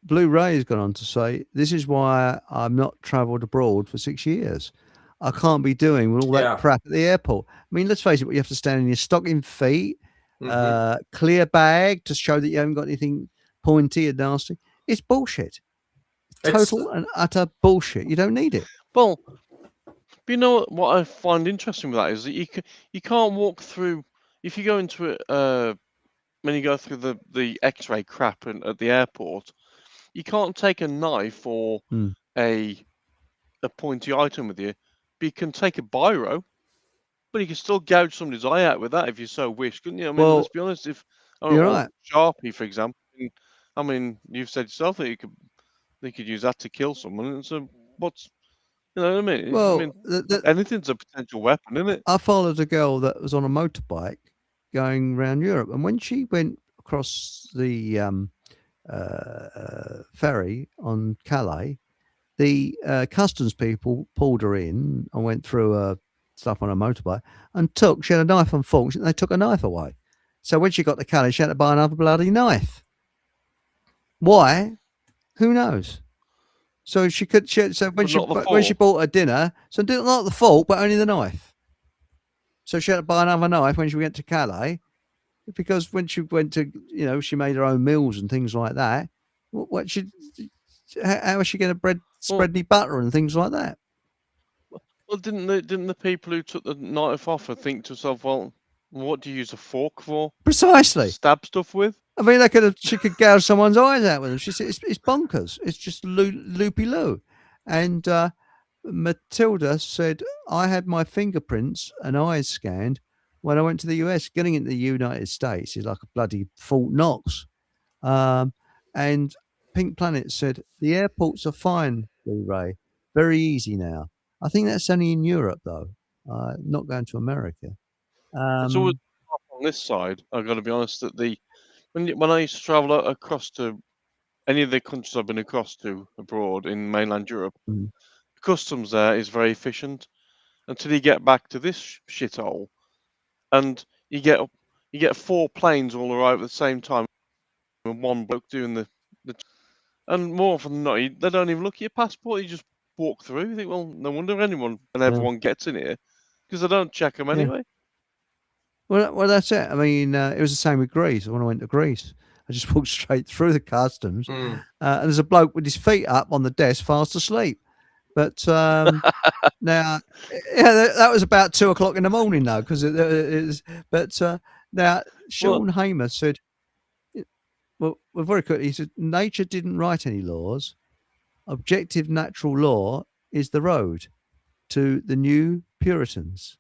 Blue Ray has gone on to say, this is why I'm not travelled abroad for 6 years. I can't be doing all that crap at the airport. I mean, let's face it, you have to stand in your stocking feet, clear bag to show that you haven't got anything pointy and nasty. It's bullshit. Total and utter bullshit. You don't need it. Well, you know what I find interesting with that is that you can't walk through if you go into it when you go through the X-ray crap at the airport. You can't take a knife or a pointy item with you, but you can take a biro. But you can still gouge somebody's eye out with that if you so wish, couldn't you? I mean, let's be honest. If you're or right. Sharpie, for example. I mean, you've said yourself that they could use that to kill someone. And so, what's you know what I mean? I Well, mean, anything's a potential weapon, isn't it? I followed a girl that was on a motorbike going around Europe, and when she went across the ferry on Calais, the customs people pulled her in and went through her stuff on a motorbike and she had a knife and fork. They took a knife away. So when she got to Calais, she had to buy another bloody knife. Why? Who knows? So she could. So when she bought her dinner, so not the fork, but only the knife. So she had to buy another knife when she went to Calais, because when she went to, she made her own meals and things like that. How is she going to spread any butter and things like that? Well, didn't the people who took the knife off her think to herself, well, what do you use a fork for? Precisely. Stab stuff with? I mean, she could gouge someone's eyes out with them. She said it's bonkers. It's just loopy-loo. And Matilda said, I had my fingerprints and eyes scanned when I went to the US. Getting into the United States is like a bloody Fort Knox. And Pink Planet said, the airports are fine, Blu-ray. Very easy now. I think that's only in Europe, though. Not going to America. It's always on this side, I've got to be honest, that when I used to travel across to any of the countries I've been across to abroad in mainland Europe, customs there is very efficient until you get back to this shithole, and you get 4 planes all arrive at the same time, and one bloke doing the and more often than not, they don't even look at your passport. You just walk through. You think, well, no wonder everyone gets in here, because they don't check them anyway. Well, that's it. I mean, it was the same with Greece. When I went to Greece, I just walked straight through the customs, and there's a bloke with his feet up on the desk, fast asleep. But now, that was about 2:00 in the morning, though, because it is. But now, Sean Hamer said, well, very quickly, he said, nature didn't write any laws. Objective natural law is the road to the new Puritans.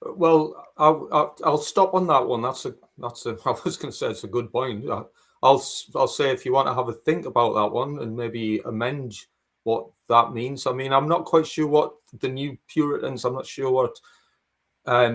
Well, I'll stop on that one. That's a. I was going to say it's a good point. I'll say if you want to have a think about that one and maybe amend what that means. I mean, I'm not quite sure what the new Puritans. I'm not sure what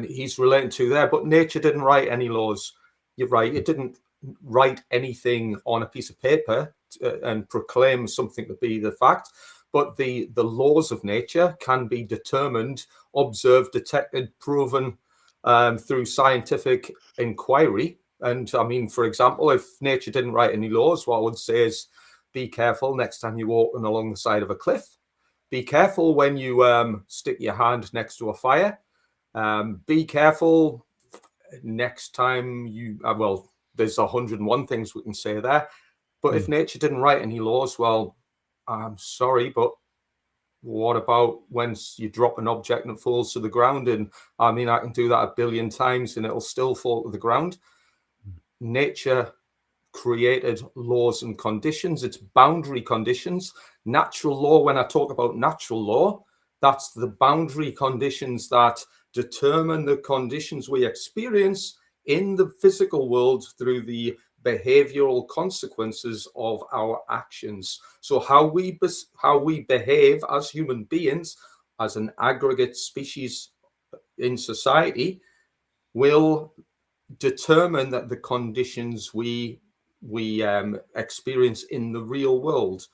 he's relating to there. But nature didn't write any laws. You're right. It didn't write anything on a piece of paper and proclaim something to be the fact. But the laws of nature can be determined, observed, detected, proven through scientific inquiry. And I mean, for example, if nature didn't write any laws, what I would say is be careful next time you're walking along the side of a cliff. Be careful when you stick your hand next to a fire. Be careful next time you, there's 101 things we can say there. But if nature didn't write any laws, well, I'm sorry, but what about when you drop an object and it falls to the ground? And I mean, I can do that 1 billion times and it'll still fall to the ground. Nature created laws and conditions. It's boundary conditions. Natural law, when I talk about natural law, that's the boundary conditions that determine the conditions we experience in the physical world through the behavioral consequences of our actions. So how we behave as human beings, as an aggregate species in society, will determine that the conditions we experience in the real world.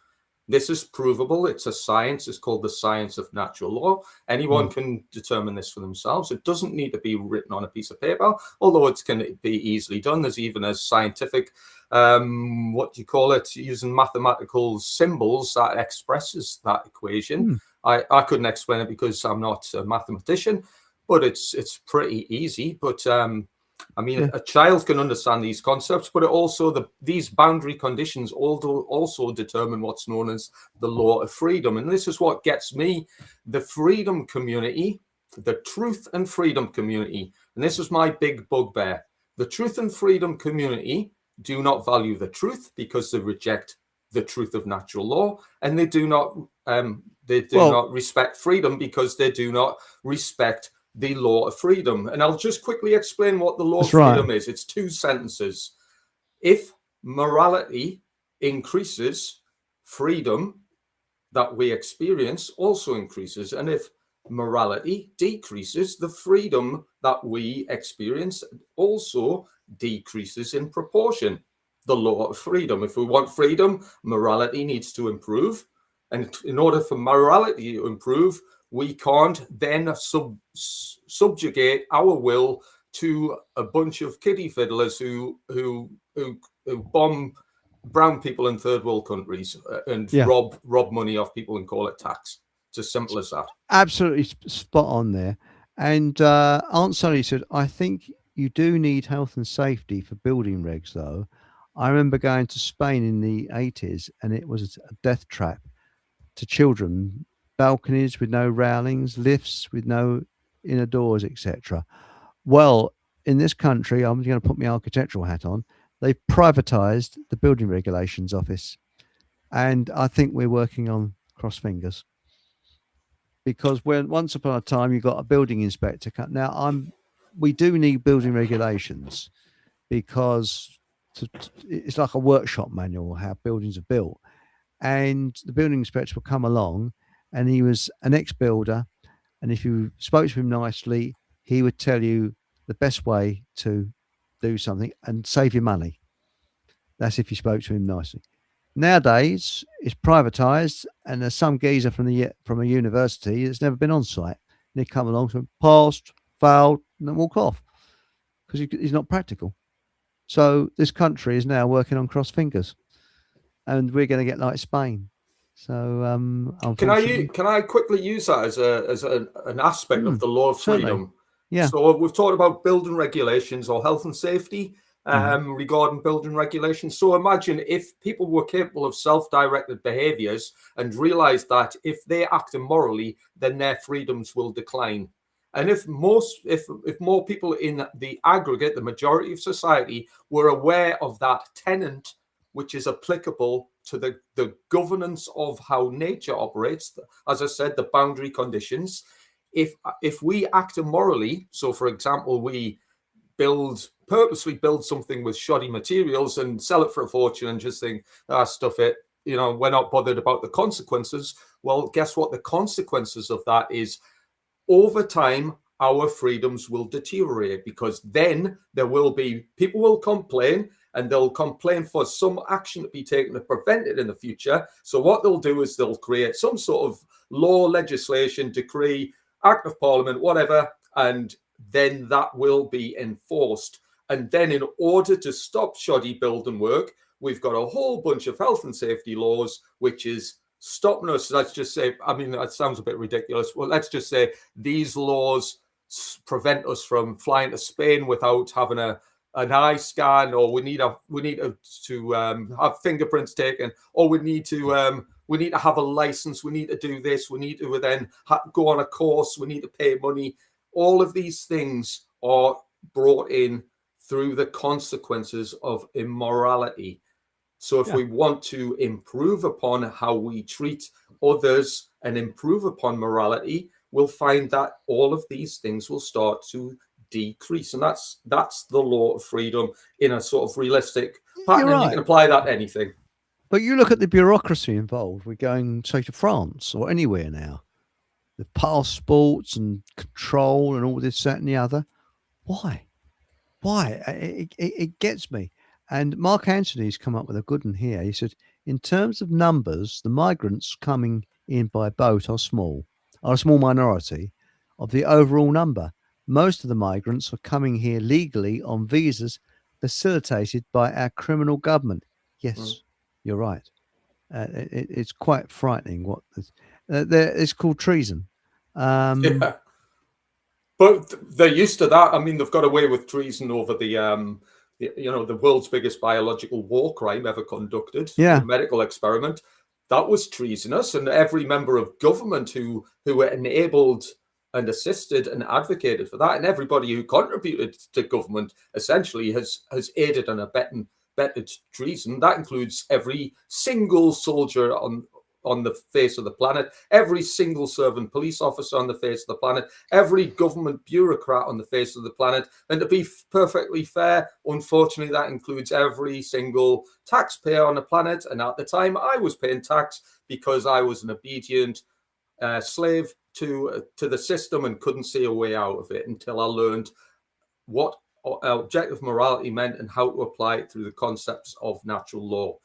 This is provable. It's a science. It's called the science of natural law. Anyone can determine this for themselves. It doesn't need to be written on a piece of paper, although it can be easily done. There's even a scientific, using mathematical symbols that expresses that equation. I couldn't explain it because I'm not a mathematician, but it's pretty easy. But I mean, a child can understand these concepts, but these boundary conditions also determine what's known as the law of freedom. And this is what gets me, the freedom community, the truth and freedom community. And this is my big bugbear. The truth and freedom community do not value the truth because they reject the truth of natural law, and they do not respect freedom because they do not respect the law of freedom. And I'll just quickly explain what the law of freedom is. It's 2 sentences. If morality increases, freedom that we experience also increases. And if morality decreases, the freedom that we experience also decreases in proportion. The law of freedom. If we want freedom, morality needs to improve. And in order for morality to improve, we can't then subjugate our will to a bunch of kiddie fiddlers who bomb brown people in third world countries and rob money off people and call it tax. It's as simple as that. Absolutely spot on there. And Aunt Sally said, I think you do need health and safety for building regs, though. I remember going to Spain in the 80s, and it was a death trap to children. Balconies with no railings, lifts with no inner doors, etc. Well, in this country, I'm going to put my architectural hat on. They've privatized the building regulations office, and I think we're working on cross fingers, because when once upon a time you got a building inspector. Now we do need building regulations, because it's like a workshop manual how buildings are built, and the building inspector will come along, and he was an ex-builder, and if you spoke to him nicely, he would tell you the best way to do something and save you money. That's if you spoke to him nicely. Nowadays, it's privatized, and there's some geezer from a university that's never been on site, and they come along, so passed, failed, and then walk off because he's not practical. So this country is now working on cross fingers, and we're going to get like Spain. So can I quickly use that as an aspect of the law of freedom? Certainly. Yeah. So we've talked about building regulations or health and safety regarding building regulations. So imagine if people were capable of self-directed behaviors and realized that if they act immorally, then their freedoms will decline. And if more people in the aggregate, the majority of society, were aware of that tenet, which is applicable to the governance of how nature operates, as I said, the boundary conditions. If we act immorally, so for example, we purposely build something with shoddy materials and sell it for a fortune and just think, stuff it, we're not bothered about the consequences. Well, guess what? The consequences of that is, over time, our freedoms will deteriorate, because then people will complain, and they'll complain for some action to be taken to prevent it in the future. So what they'll do is they'll create some sort of law, legislation, decree, act of parliament, whatever, and then that will be enforced. And then in order to stop shoddy building work, we've got a whole bunch of health and safety laws, which is stopping us. Let's just say, I mean, that sounds a bit ridiculous. Well, let's just say these laws prevent us from flying to Spain without having an eye scan, or we need to have fingerprints taken, or we need to have a license. We need to do this. We need to then go on a course. We need to pay money. All of these things are brought in through the consequences of immorality. So if we want to improve upon how we treat others and improve upon morality, we'll find that all of these things will start to decrease. And that's the law of freedom in a sort of realistic pattern. Right. And you can apply that to anything. But you look at the bureaucracy involved. We're going, say, to France or anywhere now. The passports and control and all this, that and the other. Why? It gets me. And Mark Antony's come up with a good one here. He said, in terms of numbers, the migrants coming in by boat are a small minority of the overall number. Most of the migrants are coming here legally on visas facilitated by our criminal government. Yes, you're right. It's quite frightening what it's called treason. But they're used to that. I mean, they've got away with treason over the world's biggest biological war crime ever conducted, Yeah. the medical experiment. That was treasonous, and every member of government who enabled and assisted and advocated for that, and everybody who contributed to government essentially has aided and abetted treason. That includes every single soldier on the face of the planet, every single servant police officer on the face of the planet, every government bureaucrat on the face of the planet. And to be perfectly fair, unfortunately, that includes every single taxpayer on the planet. And at the time, I was paying tax because I was an obedient slave to the system and couldn't see a way out of it until I learned what objective morality meant and how to apply it through the concepts of natural law.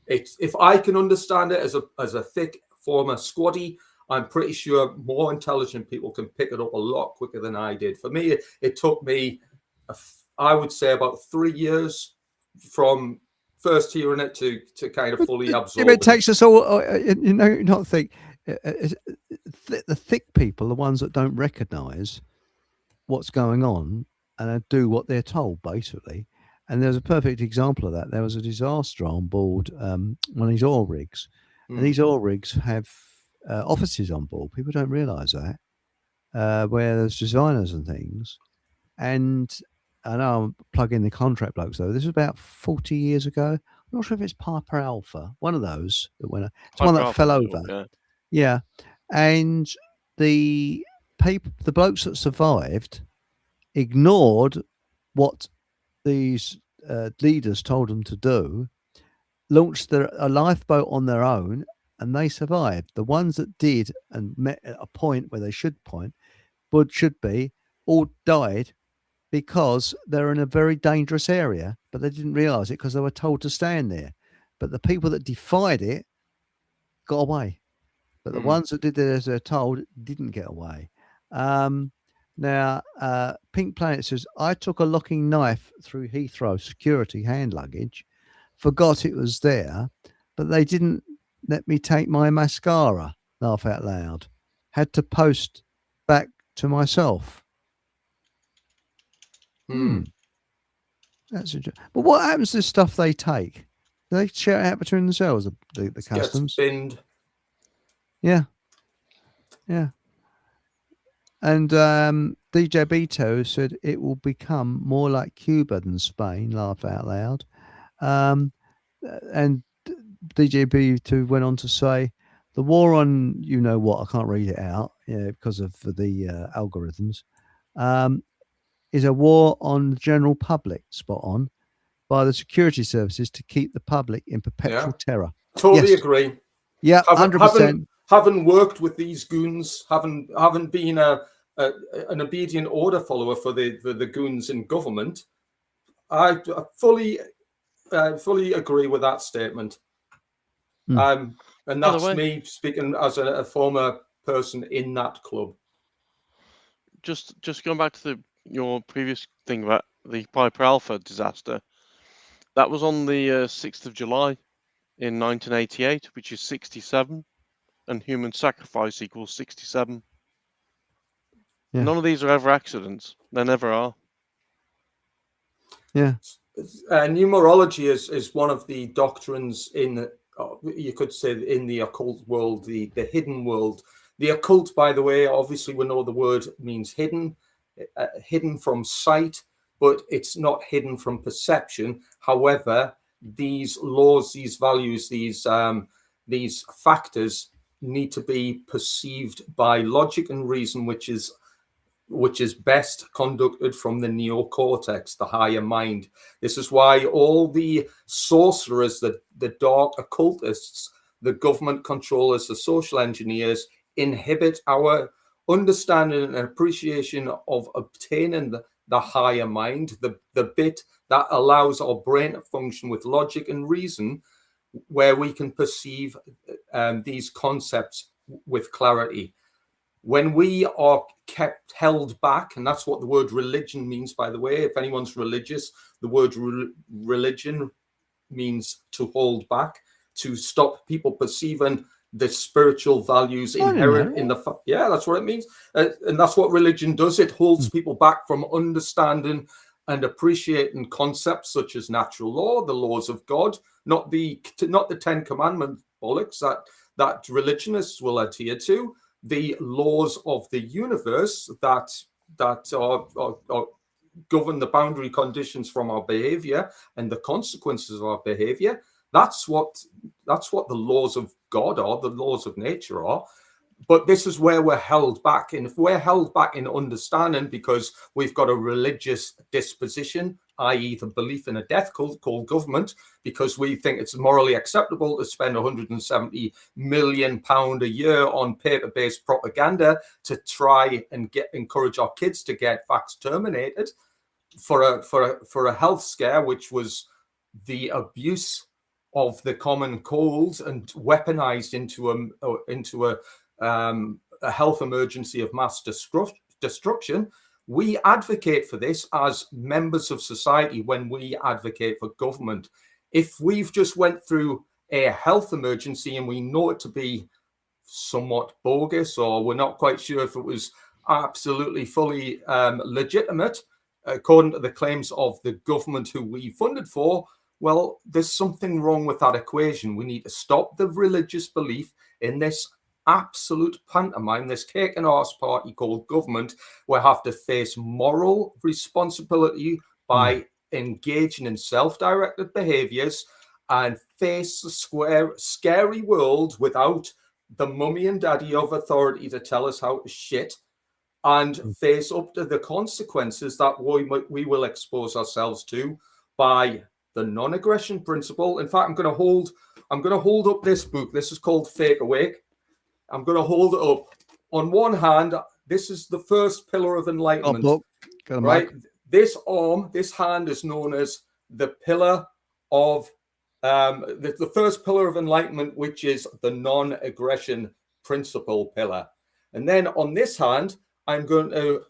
If I can understand it as a thick former squaddy, I'm pretty sure more intelligent people can pick it up a lot quicker than I did. For me, it took me, I would say, about 3 years from first hearing it to kind of fully absorb it takes us all, not think. The thick people, the ones that don't recognise what's going on and do what they're told, basically. And there's a perfect example of that. There was a disaster on board one of these oil rigs. And these oil rigs have offices on board. People don't realise that, where there's designers and things. And I know I'm plugging the contract blokes, though. This was about 40 years ago. I'm not sure if it's Piper Alpha, one of those that went. It's one that fell over. Yeah. And the blokes that survived ignored what these leaders told them to do, launched a lifeboat on their own, and they survived. The ones that did and met at a point where they should be, all died because they're in a very dangerous area, but they didn't realise it because they were told to stand there. But the people that defied it got away. But the ones that did it as they're told didn't get away. Now, Pink Planet says, I took a locking knife through Heathrow security hand luggage, forgot it was there, but they didn't let me take my mascara, laugh out loud. Had to post back to myself. That's but what happens to stuff they take? Do they share it out between themselves, the customs? Gets binned. Yeah. And DJ Beto said it will become more like Cuba than Spain, laugh out loud. And DJ Beto went on to say, the war on, you know what, I can't read it out because of the algorithms, is a war on the general public, spot on, by the security services to keep the public in perpetual terror. Totally agree. Yeah, 100%. Having worked with these goons, having been an obedient order follower for the goons in government, I fully agree with that statement. And that's me speaking as a former person in that club. Just going back to your previous thing about the Piper Alpha disaster, that was on the 6th of July in 1988, which is 67, and human sacrifice equals 67. Yeah. None of these are ever accidents. They never are. Yeah. Numerology is one of the doctrines in, you could say, in the occult world, the hidden world. The occult, by the way, obviously we know the word means hidden, hidden from sight, but it's not hidden from perception. However, these laws, these values, these factors need to be perceived by logic and reason, which is best conducted from the neocortex, the higher mind. This is why all the sorcerers, the dark occultists, the government controllers, the social engineers inhibit our understanding and appreciation of obtaining the higher mind, the bit that allows our brain to function with logic and reason, where we can perceive these concepts with clarity. When we are held back, and that's what the word religion means, by the way. If anyone's religious, the word religion means to hold back, to stop people perceiving the spiritual values inherent in the that's what it means, and that's what religion does. It holds people back from understanding and appreciating concepts such as natural law, the laws of God, not the Ten Commandments bollocks that religionists will adhere to, the laws of the universe that are govern the boundary conditions from our behavior and the consequences of our behavior. That's what the laws of God are, the laws of nature are. But this is where we're held back. And if we're held back in understanding because we've got a religious disposition, i.e. the belief in a death cult called government, because we think it's morally acceptable to spend £170 million a year on paper-based propaganda to try and encourage our kids to get vax terminated for a health scare, which was the abuse of the common cold and weaponized into a health emergency of mass destruction. We advocate for this as members of society when we advocate for government. If we've just went through a health emergency and we know it to be somewhat bogus, or we're not quite sure if it was absolutely fully legitimate, according to the claims of the government who we funded for, well, there's something wrong with that equation. We need to stop the religious belief in this absolute pantomime, this cake and arse party called government. We have to face moral responsibility by engaging in self-directed behaviors and face the scary world without the mummy and daddy of authority to tell us how to shit, and face up to the consequences that we will expose ourselves to by the non-aggression principle. In fact, I'm going to hold up this book. This is called Fake Awake. I'm going to hold it up. On one hand, this is the first pillar of enlightenment. Right? This hand is known as the pillar of the first pillar of enlightenment, which is the non-aggression principle pillar. And then on this hand, I'm going to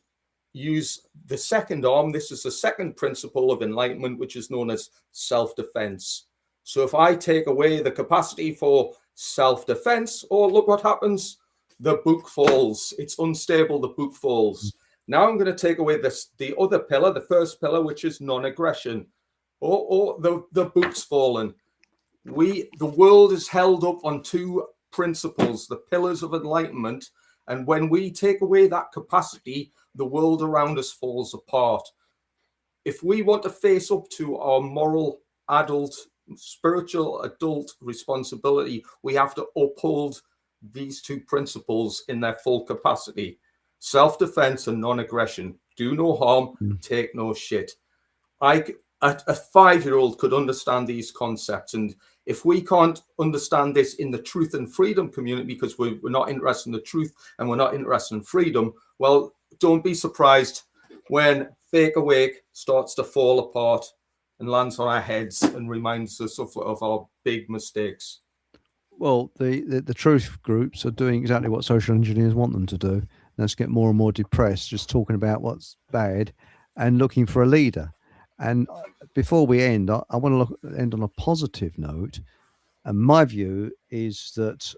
use the second arm. This is the second principle of enlightenment, which is known as self-defense. So if I take away the capacity for self-defense, look what happens. The book falls. It's unstable. The book falls. Now I'm going to take away the other pillar, the first pillar, which is non-aggression. The book's fallen. The world is held up on two principles, the pillars of enlightenment. And when we take away that capacity, the world around us falls apart. If we want to face up to our moral spiritual adult responsibility, we have to uphold these two principles in their full capacity. Self-defense and non-aggression. Do no harm, take no shit. A 5-year-old could understand these concepts. And if we can't understand this in the truth and freedom community because we're not interested in the truth and we're not interested in freedom, well, don't be surprised when Fake Awake starts to fall apart and lands on our heads and reminds us of our big mistakes. Well, the truth groups are doing exactly what social engineers want them to do. Let's get more and more depressed, just talking about what's bad and looking for a leader. And before we end, I want to end on a positive note. And my view is that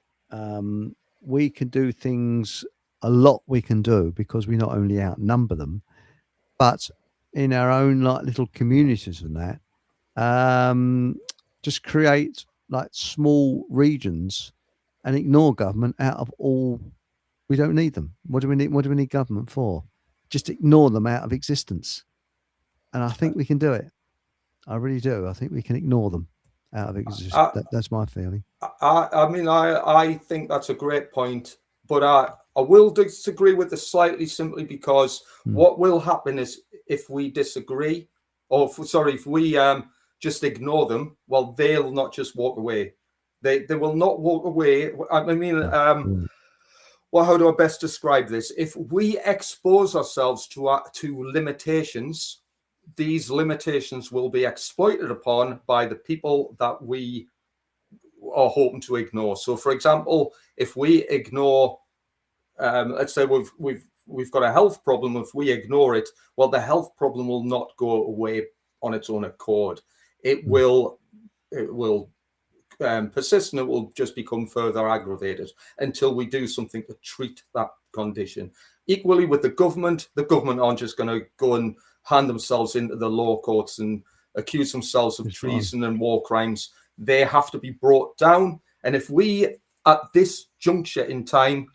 we can do things, a lot we can do, because we not only outnumber them, but in our own little communities and that, just create small regions and ignore government out of all. We don't need them. What do we need government for? Just ignore them out of existence. And I think we can do it. I really do. I think we can ignore them out of existence. That's my feeling. I think that's a great point, but I will disagree with this slightly, simply because what will happen is if we disagree, if we just ignore them, well, they'll not just walk away. They will not walk away. Well, how do I best describe this? If we expose ourselves to limitations, these limitations will be exploited upon by the people that we are hoping to ignore. So, for example, if we ignore, let's say we've got a health problem, if we ignore it, well, the health problem will not go away on its own accord. It will persistent, it will just become further aggravated until we do something to treat that condition. Equally with the government aren't just going to go and hand themselves into the law courts and accuse themselves of treason and war crimes. They have to be brought down. And if we, at this juncture in time,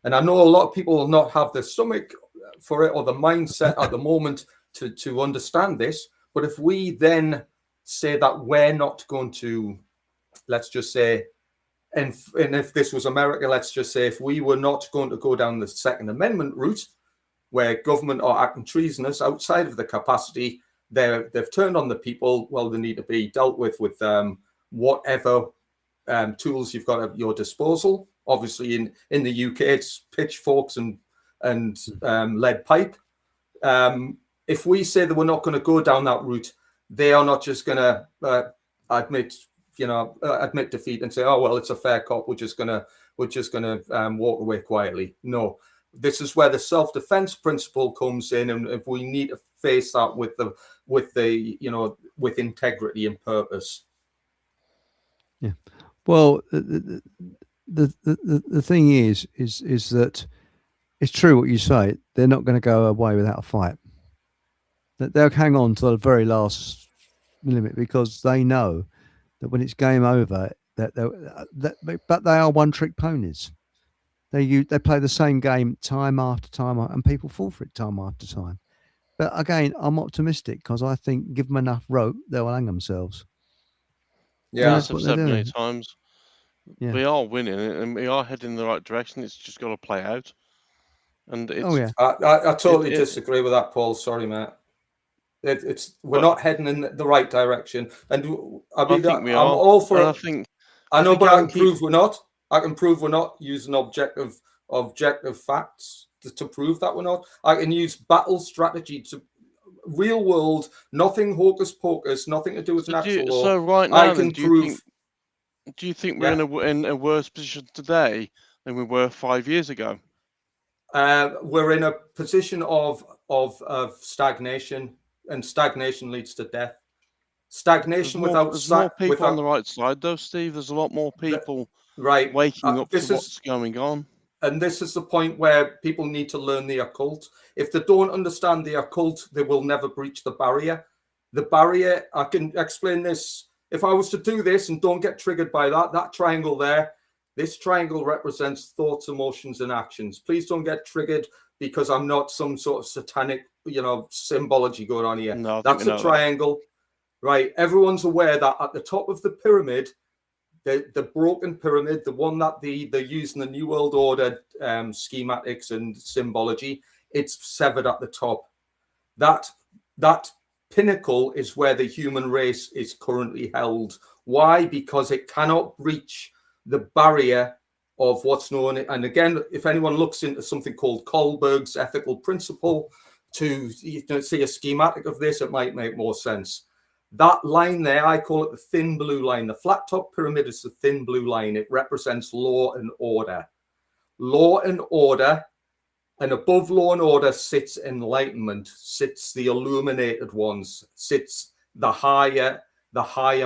and I know a lot of people will not have the stomach for it or the mindset at the moment to understand this, but if we then say that we're not going to, let's just say, and if this was America, let's just say, if we were not going to go down the Second Amendment route, where government are acting treasonous outside of the capacity, they've turned on the people. Well, they need to be dealt with whatever tools you've got at your disposal. Obviously, in the UK, it's pitchforks and lead pipe. If we say that we're not going to go down that route, they are not just going to admit defeat and say, "Oh well, it's a fair cop. We're just going to walk away quietly." No, this is where the self-defense principle comes in, and if we need to face that with integrity and purpose. Yeah. Well, the thing is that it's true what you say. They're not going to go away without a fight. They'll hang on to the very last limit because they know that when it's game over, but they are one-trick ponies. They play the same game time after time, and people fall for it time after time. But again, I'm optimistic because I think give them enough rope, they'll hang themselves. Yeah, that's what they're doing. Many times. Yeah. We are winning and we are heading in the right direction. It's just got to play out. And it's, I totally disagree with that, Paul. Sorry, mate. We're not heading in the right direction, and I mean, think we I'm are. all for it. I know, but I can prove we're not. I can prove we're not using objective facts to prove that we're not. I can use battle strategy to real world, nothing hocus pocus, nothing to do with natural law. So right now, I can prove. Do you think we're in a worse position today than we were 5 years ago? We're in a position of stagnation, and stagnation leads to death. Stagnation there's more people on the right side, though, Steve. There's a lot more people waking up to what's going on. And this is the point where people need to learn the occult. If they don't understand the occult, they will never breach the barrier. The barrier, I can explain this. If I was to do this, and don't get triggered by that triangle there, this triangle represents thoughts, emotions, and actions. Please don't get triggered because I'm not some sort of satanic, symbology going on here. No, that's a triangle, right? Everyone's aware that at the top of the pyramid, the broken pyramid, the one that they're using the New World Order schematics and symbology, it's severed at the top. That pinnacle is where the human race is currently held. Why? Because it cannot breach the barrier of what's known. And again, if anyone looks into something called Kohlberg's ethical principle to see a schematic of this, it might make more sense. That line there, I call it the thin blue line. The flat top pyramid is the thin blue line. It represents law and order. Law and order, and above law and order sits enlightenment, sits the illuminated ones, sits the higher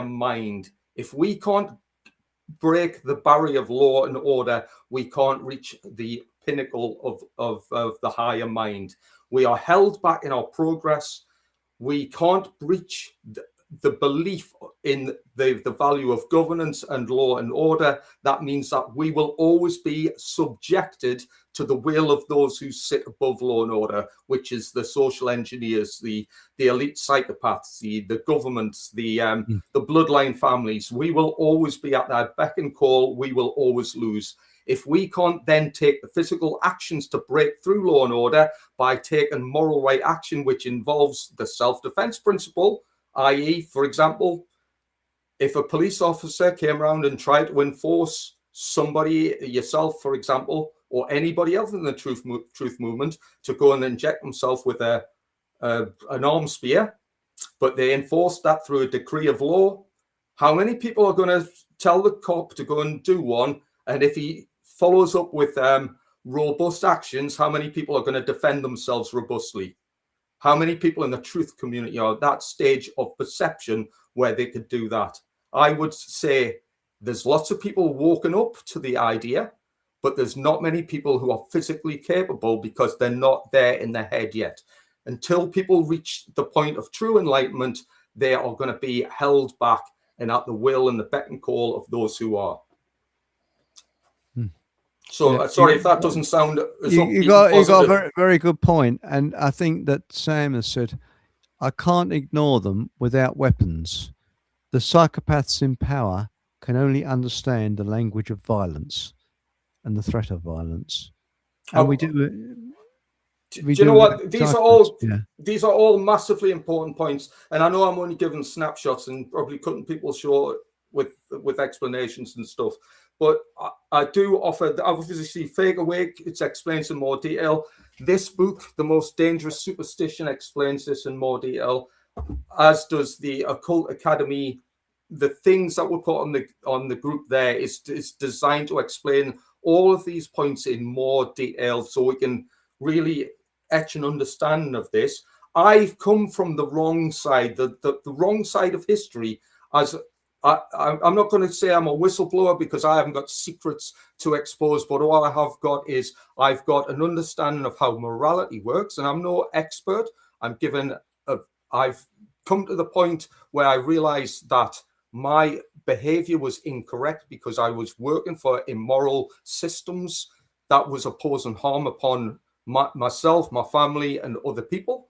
mind. If we can't break the barrier of law and order, we can't reach the pinnacle of the higher mind. We are held back in our progress. We can't breach the belief in the value of governance and law and order. That means that we will always be subjected to the will of those who sit above law and order, which is the social engineers, the elite psychopaths, the governments, the bloodline families. We will always be at their beck and call. We will always lose. If we can't then take the physical actions to break through law and order by taking moral right action, which involves the self-defense principle, i.e., for example, if a police officer came around and tried to enforce somebody, yourself, for example, or anybody else in the truth movement, to go and inject themselves with an arm spear, but they enforced that through a decree of law, how many people are going to tell the cop to go and do one? And if he follows up with robust actions, how many people are going to defend themselves robustly? How many people in the truth community are at that stage of perception where they could do that? I would say there's lots of people woken up to the idea, but there's not many people who are physically capable because they're not there in their head yet. Until people reach the point of true enlightenment, they are going to be held back and at the will and the beck and call of those who are. So sorry if that doesn't sound as you got a very, very good point. And I think that Sam has said, I can't ignore them without weapons. The psychopaths in power can only understand the language of violence and the threat of violence. And we do. Do you know what? These are all massively important points. And I know I'm only giving snapshots and probably cutting people short with explanations and stuff. But I do offer, obviously, Fake Awake, it explains in more detail. This book, The Most Dangerous Superstition, explains this in more detail, as does the Occult Academy. The things that were put on the group there is designed to explain all of these points in more detail so we can really etch an understanding of this. I've come from the wrong side, the wrong side of history. As I'm not going to say I'm a whistleblower because I haven't got secrets to expose, but all I have got is I've got an understanding of how morality works, and I'm no expert. I've come to the point where I realized that my behavior was incorrect because I was working for immoral systems that was opposing harm upon myself, my family, and other people.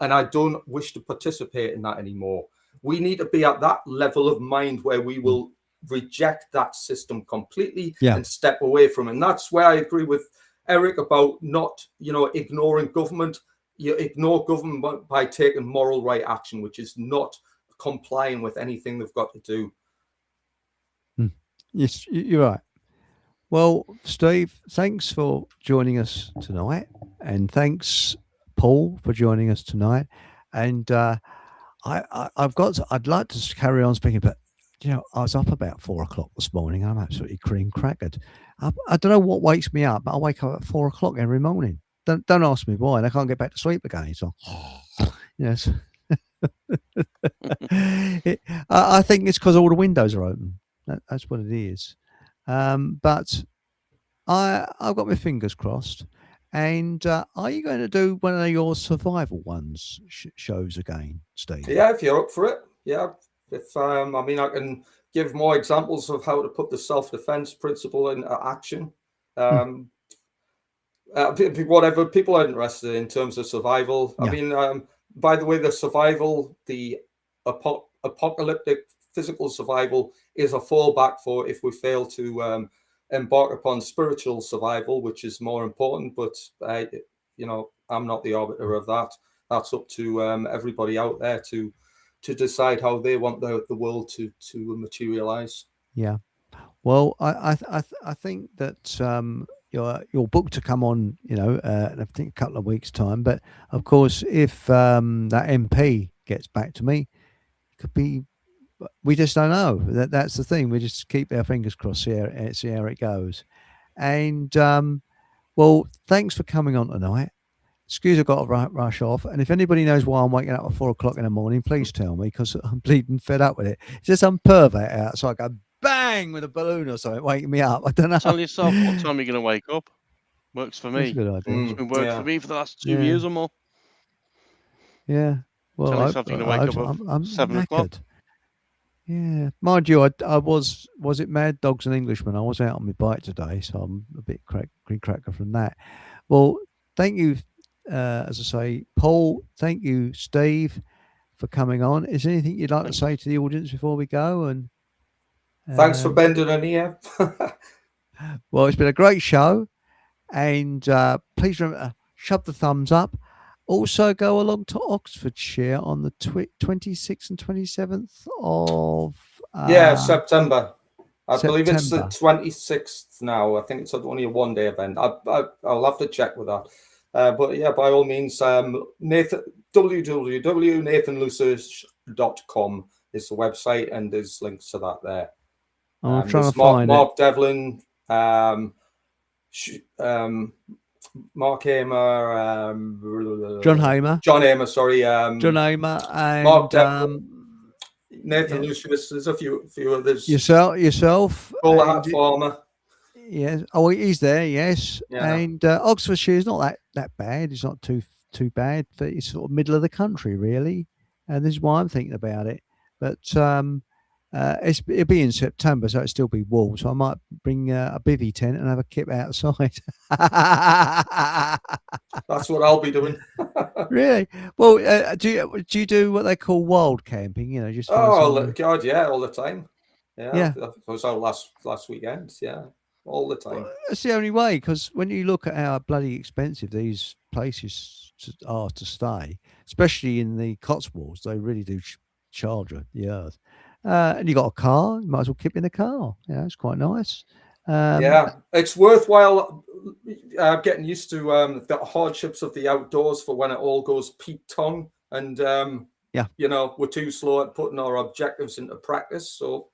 And I don't wish to participate in that anymore. We need to be at that level of mind where we will reject that system completely and step away from it. And that's where I agree with Eric about not, ignoring government. You ignore government by taking moral right action, which is not complying with anything they've got to do. Yes, you're right. Well, Steve, thanks for joining us tonight, and thanks, Paul, for joining us tonight. And I'd like to carry on speaking, but I was up about 4:00 this morning. I'm absolutely cream crackered. I don't know what wakes me up, but I wake up at 4:00 every morning. Don't ask me why. And I can't get back to sleep again. So, yes. I think it's because all the windows are open. That's what it is. But I've got my fingers crossed. And are you going to do one of your survival ones shows again, Steve? Yeah, if you're up for it. Yeah. If I can give more examples of how to put the self-defense principle into action. Whatever people are interested in terms of survival. Yeah. By the way, the apocalyptic physical survival is a fallback for if we fail to embark upon spiritual survival, which is more important. But I'm not the arbiter of that. That's up to everybody out there to decide how they want the world to materialize. Yeah. Well, I think that your book to come on, I think a couple of weeks' time. But of course, if that MP gets back to me, it could be. We just don't know. That's the thing. We just keep our fingers crossed, see how it goes. And well, thanks for coming on tonight. Excuse, I've got to rush off. And if anybody knows why I'm waking up at 4:00 in the morning, please tell me, because I'm bleeding fed up with it. It's just some pervert out, so I go bang with a balloon or something, waking me up. I don't know. Tell yourself what time you're going to wake up. Works for me. That's a good idea. It's been working for me for the last 2 years or more. Yeah. Well, tell yourself you're going to wake up at 7 o'clock. Yeah, mind you, I was it Mad Dogs and Englishmen? I was out on my bike today, so I'm a bit green cracker from that. Well, thank you, as I say, Paul. Thank you, Steve, for coming on. Is there anything you'd like to say to the audience before we go? And thanks for bending an ear. Well, it's been a great show, and please remember, shove the thumbs up. Also, go along to Oxfordshire on the 26th and 27th of September. I believe it's the 26th now. I think it's only a one-day event. I'll have to check with that. But yeah, by all means, www.nathanlucish.com is the website, and there's links to that there. I'm trying to find Mark Devlin, Mark Hamer, John Hamer, sorry, John Hamer, and Mark Devlin. Nathan Yeah. Lucius. There's a few others. Yourself. Bowler and Hat Farmer. yes. Oh, he's there. Yes. Yeah. And Oxfordshire is not that bad. It's not too bad. But it's sort of middle of the country, really. And this is why I'm thinking about it. But it'll be in September, so it'll still be warm. So I might bring a bivvy tent and have a kip outside. That's what I'll be doing. Really? Well, do you do what they call wild camping? You know, just God, yeah, all the time. Yeah. That was our last weekend. Yeah, all the time. Well, that's the only way, because when you look at how bloody expensive these places are to stay, especially in the Cotswolds, they really do charge the earth. And you got a car, you might as well keep in a car. Yeah, it's quite nice. Yeah, it's worthwhile getting used to the hardships of the outdoors for when it all goes peaked on, and yeah, you know, we're too slow at putting our objectives into practice. So,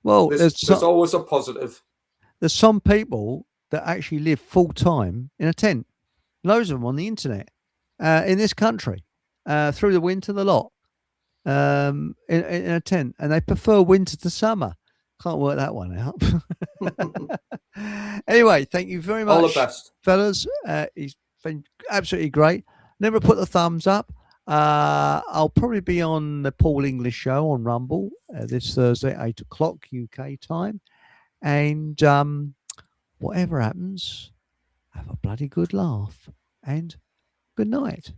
well, there's always a positive. There's some people that actually live full time in a tent. Loads of them on the internet in this country through the winter, the lot in a tent, and they prefer winter to summer. Can't work that one out. Anyway, thank you very much. All the best, fellas. He's been absolutely great. Never put the thumbs up. I'll probably be on the Paul English show on Rumble this Thursday at 8 o'clock UK time. And whatever happens, have a bloody good laugh and good night.